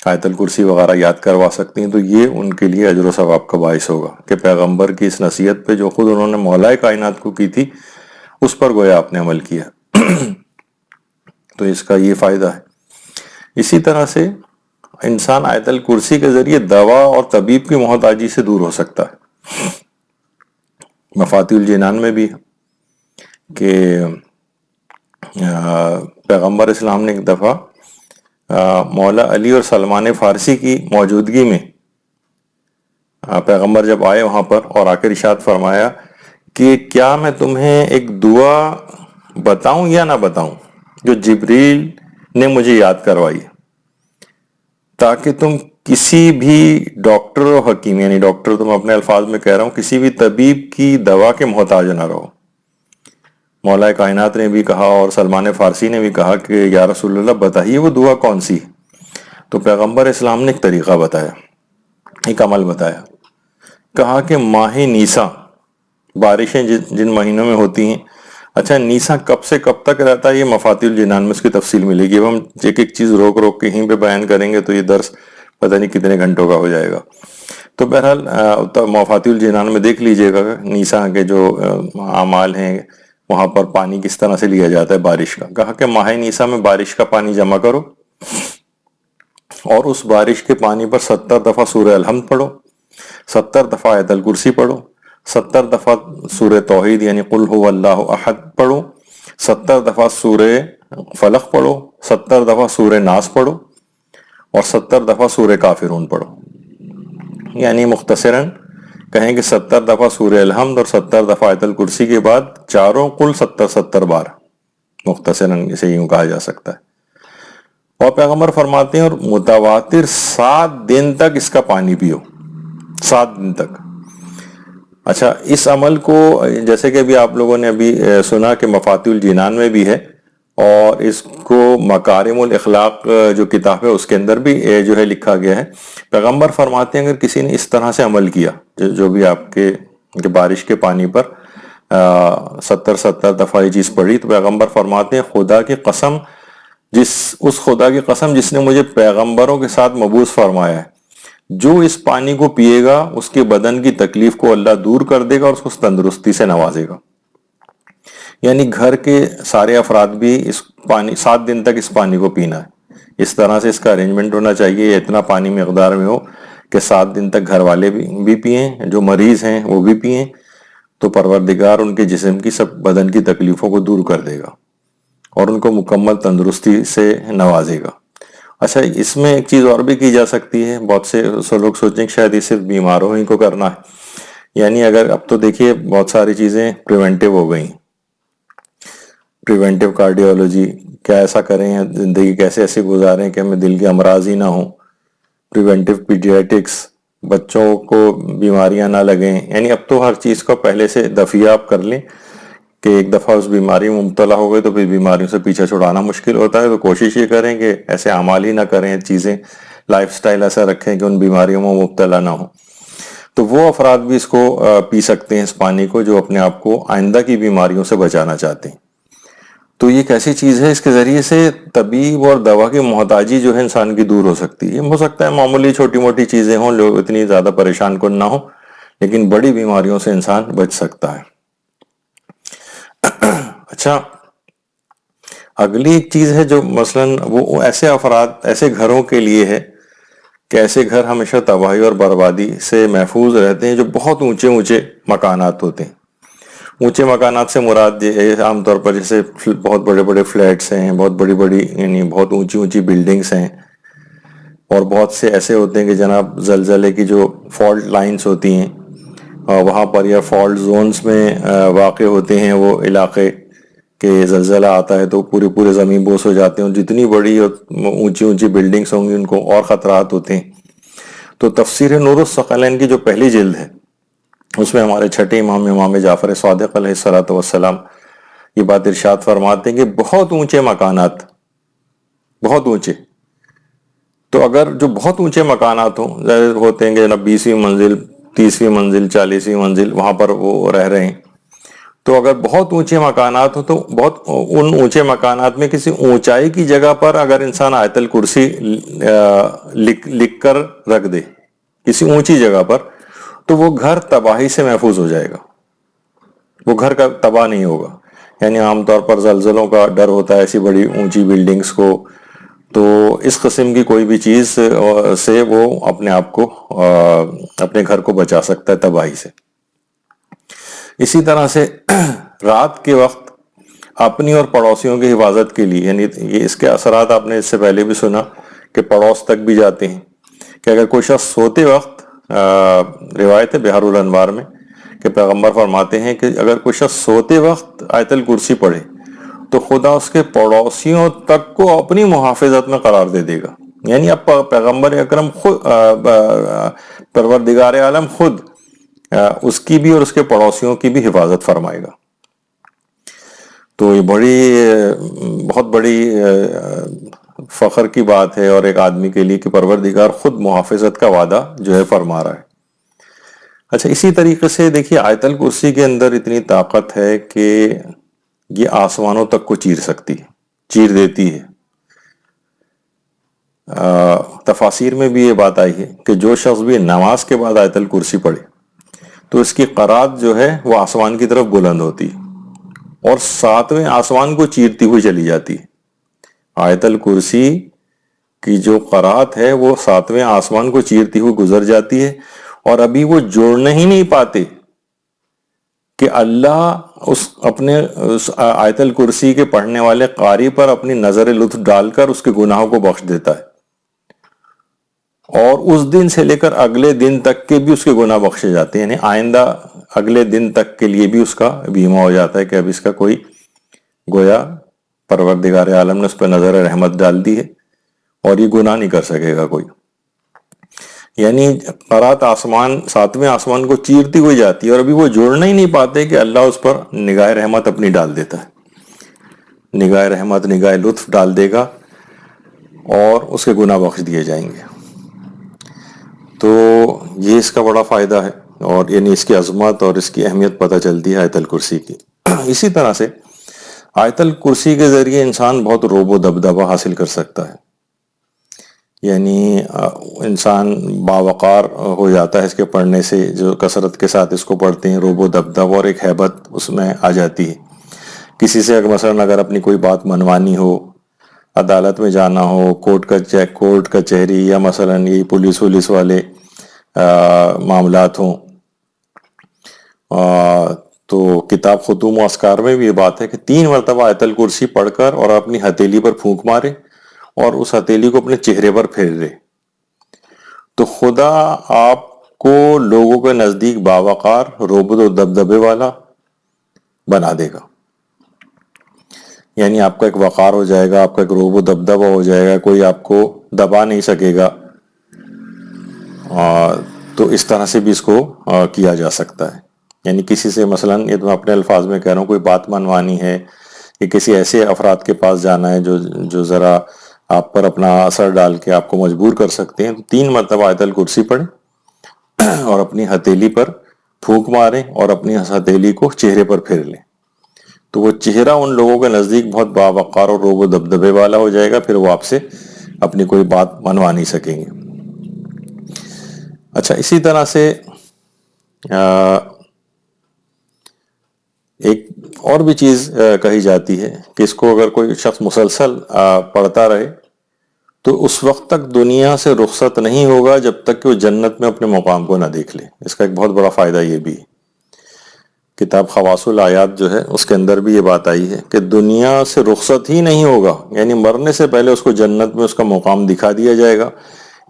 آیت الکرسی وغیرہ یاد کروا سکتی ہیں، تو یہ ان کے لیے اجر و ثواب کا باعث ہوگا کہ پیغمبر کی اس نصیحت پہ جو خود انہوں نے مولا کائنات کو کی تھی اس پر گویا آپ نے عمل کیا. تو اس کا یہ فائدہ ہے. اسی طرح سے انسان آیت الکرسی کے ذریعے دوا اور طبیب کی محتاجی سے دور ہو سکتا ہے. مفاتیح الجنان میں بھی کہ پیغمبر اسلام نے ایک دفعہ مولا علی اور سلمان فارسی کی موجودگی میں پیغمبر جب آئے وہاں پر اور آ کر ارشاد فرمایا کہ کیا میں تمہیں ایک دعا بتاؤں یا نہ بتاؤں جو جبریل نے مجھے یاد کروائی، تاکہ تم کسی بھی ڈاکٹر و حکیم، یعنی ڈاکٹر تم اپنے الفاظ میں کہہ رہا ہوں، کسی بھی طبیب کی دوا کے محتاج نہ رہو. مولا کائنات نے بھی کہا اور سلمان فارسی نے بھی کہا کہ یا رسول اللہ بتائیے وہ دعا کون سی. تو پیغمبر اسلام نے ایک طریقہ بتایا، ایک عمل بتایا. کہا کہ ماہ نیسا، بارشیں جن مہینوں میں ہوتی ہیں، اچھا نیسا کب سے کب تک رہتا ہے یہ مفاتیح الجنان میں اس کی تفصیل ملے گی. اب ہم ایک ایک چیز روک روک کے یہیں پہ بیان کریں گے تو یہ درس پتہ نہیں کتنے گھنٹوں کا ہو جائے گا. تو بہرحال مفاتیح الجنان میں دیکھ لیجئے گا نیسا کے جو اعمال ہیں وہاں پر پانی کس طرح سے لیا جاتا ہے بارش کا. کہا کہ ماہ نیسا میں بارش کا پانی جمع کرو اور اس بارش کے پانی پر 70 دفعہ سورہ الحمد پڑھو، 70 دفعہ آیت الکرسی پڑھو، 70 دفعہ سورہ توحید یعنی قل هو اللہ احد پڑھو، 70 دفعہ سورہ فلق پڑھو، 70 دفعہ سورہ ناس پڑھو اور 70 دفعہ سورہ کافرون پڑھو. یعنی مختصراً کہیں کہ 70 دفعہ سورہ الحمد اور 70 دفعہ آیت الکرسی کے بعد چاروں کل 70 بار، مختصراً اسے یوں کہا جا سکتا ہے. اور پیغمبر فرماتے ہیں اور متواتر 7 دن تک اس کا پانی پیو، 7 دن تک. اچھا اس عمل کو جیسے کہ ابھی آپ لوگوں نے ابھی سنا کہ مفاتیح الجنان میں بھی ہے، اور اس کو مکارم الاخلاق جو کتاب ہے اس کے اندر بھی جو ہے لکھا گیا ہے. پیغمبر فرماتے ہیں اگر کسی نے اس طرح سے عمل کیا جو بھی آپ کے بارش کے پانی پر 70 دفعہ یہ چیز پڑھی، تو پیغمبر فرماتے ہیں خدا کی قسم، اس خدا کی قسم جس نے مجھے پیغمبروں کے ساتھ مبعوث فرمایا ہے، جو اس پانی کو پیے گا اس کے بدن کی تکلیف کو اللہ دور کر دے گا اور اس کو تندرستی سے نوازے گا. یعنی گھر کے سارے افراد بھی اس پانی 7 دن تک اس پانی کو پینا ہے. اس طرح سے اس کا ارینجمنٹ ہونا چاہیے، اتنا پانی مقدار میں ہو کہ 7 دن تک گھر والے بھی پئیں، جو مریض ہیں وہ بھی پئیں، تو پروردگار ان کے جسم کی سب بدن کی تکلیفوں کو دور کر دے گا اور ان کو مکمل تندرستی سے نوازے گا. اچھا اس میں ایک چیز اور بھی کی جا سکتی ہے، بہت سے لوگ سوچیں کہ شاید یہ صرف بیماروں ہی کو کرنا ہے. یعنی اگر اب تو دیکھیے بہت ساری چیزیں پریونٹیو ہو گئیں، پریونٹیو کارڈیولوجی، کیا ایسا کریں، زندگی کیسے ایسے گزاریں کہ ہمیں دل کے امراض ہی نہ ہوں، پریونٹیو پیڈیاٹکس، بچوں کو بیماریاں نہ لگیں. یعنی اب تو ہر چیز کو پہلے سے دفعہ آپ کر لیں کہ ایک دفعہ اس بیماری میں مبتلا ہو گئے تو پھر بیماریوں سے پیچھا چھڑانا مشکل ہوتا ہے. تو کوشش یہ کریں کہ ایسے اعمال ہی نہ کریں، چیزیں لائف سٹائل ایسا رکھیں کہ ان بیماریوں میں مبتلا نہ ہوں. تو وہ افراد بھی اس کو پی سکتے ہیں اس پانی کو جو اپنے آپ کو آئندہ کی بیماریوں سے بچانا چاہتے ہیں. تو یہ ایک ایسی چیز ہے، اس کے ذریعے سے طبیب اور دوا کی محتاجی جو ہے انسان کی دور ہو سکتی ہے. ہو سکتا ہے معمولی چھوٹی موٹی چیزیں ہوں، لوگ اتنی زیادہ پریشان کن نہ ہوں، لیکن بڑی بیماریوں سے انسان بچ سکتا ہے. اچھا، اگلی ایک چیز ہے جو مثلاً وہ ایسے افراد، ایسے گھروں کے لیے ہے کہ ایسے گھر ہمیشہ تباہی اور بربادی سے محفوظ رہتے ہیں جو بہت اونچے اونچے مکانات ہوتے ہیں. اونچے مکانات سے مراد عام طور پر جیسے بہت بڑے بڑے فلیٹس ہیں، بہت بڑی بڑی یعنی بہت اونچی اونچی بلڈنگس ہیں، اور بہت سے ایسے ہوتے ہیں کہ جناب زلزلے کی جو فالٹ لائنز ہوتی ہیں وہاں پر یا فالٹ زونز میں واقع ہوتے ہیں وہ علاقے کہ زلزلہ آتا ہے تو پورے زمین بوس ہو جاتے ہیں، اور جتنی بڑی اور اونچی اونچی بلڈنگس ہوں گی ان کو اور خطرات ہوتے ہیں. تو تفسیر نور الثقلین کی جو پہلی جلد ہے اس میں ہمارے چھٹے امام جعفر صادق علیہ الصلوۃ والسلام یہ بات ارشاد فرماتے ہیں کہ بہت اونچے مکانات، بہت اونچے، تو اگر جو بہت اونچے مکانات ہوں، ظاہر ہوتے ہیں کہ جناب 20ویں منزل، 30ویں منزل، 40ویں منزل وہاں پر وہ رہ رہے ہیں، تو اگر بہت اونچے مکانات ہوں تو بہت ان اونچے مکانات میں کسی اونچائی کی جگہ پر اگر انسان آیت الکرسی لکھ کر رکھ دے کسی اونچی جگہ پر، تو وہ گھر تباہی سے محفوظ ہو جائے گا، وہ گھر کا تباہ نہیں ہوگا. یعنی عام طور پر زلزلوں کا ڈر ہوتا ہے ایسی بڑی اونچی بلڈنگز کو، تو اس قسم کی کوئی بھی چیز سے وہ اپنے آپ کو اپنے گھر کو بچا سکتا ہے تباہی سے. اسی طرح سے رات کے وقت اپنی اور پڑوسیوں کی حفاظت کے لیے، یعنی یہ اس کے اثرات آپ نے اس سے پہلے بھی سنا کہ پڑوس تک بھی جاتے ہیں، کہ اگر کوئی شخص سوتے وقت، روایت ہے بحر الانوار میں کہ پیغمبر فرماتے ہیں کہ اگر کوئی شخص سوتے وقت آیت الکرسی پڑھے تو خدا اس کے پڑوسیوں تک کو اپنی محافظت میں قرار دے دے گا. یعنی اب پیغمبر اکرم خود، پروردگار عالم خود اس کی بھی اور اس کے پڑوسیوں کی بھی حفاظت فرمائے گا. تو یہ بہت بڑی فخر کی بات ہے اور ایک آدمی کے لیے کہ پروردگار خود محافظت کا وعدہ جو ہے فرما رہا ہے. اچھا، اسی طریقے سے دیکھیے آیت الکرسی کے اندر اتنی طاقت ہے کہ یہ آسمانوں تک کو چیر سکتی ہے، چیر دیتی ہے. تفاسیر میں بھی یہ بات آئی ہے کہ جو شخص بھی نماز کے بعد آیت الکرسی پڑھے تو اس کی قرات جو ہے وہ آسمان کی طرف بلند ہوتی اور 7ویں آسمان کو چیرتی ہوئی چلی جاتی ہے. آیت الکرسی کی جو قرات ہے وہ 7ویں آسمان کو چیرتی ہوئی گزر جاتی ہے، اور ابھی وہ جوڑنے ہی نہیں پاتے کہ اللہ اپنے آیت الکرسی کے پڑھنے والے قاری پر اپنی نظر لطف ڈال کر اس کے گناہوں کو بخش دیتا ہے، اور اس دن سے لے کر اگلے دن تک کے بھی اس کے گناہ بخشے جاتے ہیں. یعنی آئندہ اگلے دن تک کے لیے بھی اس کا بیمہ ہو جاتا ہے کہ اب اس کا کوئی گویا پروردگار عالم نے اس پہ نظر رحمت ڈال دی ہے اور یہ گناہ نہیں کر سکے گا کوئی. یعنی قرات آسمان 7ویں آسمان کو چیرتی ہوئی جاتی ہے اور ابھی وہ جوڑنا ہی نہیں پاتے کہ اللہ اس پر نگاہ رحمت اپنی ڈال دیتا ہے، نگاہ رحمت، نگاہ لطف ڈال دے گا اور اس کے گناہ بخش دیے جائیں گے. تو یہ اس کا بڑا فائدہ ہے، اور یعنی اس کی عظمت اور اس کی اہمیت پتہ چلتی ہے آیت الکرسی کی. اسی طرح سے آیت الکرسی کے ذریعے انسان بہت روب و دبدبہ حاصل کر سکتا ہے. یعنی انسان باوقار ہو جاتا ہے اس کے پڑھنے سے، جو کثرت کے ساتھ اس کو پڑھتے ہیں، روب و دبدبہ اور ایک ہیبت اس میں آ جاتی ہے. کسی سے مثلا اگر اپنی کوئی بات منوانی ہو، عدالت میں جانا ہو، کورٹ کچہری، یا مثلا یہ پولیس والے معاملات ہوں، تو کتاب ختوم و اسکار میں بھی یہ بات ہے کہ 3 مرتبہ آیت الکرسی پڑھ کر اور اپنی ہتھیلی پر پھونک مارے اور اس ہتھیلی کو اپنے چہرے پر پھیر دے تو خدا آپ کو لوگوں کے نزدیک باوقار، روب و دبدبے والا بنا دے گا. یعنی آپ کا ایک وقار ہو جائے گا، آپ کا ایک روب و دبدبہ ہو جائے گا، کوئی آپ کو دبا نہیں سکے گا. تو اس طرح سے بھی اس کو کیا جا سکتا ہے. یعنی کسی سے مثلاً، یہ تو میں اپنے الفاظ میں کہہ رہا ہوں، کوئی بات منوانی ہے کہ کسی ایسے افراد کے پاس جانا ہے جو ذرا آپ پر اپنا اثر ڈال کے آپ کو مجبور کر سکتے ہیں، تو 3 مرتبہ آیت الکرسی پڑھیں اور اپنی ہتھیلی پر پھونک ماریں اور اپنی ہتھیلی کو چہرے پر پھیر لیں. تو وہ چہرہ ان لوگوں کے نزدیک بہت باوقار اور روب و دبدبے والا ہو جائے گا، پھر وہ آپ سے اپنی کوئی بات منوا نہیں سکیں گے. اچھا، اسی طرح سے ایک اور بھی چیز کہی جاتی ہے کہ اس کو اگر کوئی شخص مسلسل پڑھتا رہے تو اس وقت تک دنیا سے رخصت نہیں ہوگا جب تک کہ وہ جنت میں اپنے مقام کو نہ دیکھ لے. اس کا ایک بہت بڑا فائدہ یہ بھی ہے. کتاب خواص الآیات جو ہے اس کے اندر بھی یہ بات آئی ہے کہ دنیا سے رخصت ہی نہیں ہوگا، یعنی مرنے سے پہلے اس کو جنت میں اس کا مقام دکھا دیا جائے گا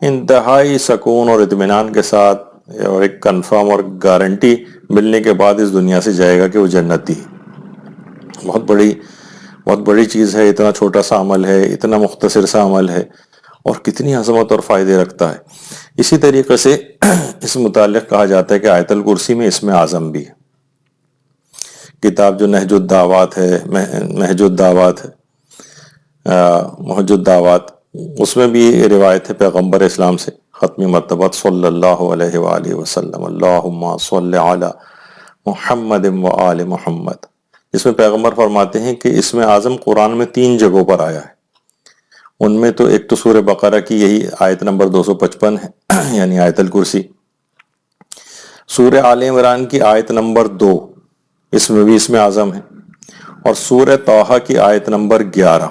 انتہائی سکون اور اطمینان کے ساتھ، اور ایک کنفرم اور گارنٹی ملنے کے بعد اس دنیا سے جائے گا کہ وہ جنتی. بہت بڑی چیز ہے. اتنا چھوٹا سا عمل ہے، اتنا مختصر سا عمل ہے، اور کتنی عظمت اور فائدے رکھتا ہے. اسی طریقے سے اس متعلق کہا جاتا ہے کہ آیت الکرسی میں اسم اعظم بھی ہے. کتاب جو نہج الدعوات ہے، محج الدعوات، اس میں بھی روایت ہے پیغمبر اسلام سے ختمی مرتبہ صلی اللہ علیہ وآلہ وسلم، اللہم صلی علی محمد و آل محمد، جس میں پیغمبر فرماتے ہیں کہ اسم اعظم قرآن میں 3 جگہوں پر آیا ہے. ان میں تو ایک تو سورہ بقرہ کی یہی آیت نمبر 255 ہے، یعنی آیت الکرسی. سورہ آل عمران کی آیت نمبر 2، اس میں بھی اسم اعظم ہے. اور سورہ طٰہٰ کی آیت نمبر 11،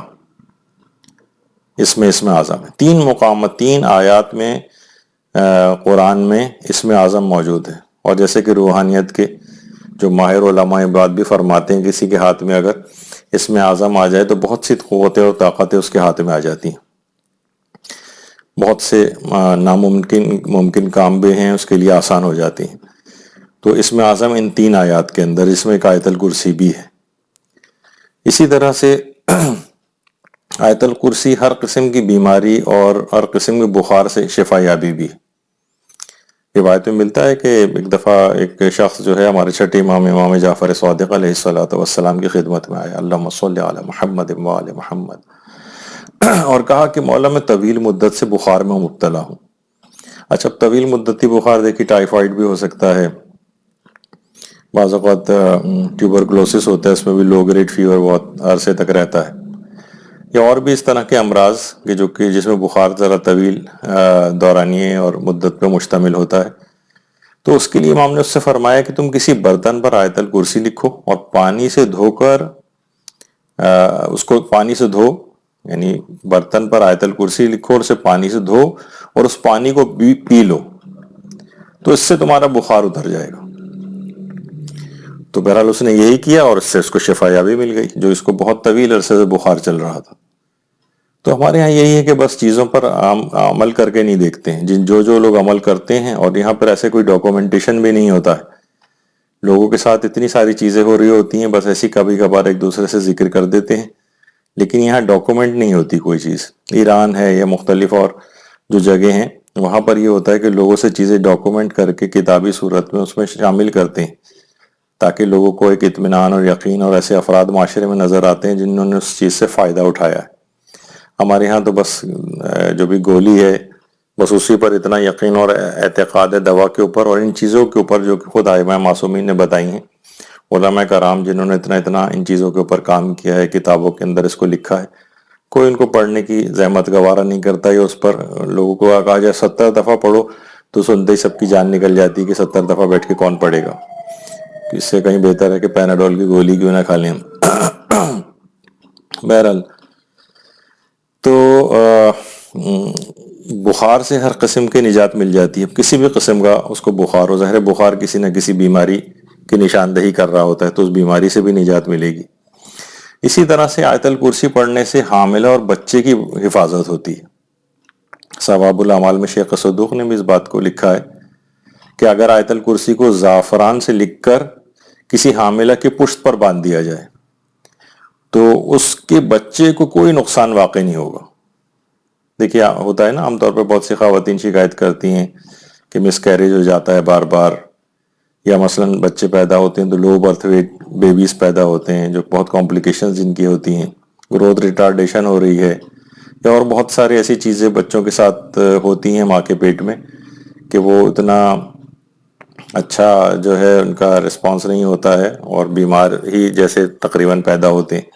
اس میں اسم اعظم ہے. 3 مقامات، 3 آیات میں قرآن میں اسم اعظم موجود ہے. اور جیسے کہ روحانیت کے جو ماہر علماء بات بھی فرماتے ہیں، کسی کے ہاتھ میں اگر اسم اعظم آ جائے تو بہت سی قوتیں اور طاقتیں اس کے ہاتھ میں آ جاتی ہیں. بہت سے ممکن کام بھی ہیں اس کے لیے آسان ہو جاتی ہیں. تو اسم اعظم ان 3 آیات کے اندر، اس میں ایک آیت الکرسی بھی ہے. اسی طرح سے آیت الکرسی ہر قسم کی بیماری اور ہر قسم کے بخار سے شفا یابی بھی ہے. روایت میں ملتا ہے کہ ایک دفعہ ایک شخص جو ہے ہمارے چھٹے امام جعفر صادق علیہ الصلوۃ والسلام کی خدمت میں آیا، اللہم صلی علی محمد و آل محمد، اور کہا کہ مولا میں طویل مدت سے بخار میں مبتلا ہوں. اچھا، طویل مدتی بخار دیکھی ٹائیفائڈ بھی ہو سکتا ہے، بعض اوقات ٹیوبرکلوسس ہوتا ہے، اس میں بھی لو گریڈ فیور بہت عرصے تک رہتا ہے، یا اور بھی اس طرح کے امراض کہ جس میں بخار ذرا طویل دورانیے اور مدت پہ مشتمل ہوتا ہے. تو اس کے لیے امام نے اس سے فرمایا کہ تم کسی برتن پر آیت الکرسی لکھو اور پانی سے دھو کر اس کو پانی سے دھو، یعنی برتن پر آیت الکرسی لکھو اور اسے پانی سے دھو اور اس پانی کو پی لو، تو اس سے تمہارا بخار اتر جائے گا. تو بہرحال اس نے یہی کیا اور اس سے اس کو شفا یابی مل گئی، جو اس کو بہت طویل عرصے سے بخار چل رہا تھا. تو ہمارے ہاں یہی ہے کہ بس چیزوں پر عمل کر کے نہیں دیکھتے ہیں. جو لوگ عمل کرتے ہیں، اور یہاں پر ایسے کوئی ڈاکومنٹیشن بھی نہیں ہوتا ہے، لوگوں کے ساتھ اتنی ساری چیزیں ہو رہی ہوتی ہیں، بس ایسی کبھی کبھار ایک دوسرے سے ذکر کر دیتے ہیں، لیکن یہاں ڈاکومنٹ نہیں ہوتی کوئی چیز. ایران ہے یا مختلف اور جو جگہ ہیں، وہاں پر یہ ہوتا ہے کہ لوگوں سے چیزیں ڈاکومنٹ کر کے کتابی صورت میں اس میں شامل کرتے ہیں، تاکہ لوگوں کو ایک اطمینان اور یقین، اور ایسے افراد معاشرے میں نظر آتے ہیں جنہوں نے اس چیز سے فائدہ اٹھایا ہے. ہمارے ہاں تو بس جو بھی گولی ہے بس اسی پر اتنا یقین اور اعتقاد ہے، دوا کے اوپر اور ان چیزوں کے اوپر جو خود ائمہ معصومین نے بتائی ہیں، علماء کرام جنہوں نے اتنا ان چیزوں کے اوپر کام کیا ہے، کتابوں کے اندر اس کو لکھا ہے، کوئی ان کو پڑھنے کی زحمت گوارا نہیں کرتا. یا اس پر لوگوں کو کہا جائے 70 دفعہ پڑھو تو سنتے ہی سب کی جان نکل جاتی ہے کہ 70 دفعہ بیٹھ کے کون پڑھے گا. اس سے کہیں بہتر ہے کہ پیناڈول کی گولی کیوں نہ کھا لیں. بہرحال تو بخار سے ہر قسم کی نجات مل جاتی ہے. کسی بھی قسم کا اس کو بخار ہو، ظاہر بخار کسی نہ کسی بیماری کی نشاندہی کر رہا ہوتا ہے، تو اس بیماری سے بھی نجات ملے گی. اسی طرح سے آیت الکرسی پڑھنے سے حاملہ اور بچے کی حفاظت ہوتی ہے. ثواب الاعمال میں شیخ صدوق نے بھی اس بات کو لکھا ہے کہ اگر آیت الکرسی کو زعفران سے لکھ کر کسی حاملہ کی پشت پر باندھ دیا جائے تو اس کے بچے کو کوئی نقصان واقع نہیں ہوگا. دیکھیے ہوتا ہے نا عام طور پہ بہت سی خواتین شکایت کرتی ہیں کہ مس کیریج ہو جاتا ہے بار بار، یا مثلاً بچے پیدا ہوتے ہیں تو لو برتھ ویٹ بیبیز پیدا ہوتے ہیں جو بہت کمپلیکیشنز جن کی ہوتی ہیں، گروتھ ریٹارڈیشن ہو رہی ہے، یا اور بہت ساری ایسی چیزیں بچوں کے ساتھ ہوتی ہیں ماں کے پیٹ میں کہ وہ اتنا اچھا جو ہے ان کا رسپانس نہیں ہوتا ہے اور بیمار ہی جیسے تقریباً پیدا ہوتے ہیں.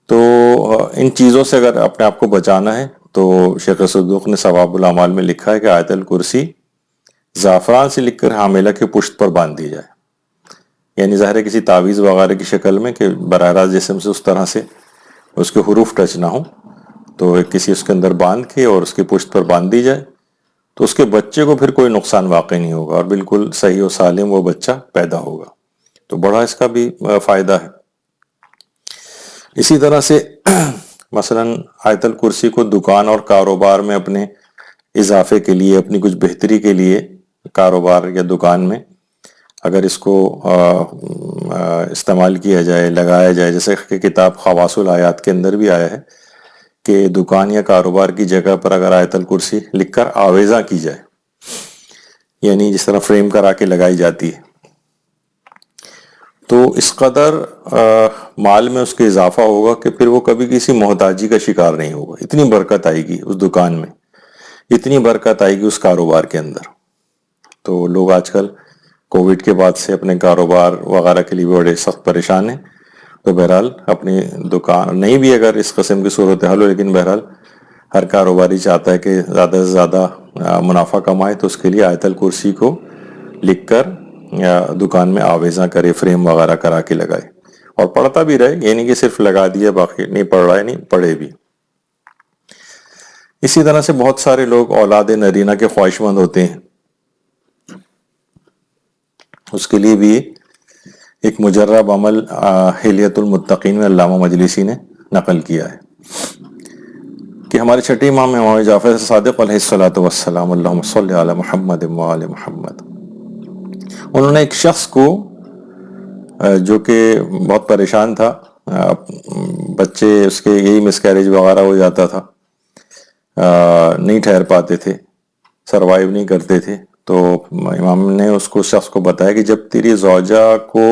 تو ان چیزوں سے اگر اپنے آپ کو بچانا ہے تو شیخ صدوق نے ثواب الاعمال میں لکھا ہے کہ آیت الکرسی زعفران سے لکھ کر حاملہ کی پشت پر باندھ دی جائے. یعنی ظاہر ہے کسی تعویذ وغیرہ کی شکل میں کہ براہ راست جسم سے اس طرح سے اس کے حروف ٹچ نہ ہوں، تو کسی اس کے اندر باندھ کے اور اس کی پشت پر باندھ دی جائے تو اس کے بچے کو پھر کوئی نقصان واقع نہیں ہوگا اور بالکل صحیح و سالم وہ بچہ پیدا ہوگا. تو بڑا اس کا بھی فائدہ ہے. اسی طرح سے مثلاً آیت الکرسی کو دکان اور کاروبار میں اپنے اضافے کے لیے، اپنی کچھ بہتری کے لیے کاروبار یا دکان میں اگر اس کو استعمال کیا جائے، لگایا جائے، جیسے کہ کتاب خواص الآیات کے اندر بھی آیا ہے کہ دکان یا کاروبار کی جگہ پر اگر آیت الکرسی لکھ کر آویزاں کی جائے، یعنی جس طرح فریم کرا کے لگائی جاتی ہے، تو اس قدر مال میں اس کے اضافہ ہوگا کہ پھر وہ کبھی کسی محتاجی کا شکار نہیں ہوگا. اتنی برکت آئے گی اس دکان میں، اتنی برکت آئے گی اس کاروبار کے اندر. تو لوگ آج کل کووڈ کے بعد سے اپنے کاروبار وغیرہ کے لیے بڑے سخت پریشان ہیں. تو بہرحال اپنی دکان نہیں بھی اگر اس قسم کی صورتحال ہو، لیکن بہرحال ہر کاروباری چاہتا ہے کہ زیادہ سے زیادہ منافع کمائے، تو اس کے لیے آیت الکرسی کو لکھ کر یا دکان میں آویزاں کرے، فریم وغیرہ کرا کے لگائے اور پڑھتا بھی رہے، یہ نہیں کہ صرف لگا دیا باقی نہیں پڑھ رہا ہے، نہیں پڑھے بھی. اسی طرح سے بہت سارے لوگ اولاد نرینہ کے خواہش مند ہوتے ہیں، اس کے لیے بھی ایک مجرب عمل حلیت المتقین میں علامہ مجلسی نے نقل کیا ہے کہ ہمارے چھٹے امام جعفر صادق علیہ الصلوۃ والسلام اللہم صلی علی محمد وآل محمد، انہوں نے ایک شخص کو جو کہ بہت پریشان تھا، بچے اس کے یہی مس کیریج وغیرہ ہو جاتا تھا، نہیں ٹھہر پاتے تھے، سروائیو نہیں کرتے تھے، تو امام نے اس کو شخص کو بتایا کہ جب تیری زوجہ کو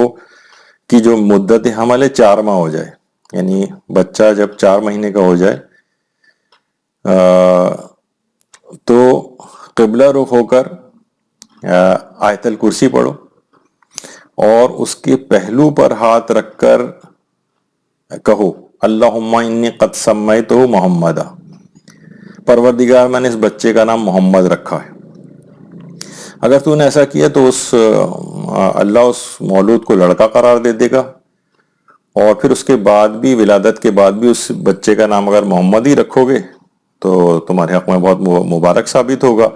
کی جو مدت حمل ہے 4 ماہ ہو جائے، یعنی بچہ جب 4 مہینے کا ہو جائے تو قبلہ رخ ہو کر آیت الکرسی پڑھو اور اس کے پہلو پر ہاتھ رکھ کر کہو اللہم انی قد سمیتہ محمدا، پروردگار میں نے اس بچے کا نام محمد رکھا ہے. اگر تو نے ایسا کیا تو اللہ اس مولود کو لڑکا قرار دے دے گا، اور پھر اس کے بعد بھی، ولادت کے بعد بھی اس بچے کا نام اگر محمد ہی رکھو گے تو تمہارے حق میں بہت مبارک ثابت ہوگا،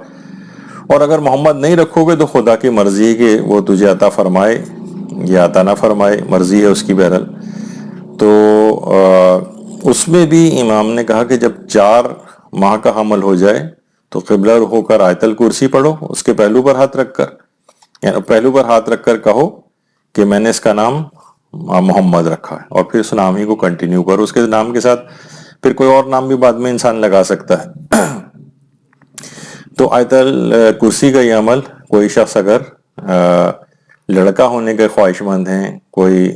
اور اگر محمد نہیں رکھو گے تو خدا کی مرضی ہے کہ وہ تجھے عطا فرمائے یا عطا نہ فرمائے، مرضی ہے اس کی بہرحال. تو اس میں بھی امام نے کہا کہ جب 4 ماہ کا حمل ہو جائے تو قبلہ رخ ہو کر آیت الکرسی پڑھو، اس کے پہلو پر ہاتھ رکھ کر، یعنی پہلو پر ہاتھ رکھ کر کہو کہ میں نے اس کا نام محمد رکھا ہے، اور پھر اس نام ہی کو کنٹینیو کرو. اس کے نام کے ساتھ پھر کوئی اور نام بھی بعد میں انسان لگا سکتا ہے. تو آیت الکرسی کا یہ عمل کوئی شخص اگر لڑکا ہونے کے خواہش مند ہیں، کوئی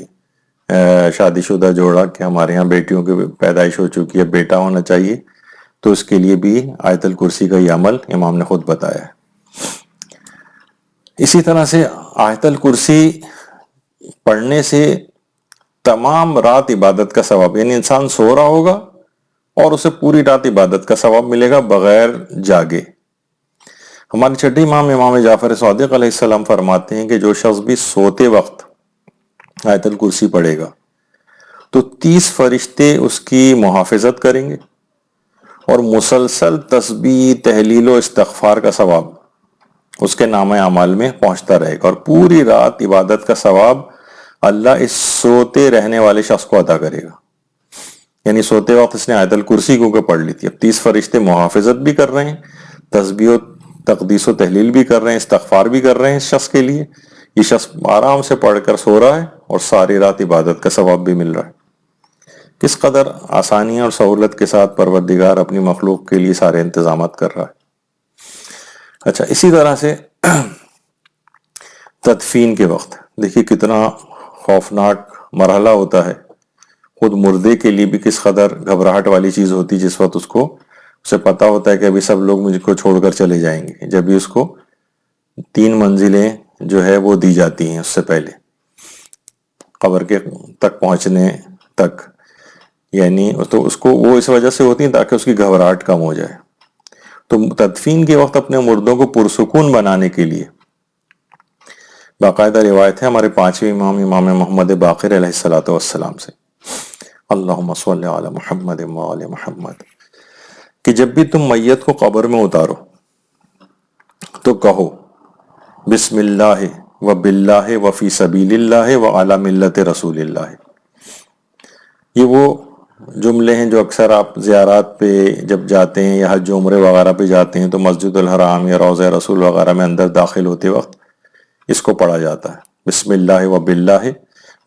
شادی شدہ جوڑا کہ ہمارے ہاں بیٹیوں کی پیدائش ہو چکی ہے، بیٹا ہونا چاہیے، تو اس کے لیے بھی آیت الکرسی کا یہ عمل امام نے خود بتایا ہے. اسی طرح سے آیت الکرسی پڑھنے سے تمام رات عبادت کا ثواب، یعنی انسان سو رہا ہوگا اور اسے پوری رات عبادت کا ثواب ملے گا بغیر جاگے. ہمارے چھٹے امام جعفر صادق علیہ السلام فرماتے ہیں کہ جو شخص بھی سوتے وقت آیت الکرسی پڑھے گا تو 30 فرشتے اس کی محافظت کریں گے، اور مسلسل تسبیح، تہلیل و استغفار کا ثواب اس کے نامہ اعمال میں پہنچتا رہے گا، اور پوری رات عبادت کا ثواب اللہ اس سوتے رہنے والے شخص کو عطا کرے گا. یعنی سوتے وقت اس نے آیت الکرسی کو پڑھ لی تھی، اب 30 فرشتے محافظت بھی کر رہے ہیں، تسبیح و تقدیس و تحلیل بھی کر رہے ہیں، استغفار بھی کر رہے ہیں اس شخص کے لیے. یہ شخص آرام سے پڑھ کر سو رہا ہے اور ساری رات عبادت کا ثواب بھی مل رہا ہے. کس قدر آسانی اور سہولت کے ساتھ پروردگار اپنی مخلوق کے لیے سارے انتظامات کر رہا ہے۔ اچھا، اسی طرح سے تدفین کے وقت دیکھیے کتنا خوفناک مرحلہ ہوتا ہے، خود مردے کے لیے بھی کس قدر گھبراہٹ والی چیز ہوتی ہے جس وقت اسے پتا ہوتا ہے کہ ابھی سب لوگ مجھ کو چھوڑ کر چلے جائیں گے، جب بھی اس کو 3 منزلیں جو ہے وہ دی جاتی ہیں اس سے پہلے قبر کے تک پہنچنے تک، یعنی تو اس کو وہ اس وجہ سے ہوتی ہیں تاکہ اس کی گھبراہٹ کم ہو جائے۔ تو تدفین کے وقت اپنے مردوں کو پرسکون بنانے کے لیے باقاعدہ روایت ہے ہمارے 5ویں امام امام محمد باقر علیہ السلام سے، اللہم صلی علی محمد وآل محمد، کہ جب بھی تم میت کو قبر میں اتارو تو کہو بسم اللہ و باللہ و فی سبیل اللہ و علی ملت رسول اللہ۔ یہ وہ جملے ہیں جو اکثر آپ زیارات پہ جب جاتے ہیں یا حج عمرے وغیرہ پہ جاتے ہیں تو مسجد الحرام یا روضہ رسول وغیرہ میں اندر داخل ہوتے وقت اس کو پڑھا جاتا ہے، بسم اللہ و باللہ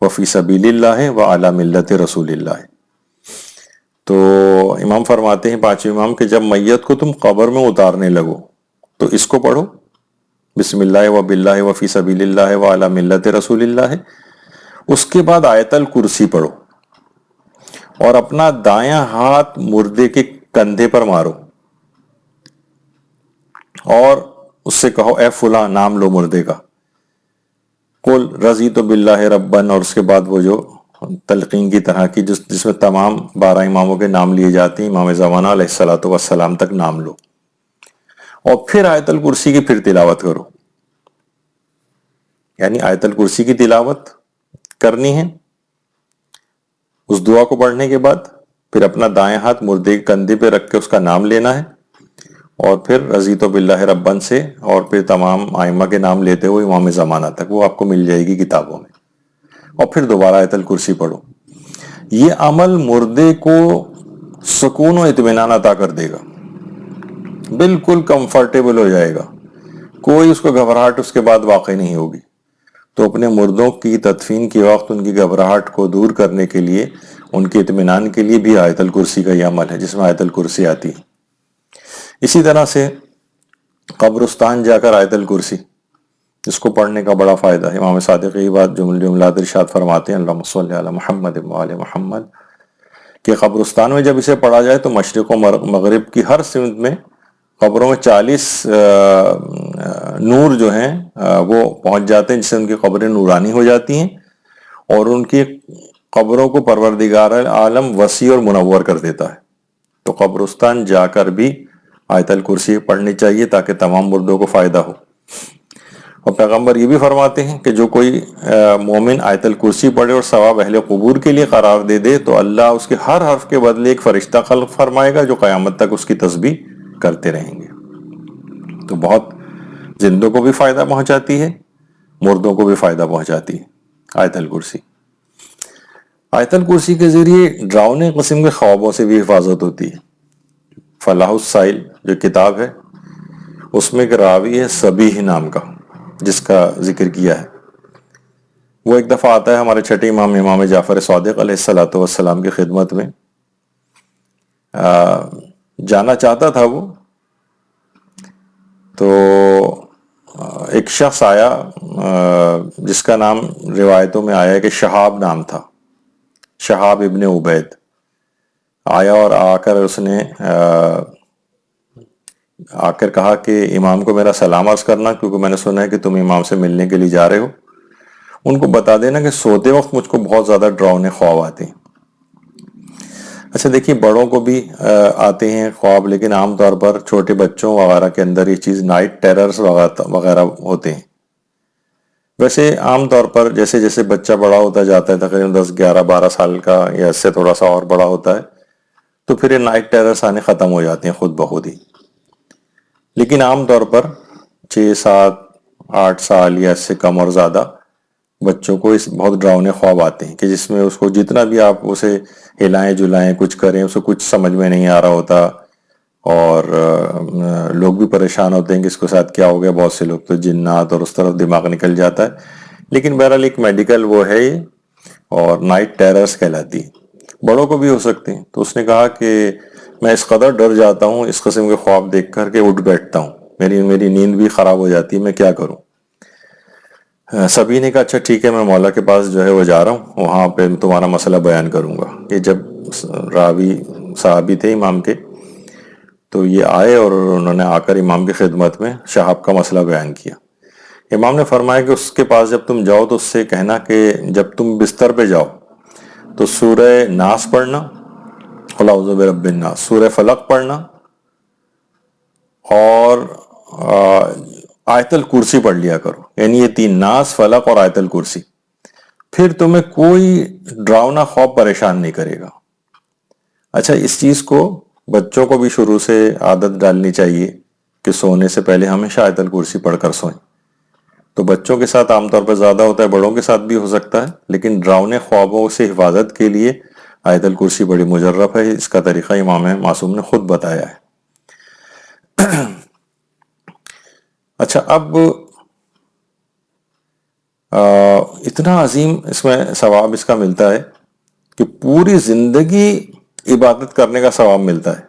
و فی سبیل اللہ و علی ملت رسول اللہ۔ تو امام فرماتے ہیں 5ویں امام کہ جب میت کو تم قبر میں اتارنے لگو تو اس کو پڑھو، بسم اللہ و باللہ و فی سبیل اللہ و علی ملت رسول اللہ۔ اس کے بعد آیت الکرسی پڑھو اور اپنا دایاں ہاتھ مردے کے کندھے پر مارو اور اس سے کہو اے فلاں، نام لو مردے کا، قل رضیت باللہ ربن، اور اس کے بعد وہ جو تلقین کی طرح کی جس میں تمام 12 اماموں کے نام لیے جاتے ہیں، امام زمانہ علیہ السلام تک نام لو، اور پھر آیت الکرسی کی پھر تلاوت کرو، یعنی آیت الکرسی کی تلاوت کرنی ہے اس دعا کو پڑھنے کے بعد، پھر اپنا دائیں ہاتھ مردے کے کندھے پہ رکھ کے اس کا نام لینا ہے، اور پھر رضیت باللہ ربن سے، اور پھر تمام ائمہ کے نام لیتے ہوئے امام زمانہ تک، وہ آپ کو مل جائے گی کتابوں میں، اور پھر دوبارہ آیت الکرسی پڑھو۔ یہ عمل مردے کو سکون و اطمینان عطا کر دے گا، بالکل کمفرٹیبل ہو جائے گا، کوئی اس کو گھبراہٹ اس کے بعد واقع نہیں ہوگی۔ تو اپنے مردوں کی تدفین کے وقت ان کی گھبراہٹ کو دور کرنے کے لیے، ان کے اطمینان کے لیے بھی آیت الکرسی کا یہ عمل ہے جس میں آیت الکرسی آتی ہے۔ اسی طرح سے قبرستان جا کر آیت الکرسی، اس کو پڑھنے کا بڑا فائدہ ہے۔ امام صادق یہ بات جملات ارشاد فرماتے ہیں، اللہم صلی علی محمد وآل محمد، کہ قبرستان میں جب اسے پڑھا جائے تو مشرق و مغرب کی ہر سمت میں قبروں میں 40 نور جو ہیں وہ پہنچ جاتے ہیں، جس سے ان کی قبریں نورانی ہو جاتی ہیں، اور ان کی قبروں کو پروردگار عالم وسیع اور منور کر دیتا ہے۔ تو قبرستان جا کر بھی آیت الکرسی پڑھنی چاہیے تاکہ تمام مردوں کو فائدہ ہو۔ اور پیغمبر یہ بھی فرماتے ہیں کہ جو کوئی مومن آیت الکرسی پڑھے اور ثواب اہل قبور کے لیے قرار دے دے تو اللہ اس کے ہر حرف کے بدلے ایک فرشتہ خلق فرمائے گا جو قیامت تک اس کی تسبیح کرتے رہیں گے۔ تو بہت زندوں کو بھی فائدہ پہنچاتی ہے، مردوں کو بھی فائدہ پہنچاتی ہے آیت الکرسی۔ آیت الکرسی کے ذریعے ڈراؤنے قسم کے خوابوں سے بھی حفاظت ہوتی ہے۔ فلاح السائل جو کتاب ہے اس میں ایک راوی ہے سبیح نام کا جس کا ذکر کیا ہے، وہ ایک دفعہ آتا ہے ہمارے چھٹے امام امام جعفر صادق علیہ السلام کی خدمت میں، جانا چاہتا تھا وہ، تو ایک شخص آیا جس کا نام روایتوں میں آیا ہے کہ شہاب نام تھا، شہاب ابن عبید آیا، اور آ کر اس نے آ کر کہا کہ امام کو میرا سلام عرض کرنا، کیونکہ میں نے سنا ہے کہ تم امام سے ملنے کے لیے جا رہے ہو، ان کو بتا دینا کہ سوتے وقت مجھ کو بہت زیادہ ڈراؤنے خواب آتے ہیں۔ اچھا دیکھیے بڑوں کو بھی آتے ہیں خواب، لیکن عام طور پر چھوٹے بچوں وغیرہ کے اندر یہ چیز نائٹ ٹیررز وغیرہ ہوتے ہیں۔ ویسے عام طور پر جیسے جیسے بچہ بڑا ہوتا جاتا ہے، تقریباً 10 11 12 سال کا یا اس سے تھوڑا سا اور بڑا ہوتا ہے، تو پھر یہ نائٹ ٹیررز آنے ختم ہو جاتے ہیں خود بخود ہی۔ لیکن عام طور پر 6 7 8 سال یا اس سے کم اور زیادہ بچوں کو اس بہت ڈراؤنے خواب آتے ہیں کہ جس میں اس کو جتنا بھی آپ اسے ہلائیں جلائیں کچھ کریں اسے کچھ سمجھ میں نہیں آ رہا ہوتا، اور لوگ بھی پریشان ہوتے ہیں کہ اس کے ساتھ کیا ہو گیا، بہت سے لوگ تو جنات اور اس طرف دماغ نکل جاتا ہے۔ لیکن بہرحال ایک میڈیکل وہ ہے اور نائٹ ٹیررز کہلاتی ہے۔ بڑوں کو بھی ہو سکتے ہیں. تو اس نے کہا کہ میں اس قدر ڈر جاتا ہوں اس قسم کے خواب دیکھ کر کہ اٹھ بیٹھتا ہوں, میری نیند بھی خراب ہو جاتی ہے, میں کیا کروں. سبھی نے کہا اچھا ٹھیک ہے, میں مولا کے پاس جو ہے وہ جا رہا ہوں, وہاں پہ تمہارا مسئلہ بیان کروں گا. یہ جب راوی صحابی تھے امام کے, تو یہ آئے اور انہوں نے آ کر امام کی خدمت میں شہاب کا مسئلہ بیان کیا. امام نے فرمایا کہ اس کے پاس جب تم جاؤ تو اس سے کہنا کہ جب تم بستر پہ جاؤ تو سورہ ناس پڑھنا, قل اعوذ برب الناس, سورہ فلق پڑھنا اور آیت الکرسی پڑھ لیا کرو. یعنی یہ 3, ناس, فلق اور آیت الکرسی. پھر تمہیں کوئی ڈراؤنا خواب پریشان نہیں کرے گا. اچھا, اس چیز کو بچوں کو بھی شروع سے عادت ڈالنی چاہیے کہ سونے سے پہلے ہمیشہ آیت الکرسی پڑھ کر سوئیں. تو بچوں کے ساتھ عام طور پر زیادہ ہوتا ہے, بڑوں کے ساتھ بھی ہو سکتا ہے, لیکن ڈراؤنے خوابوں سے حفاظت کے لیے آیت الکرسی بڑی مجرب ہے. اس کا طریقہ امام معصوم نے خود بتایا ہے. اچھا, اب اتنا عظیم اس میں ثواب اس کا ملتا ہے کہ پوری زندگی عبادت کرنے کا ثواب ملتا ہے.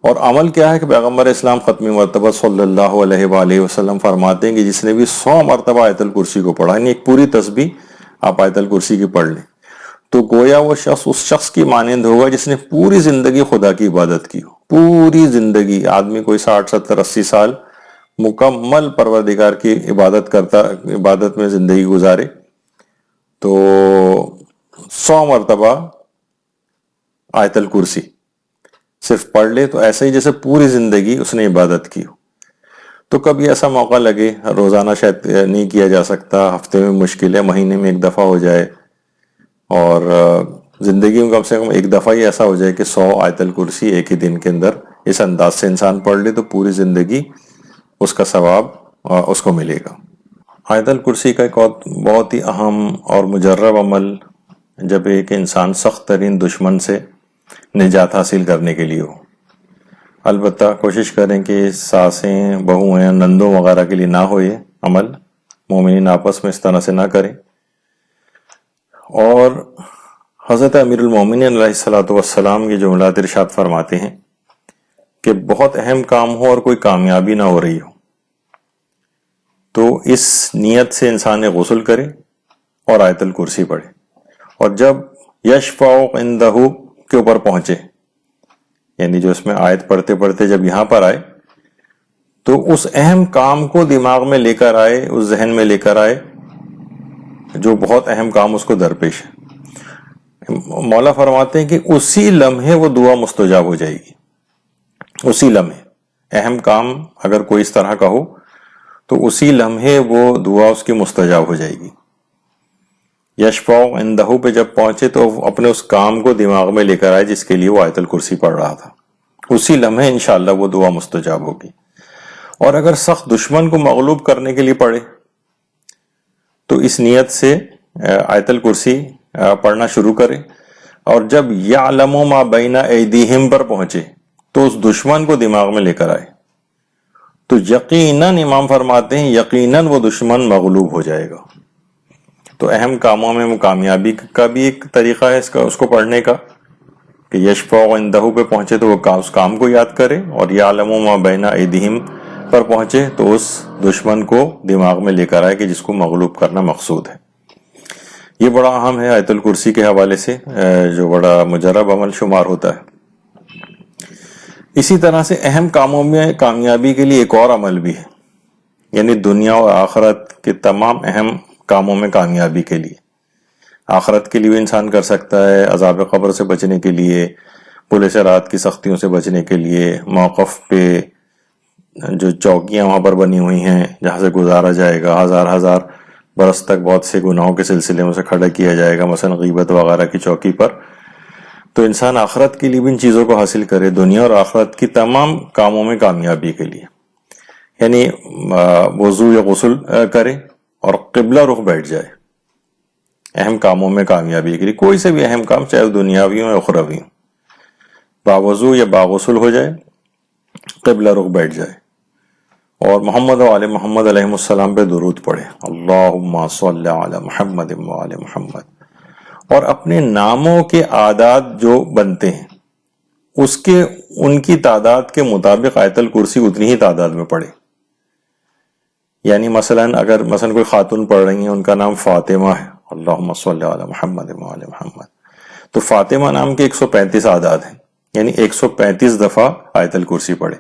اور عمل کیا ہے کہ پیغمبر اسلام ختمی مرتبہ صلی اللہ علیہ وآلہ وسلم فرماتے ہیں کہ جس نے بھی 100 مرتبہ آیت الکرسی کو پڑھا, یعنی ایک پوری تسبیح آپ آیت الکرسی کی پڑھ لیں, تو گویا وہ شخص اس شخص کی مانند ہوگا جس نے پوری زندگی خدا کی عبادت کی ہو. پوری زندگی, آدمی کوئی 60 70 80 سال مکمل پروردگار کی عبادت میں زندگی گزارے, تو 100 مرتبہ آیت الکرسی صرف پڑھ لے تو ایسے ہی جیسے پوری زندگی اس نے عبادت کی ہو. تو کبھی ایسا موقع لگے, روزانہ شاید نہیں کیا جا سکتا, ہفتے میں مشکل ہے, مہینے میں 1 دفعہ ہو جائے, اور زندگی میں کم سے کم 1 دفعہ ہی ایسا ہو جائے کہ 100 آیت الکرسی ایک ہی دن کے اندر اس انداز سے انسان پڑھ لے, تو پوری زندگی اس کا ثواب اس کو ملے گا. آیت الکرسی کا ایک بہت ہی اہم اور مجرب عمل جب ایک انسان سخت ترین دشمن سے نجات حاصل کرنے کے لیے ہو. البتہ کوشش کریں کہ ساسیں, بہویں, نندوں وغیرہ کے لیے نہ ہو یہ عمل, مومنین آپس میں اس طرح سے نہ کریں. اور حضرت امیر المومنین علیہ الصلوۃ والسلام یہ جملات ارشاد فرماتے ہیں کہ بہت اہم کام ہو اور کوئی کامیابی نہ ہو رہی ہو تو اس نیت سے انسان غسل کرے اور آیت الکرسی پڑھے, اور جب یشفع عندہ کے اوپر پہنچے, یعنی جو اس میں آیت پڑھتے پڑھتے جب یہاں پر آئے تو اس اہم کام کو دماغ میں لے کر آئے, اس ذہن میں لے کر آئے جو بہت اہم کام اس کو درپیش ہے. مولا فرماتے ہیں کہ اسی لمحے وہ دعا مستجاب ہو جائے گی. اسی لمحے اہم کام اگر کوئی اس طرح کا ہو تو اسی لمحے وہ دعا اس کی مستجاب ہو جائے گی. یشفع عندہ پہ جب پہنچے تو اپنے اس کام کو دماغ میں لے کر آئے جس کے لیے وہ آیت الکرسی پڑھ رہا تھا, اسی لمحے انشاءاللہ وہ دعا مستجاب ہوگی. اور اگر سخت دشمن کو مغلوب کرنے کے لیے پڑھے تو اس نیت سے آیت الکرسی پڑھنا شروع کرے, اور جب یعلم ما بین ایدیہم پر پہنچے تو اس دشمن کو دماغ میں لے کر آئے, تو یقیناً امام فرماتے ہیں یقیناً وہ دشمن مغلوب ہو جائے گا. تو اہم کاموں میں وہ کامیابی کا بھی ایک طریقہ ہے اس کو پڑھنے کا کہ یشفع عندہ پہ پہنچے تو وہ اس کام کو یاد کرے, اور یعلم ما بین ایدیہم پر پہنچے تو اس دشمن کو دماغ میں لے کر آئے کہ جس کو مغلوب کرنا مقصود ہے. یہ بڑا اہم ہے آیت الکرسی کے حوالے سے, جو بڑا مجرب عمل شمار ہوتا ہے. اسی طرح سے اہم کاموں میں کامیابی کے لیے ایک اور عمل بھی ہے, یعنی دنیا اور آخرت کے تمام اہم کاموں میں کامیابی کے لیے. آخرت کے لیے بھی انسان کر سکتا ہے, عذاب قبر سے بچنے کے لیے, پولیس رات کی سختیوں سے بچنے کے لیے, موقف پہ جو چوکیاں وہاں پر بنی ہوئی ہیں جہاں سے گزارا جائے گا, ہزار برس تک بہت سے گناہوں کے سلسلے میں سے کھڑا کیا جائے گا, مثلا غیبت وغیرہ کی چوکی پر. تو انسان آخرت کے لیے بھی ان چیزوں کو حاصل کرے, دنیا اور آخرت کی تمام کاموں میں کامیابی کے لیے. یعنی وضو یا غسل کرے اور قبلہ رخ بیٹھ جائے اہم کاموں میں کامیابی کے لیے. کوئی سے بھی اہم کام چاہے دنیاوی ہوں یا اخروی ہوں, باوضو یا باغسل ہو جائے, قبلہ رخ بیٹھ جائے, اور محمد و آل محمد علیہ السلام پہ درود پڑھے, اللہم صلی علی محمد و آل محمد, اور اپنے ناموں کے اعداد جو بنتے ہیں ان کی تعداد کے مطابق آیت الکرسی اتنی ہی تعداد میں پڑھے. یعنی اگر کوئی خاتون پڑھ رہی ہیں، ان کا نام فاطمہ ہے، اللہم صلی علی محمد وعلی محمد، تو فاطمہ نام کے 135 اعداد ہیں، یعنی 135 دفعہ آیت الکرسی پڑھے.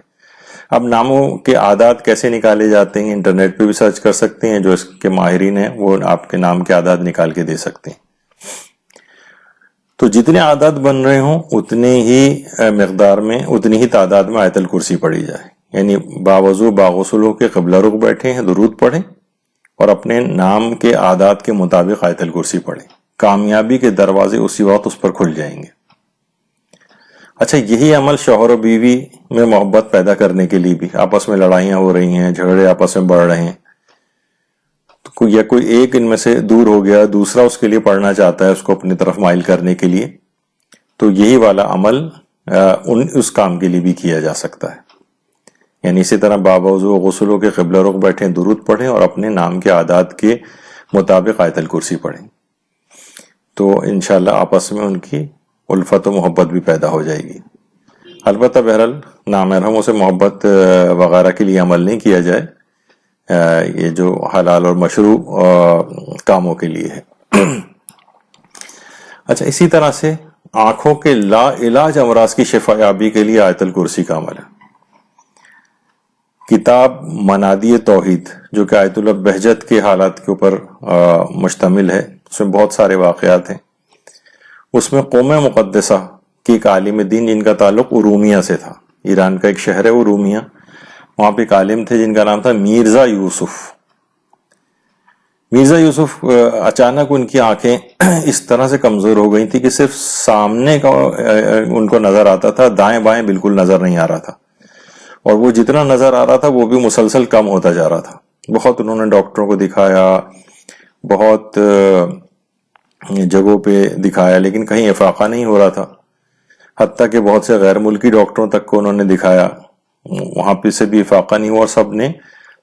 اب ناموں کے اعداد کیسے نکالے جاتے ہیں؟ انٹرنیٹ پہ بھی سرچ کر سکتے ہیں، جو اس کے ماہرین ہیں وہ آپ کے نام کے اعداد نکال کے دے سکتے ہیں. تو جتنے اعداد بن رہے ہوں اتنے ہی مقدار میں، اتنی ہی تعداد میں آیت الکرسی پڑھی جائے. یعنی باوضو باغسل ہو کے قبلہ رخ بیٹھے ہیں، درود پڑھیں اور اپنے نام کے اعداد کے مطابق آیت الکرسی پڑھیں. کامیابی کے دروازے اسی وقت اس پر کھل جائیں گے. اچھا، یہی عمل شوہر و بیوی میں محبت پیدا کرنے کے لیے بھی، آپس میں لڑائیاں ہو رہی ہیں، جھگڑے آپس میں بڑھ رہے ہیں، یا کوئی ایک ان میں سے دور ہو گیا، دوسرا اس کے لیے پڑھنا چاہتا ہے اس کو اپنی طرف مائل کرنے کے لیے، تو یہی والا عمل اس کام کے لیے بھی کیا جا سکتا ہے. یعنی اسی طرح باوضو غسل ہو کے قبلہ رخ بیٹھیں، درود پڑھیں اور اپنے نام کے اعداد کے مطابق آیت الکرسی پڑھیں، تو انشاءاللہ آپس میں ان کی الفت و محبت بھی پیدا ہو جائے گی. البتہ بہرحال نامحرموں سے محبت وغیرہ کے لیے عمل نہیں کیا جائے، یہ جو حلال اور مشروع کاموں کے لیے ہے. اچھا، اسی طرح سے آنکھوں کے لا علاج امراض کی شفا یابی کے لیے آیت الکرسی کا عمل ہے. کتاب منادی توحید جو کہ آیت اللہ بہجت کے حالات کے اوپر مشتمل ہے، اس میں بہت سارے واقعات ہیں. اس میں قوم مقدسہ کی ایک عالم دین جن کا تعلق ارومیہ سے تھا، ایران کا ایک شہر ہے ارومیہ، وہاں پہ ایک عالم تھے جن کا نام تھا مرزا یوسف. مرزا یوسف اچانک ان کی آنکھیں اس طرح سے کمزور ہو گئی تھی کہ صرف سامنے کا ان کو نظر آتا تھا، دائیں بائیں بالکل نظر نہیں آ رہا تھا، اور وہ جتنا نظر آ رہا تھا وہ بھی مسلسل کم ہوتا جا رہا تھا. بہت انہوں نے ڈاکٹروں کو دکھایا، بہت جگہوں پہ دکھایا، لیکن کہیں افاقہ نہیں ہو رہا تھا. حتیٰ کہ بہت سے غیر ملکی ڈاکٹروں تک کو انہوں نے دکھایا، وہاں پہ سے بھی افاقہ نہیں ہوا. اور سب نے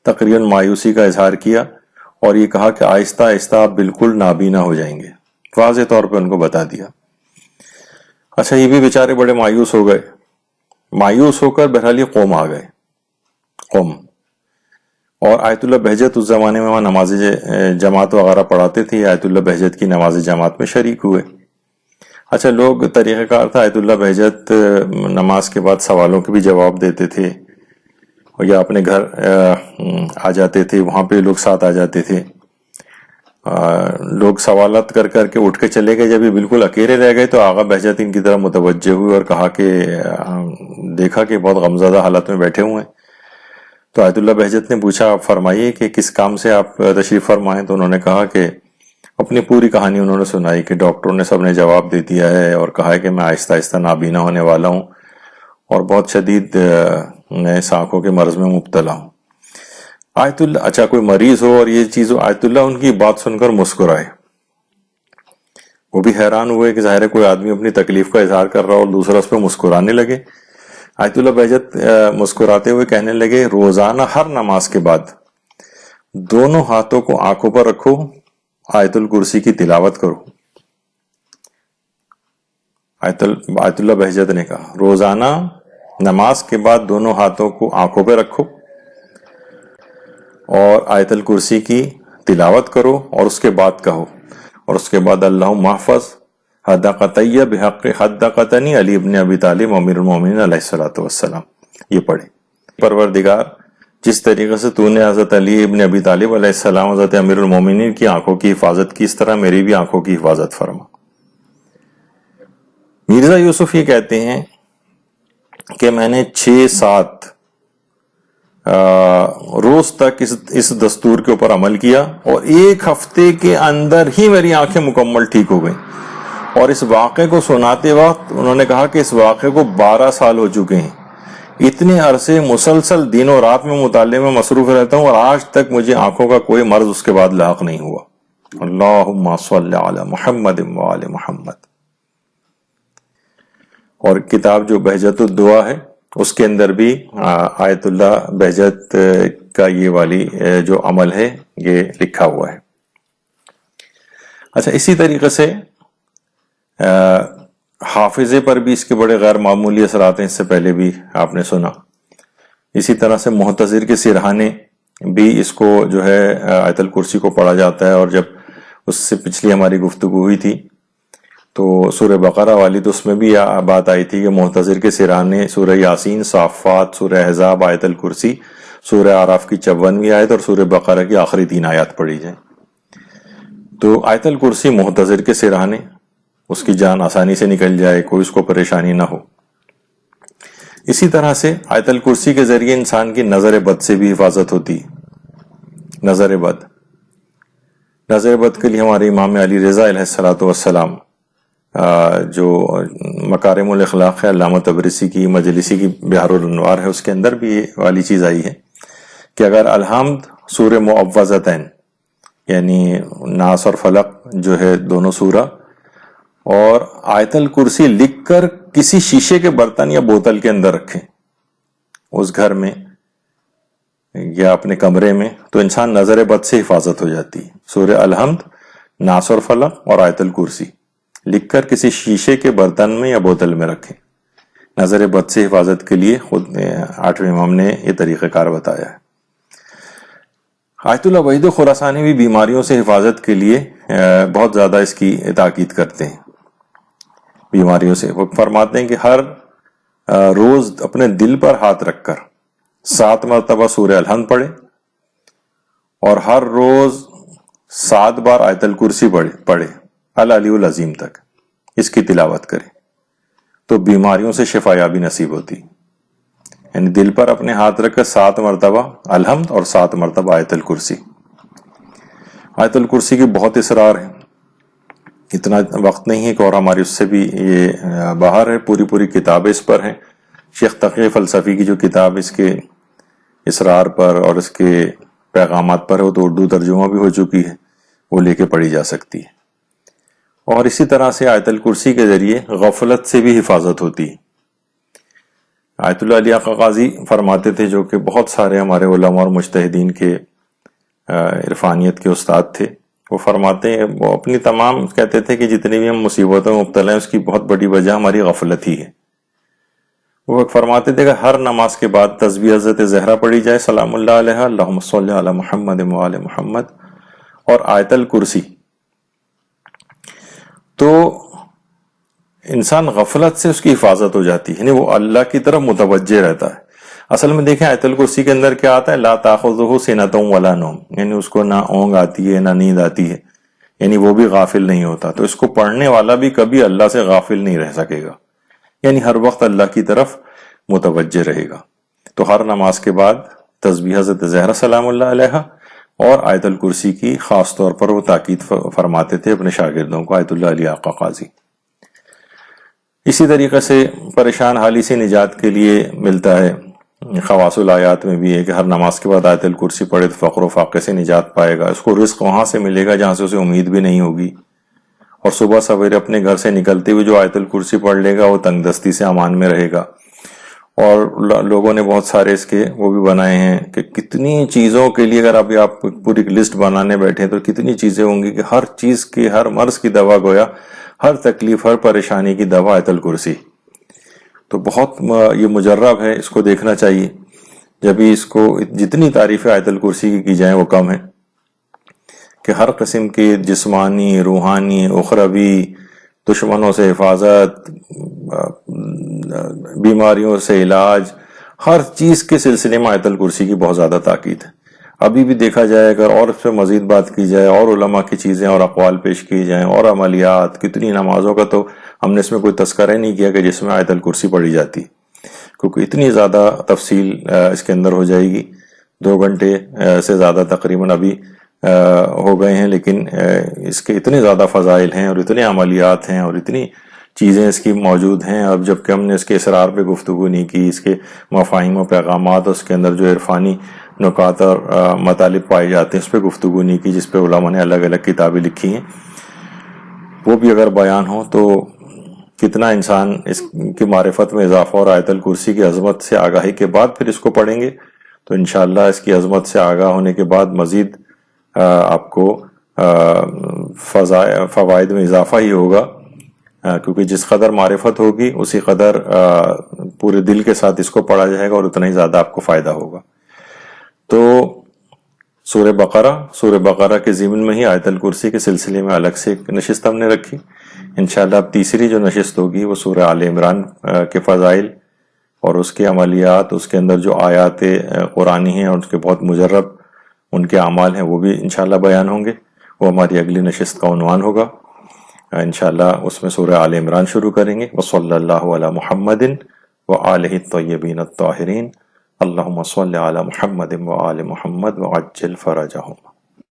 تقریباً مایوسی کا اظہار کیا اور یہ کہا کہ آہستہ آہستہ آپ بالکل نابینا ہو جائیں گے، واضح طور پہ ان کو بتا دیا. اچھا، یہ بھی بیچارے بڑے مایوس ہو گئے. مایوس ہو کر بہرحال یہ قوم آ گئے، قوم. اور آیت اللہ بہجت اس زمانے میں وہاں نماز جماعت وغیرہ پڑھاتے تھے، آیت اللہ بہجت کی نماز جماعت میں شریک ہوئے. اچھا، لوگ طریقہ کار تھا، آیت اللہ بہجت نماز کے بعد سوالوں کے بھی جواب دیتے تھے، یا اپنے گھر آ جاتے تھے، وہاں پہ لوگ ساتھ آ جاتے تھے. لوگ سوالات کر کر کے اٹھ کے چلے گئے. جب یہ بالکل اکیلے رہ گئے تو آغا بہجت ان کی طرف متوجہ ہوئے اور کہا کہ دیکھا کہ بہت غمزدہ حالت میں بیٹھے ہوئے ہیں. تو آیت اللہ بہجت نے پوچھا، آپ فرمائیے کہ کس کام سے آپ تشریف فرمائیں. تو انہوں نے کہا کہ اپنی پوری کہانی انہوں نے سنائی کہ ڈاکٹروں نے سب نے جواب دے دیا ہے اور کہا ہے کہ میں آہستہ آہستہ نابینا ہونے والا ہوں اور بہت شدید میں اس آنکھوں کے مرض میں مبتلا ہوں. آیت اللہ، اچھا کوئی مریض ہو اور یہ چیز ہو، آیت اللہ ان کی بات سن کر مسکرائے. وہ بھی حیران ہوئے کہ ظاہر ہے کوئی آدمی اپنی تکلیف کا اظہار کر رہا اور دوسرا اس پہ مسکرانے لگے. آیت اللہ بہجت مسکراتے ہوئے کہنے لگے، روزانہ ہر نماز کے بعد دونوں ہاتھوں کو آنکھوں پر رکھو، آیت الکرسی کی تلاوت کرو. آیت اللہ بہجت نے کہا روزانہ نماز کے بعد دونوں ہاتھوں کو آنکھوں پہ رکھو اور آیت الکرسی کی تلاوت کرو، اور اس کے بعد کہو، اور اس کے بعد اللہم محفظ حدقتیہ بحق حدقتنی علی ابن ابی طالب امیر المومنین علیہ الصلوۃ والسلام. یہ پڑھے، پروردگار جس طریقے سے تو نے حضرت علی ابن ابی طالب علیہ السلام حضرت امیر المومنین کی آنکھوں کی حفاظت کی، اس طرح میری بھی آنکھوں کی حفاظت فرما. مرزا یوسف یہ کہتے ہیں کہ میں نے 6-7 روز تک اس دستور کے اوپر عمل کیا اور 1 ہفتے کے اندر ہی میری آنکھیں مکمل ٹھیک ہو گئیں. اور اس واقعے کو سناتے وقت انہوں نے کہا کہ اس واقعے کو 12 سال ہو چکے ہیں. اتنے عرصے مسلسل دن و رات میں مطالعے میں مصروف رہتا ہوں اور آج تک مجھے آنکھوں کا کوئی مرض اس کے بعد لاحق نہیں ہوا. اللہم صلی علی محمد وعلی محمد. اور کتاب جو بہجت الدعا ہے اس کے اندر بھی آیت اللہ بہجت کا یہ والی جو عمل ہے یہ لکھا ہوا ہے. اچھا، اسی طریقے سے حافظے پر بھی اس کے بڑے غیر معمولی اثرات ہیں، اس سے پہلے بھی آپ نے سنا. اسی طرح سے محتضر کے سرہانے بھی اس کو جو ہے آیت الکرسی کو پڑھا جاتا ہے، اور جب اس سے پچھلی ہماری گفتگو ہوئی تھی تو سورہ بقرہ والی، تو اس میں بھی بات آئی تھی کہ محتضر کے سرہانے سورہ یاسین، صافات، سورہ احزاب، آیت الکرسی، سورہ اعراف کی 54ویں آیت اور سورہ بقرہ کی آخری 3 آیات پڑھی جائیں. تو آیت الکرسی محتضر کے سرہانے، اس کی جان آسانی سے نکل جائے، کوئی اس کو پریشانی نہ ہو. اسی طرح سے آیت الکرسی کے ذریعے انسان کی نظر بد سے بھی حفاظت ہوتی. نظر بد کے لیے ہمارے امام علی رضا علیہ الصلوۃ والسلام، جو مکارم الاخلاق ہے علامہ طبرسی کی، مجلسی کی بحار الانوار ہے، اس کے اندر بھی یہ والی چیز آئی ہے کہ اگر الحمد، سورہ معوذتین یعنی ناس اور فلق جو ہے دونوں سورہ، اور آیت الکرسی لکھ کر کسی شیشے کے برتن یا بوتل کے اندر رکھیں اس گھر میں یا اپنے کمرے میں، تو انسان نظر بد سے حفاظت ہو جاتی. سورہ الحمد، ناس اور فلق اور آیت الکرسی لکھ کر کسی شیشے کے برتن میں یا بوتل میں رکھیں. نظر بد سے حفاظت کے لیے خود 8ویں امام نے یہ طریقہ کار بتایا ہے. آیت اللہ وحید خراسانی بھی بیماریوں سے حفاظت کے لیے بہت زیادہ اس کی تاکید کرتے ہیں. بیماریوں سے وہ فرماتے ہیں کہ ہر روز اپنے دل پر ہاتھ رکھ کر 7 مرتبہ سورہ الحمد پڑھے، اور ہر روز 7 بار آیت الکرسی پڑھے العلی العظیم تک، اس کی تلاوت کرے تو بیماریوں سے شفا یابی نصیب ہوتی. یعنی دل پر اپنے ہاتھ رکھ کر 7 مرتبہ الحمد اور 7 مرتبہ آیت الکرسی. آیت الکرسی کی بہت اسرار ہیں، اتنا وقت نہیں ہے کہ اور ہماری اس سے بھی یہ باہر ہے. پوری کتابیں اس پر ہیں. شیخ تقی فلسفی کی جو کتاب اس کے اسرار پر اور اس کے پیغامات پر ہے، وہ تو اردو ترجمہ بھی ہو چکی ہے، وہ لے کے پڑھی جا سکتی ہے. اور اسی طرح سے آیت الکرسی کے ذریعے غفلت سے بھی حفاظت ہوتی ہے. آیت اللہ علی آقا قاضی فرماتے تھے، جو کہ بہت سارے ہمارے علماء اور مجتہدین کے عرفانیت کے استاد تھے. وہ فرماتے ہیں، وہ اپنی تمام کہتے تھے کہ جتنی بھی ہم مصیبتوں میں مبتلا ہیں اس کی بہت بڑی وجہ ہماری غفلت ہی ہے. وہ فرماتے تھے کہ ہر نماز کے بعد تسبیح حضرت زہرا پڑھی جائے سلام اللہ علیہ، اللہم صلی علی محمد وآل محمد، اور آیت الکرسی. تو انسان غفلت سے اس کی حفاظت ہو جاتی ہے، یعنی وہ اللہ کی طرف متوجہ رہتا ہے. اصل میں دیکھیں آیت الکرسی کے اندر کیا آتا ہے، لا تاخذہ سنۃ ولا نوم، یعنی اس کو نہ اونگ آتی ہے نہ نیند آتی ہے، یعنی وہ بھی غافل نہیں ہوتا. تو اس کو پڑھنے والا بھی کبھی اللہ سے غافل نہیں رہ سکے گا، یعنی ہر وقت اللہ کی طرف متوجہ رہے گا. تو ہر نماز کے بعد تسبیح حضرت زہرا سلام اللہ علیہ اور آیت الکرسی کی خاص طور پر وہ تاکید فرماتے تھے اپنے شاگردوں کو، آیت اللہ علی آقا قاضی. اسی طریقے سے پریشان حالی سے نجات کے لیے ملتا ہے. خواص الآیات میں بھی ہے کہ ہر نماز کے بعد آیت الکرسی پڑھے تو فقر و فاقے سے نجات پائے گا. اس کو رزق وہاں سے ملے گا جہاں سے اسے امید بھی نہیں ہوگی. اور صبح سویرے اپنے گھر سے نکلتے ہوئے جو آیت الکرسی پڑھ لے گا وہ تنگ دستی سے امان میں رہے گا. اور لوگوں نے بہت سارے اس کے وہ بھی بنائے ہیں کہ کتنی چیزوں کے لیے اگر ابھی آپ پوری لسٹ بنانے بیٹھے تو کتنی چیزیں ہوں گی کہ ہر چیز کی، ہر مرض کی دوا گویا، ہر تکلیف، ہر پریشانی کی دوا آیت الکرسی. تو بہت یہ مجرب ہے، اس کو دیکھنا چاہیے. جب اس کو جتنی تعریفیں آیت الکرسی کی جائیں وہ کم ہے، کہ ہر قسم کے جسمانی، روحانی، اخروی، دشمنوں سے حفاظت، بیماریوں سے علاج، ہر چیز کے سلسلے میں آیت الکرسی کی بہت زیادہ تاکید ہے. ابھی بھی دیکھا جائے اگر اور اس پہ مزید بات کی جائے اور علماء کی چیزیں اور اقوال پیش کی جائیں اور عملیات، کتنی نمازوں کا تو ہم نے اس میں کوئی تذکرہ نہیں کیا کہ جس میں آیت الکرسی پڑھی جاتی، کیونکہ اتنی زیادہ تفصیل اس کے اندر ہو جائے گی. 2 گھنٹے سے زیادہ تقریباً ابھی ہو گئے ہیں، لیکن اس کے اتنے زیادہ فضائل ہیں اور اتنے عملیات ہیں اور اتنی چیزیں اس کی موجود ہیں. اب جب کہ ہم نے اس کے اسرار پہ گفتگو نہیں کی، اس کے مفاہیم و پیغامات، اس کے اندر جو عرفانی نکات اور مطالب پائے جاتے ہیں اس پہ گفتگو نہیں کی، جس پہ علماء نے الگ الگ کتابیں لکھی ہیں، وہ بھی اگر بیان ہو تو کتنا انسان اس کی معرفت میں اضافہ. اور آیت الکرسی کی عظمت سے آگاہی کے بعد پھر اس کو پڑھیں گے تو انشاءاللہ اس کی عظمت سے آگاہ ہونے کے بعد مزید آپ کو فوائد میں اضافہ ہی ہوگا. کیونکہ جس قدر معرفت ہوگی اسی قدر پورے دل کے ساتھ اس کو پڑھا جائے گا اور اتنا ہی زیادہ آپ کو فائدہ ہوگا. تو سورہ بقرہ کے ضمن میں ہی آیت الکرسی کے سلسلے میں الگ سے ایک نشست ہم نے رکھی. انشاءاللہ اب تیسری جو نشست ہوگی وہ سورہ آل عمران کے فضائل اور اس کے عملیات، اس کے اندر جو آیات قرآنی ہیں اور اس کے بہت مجرب ان کے اعمال ہیں وہ بھی انشاءاللہ بیان ہوں گے. وہ ہماری اگلی نشست کا عنوان ہوگا. انشاءاللہ اس میں سورہ آل عمران شروع کریں گے. وصلی اللہ علی محمد وآلہ الطیبین الطاہرین. اللہم صلی علی محمد وآل محمد وعجل فرجہم.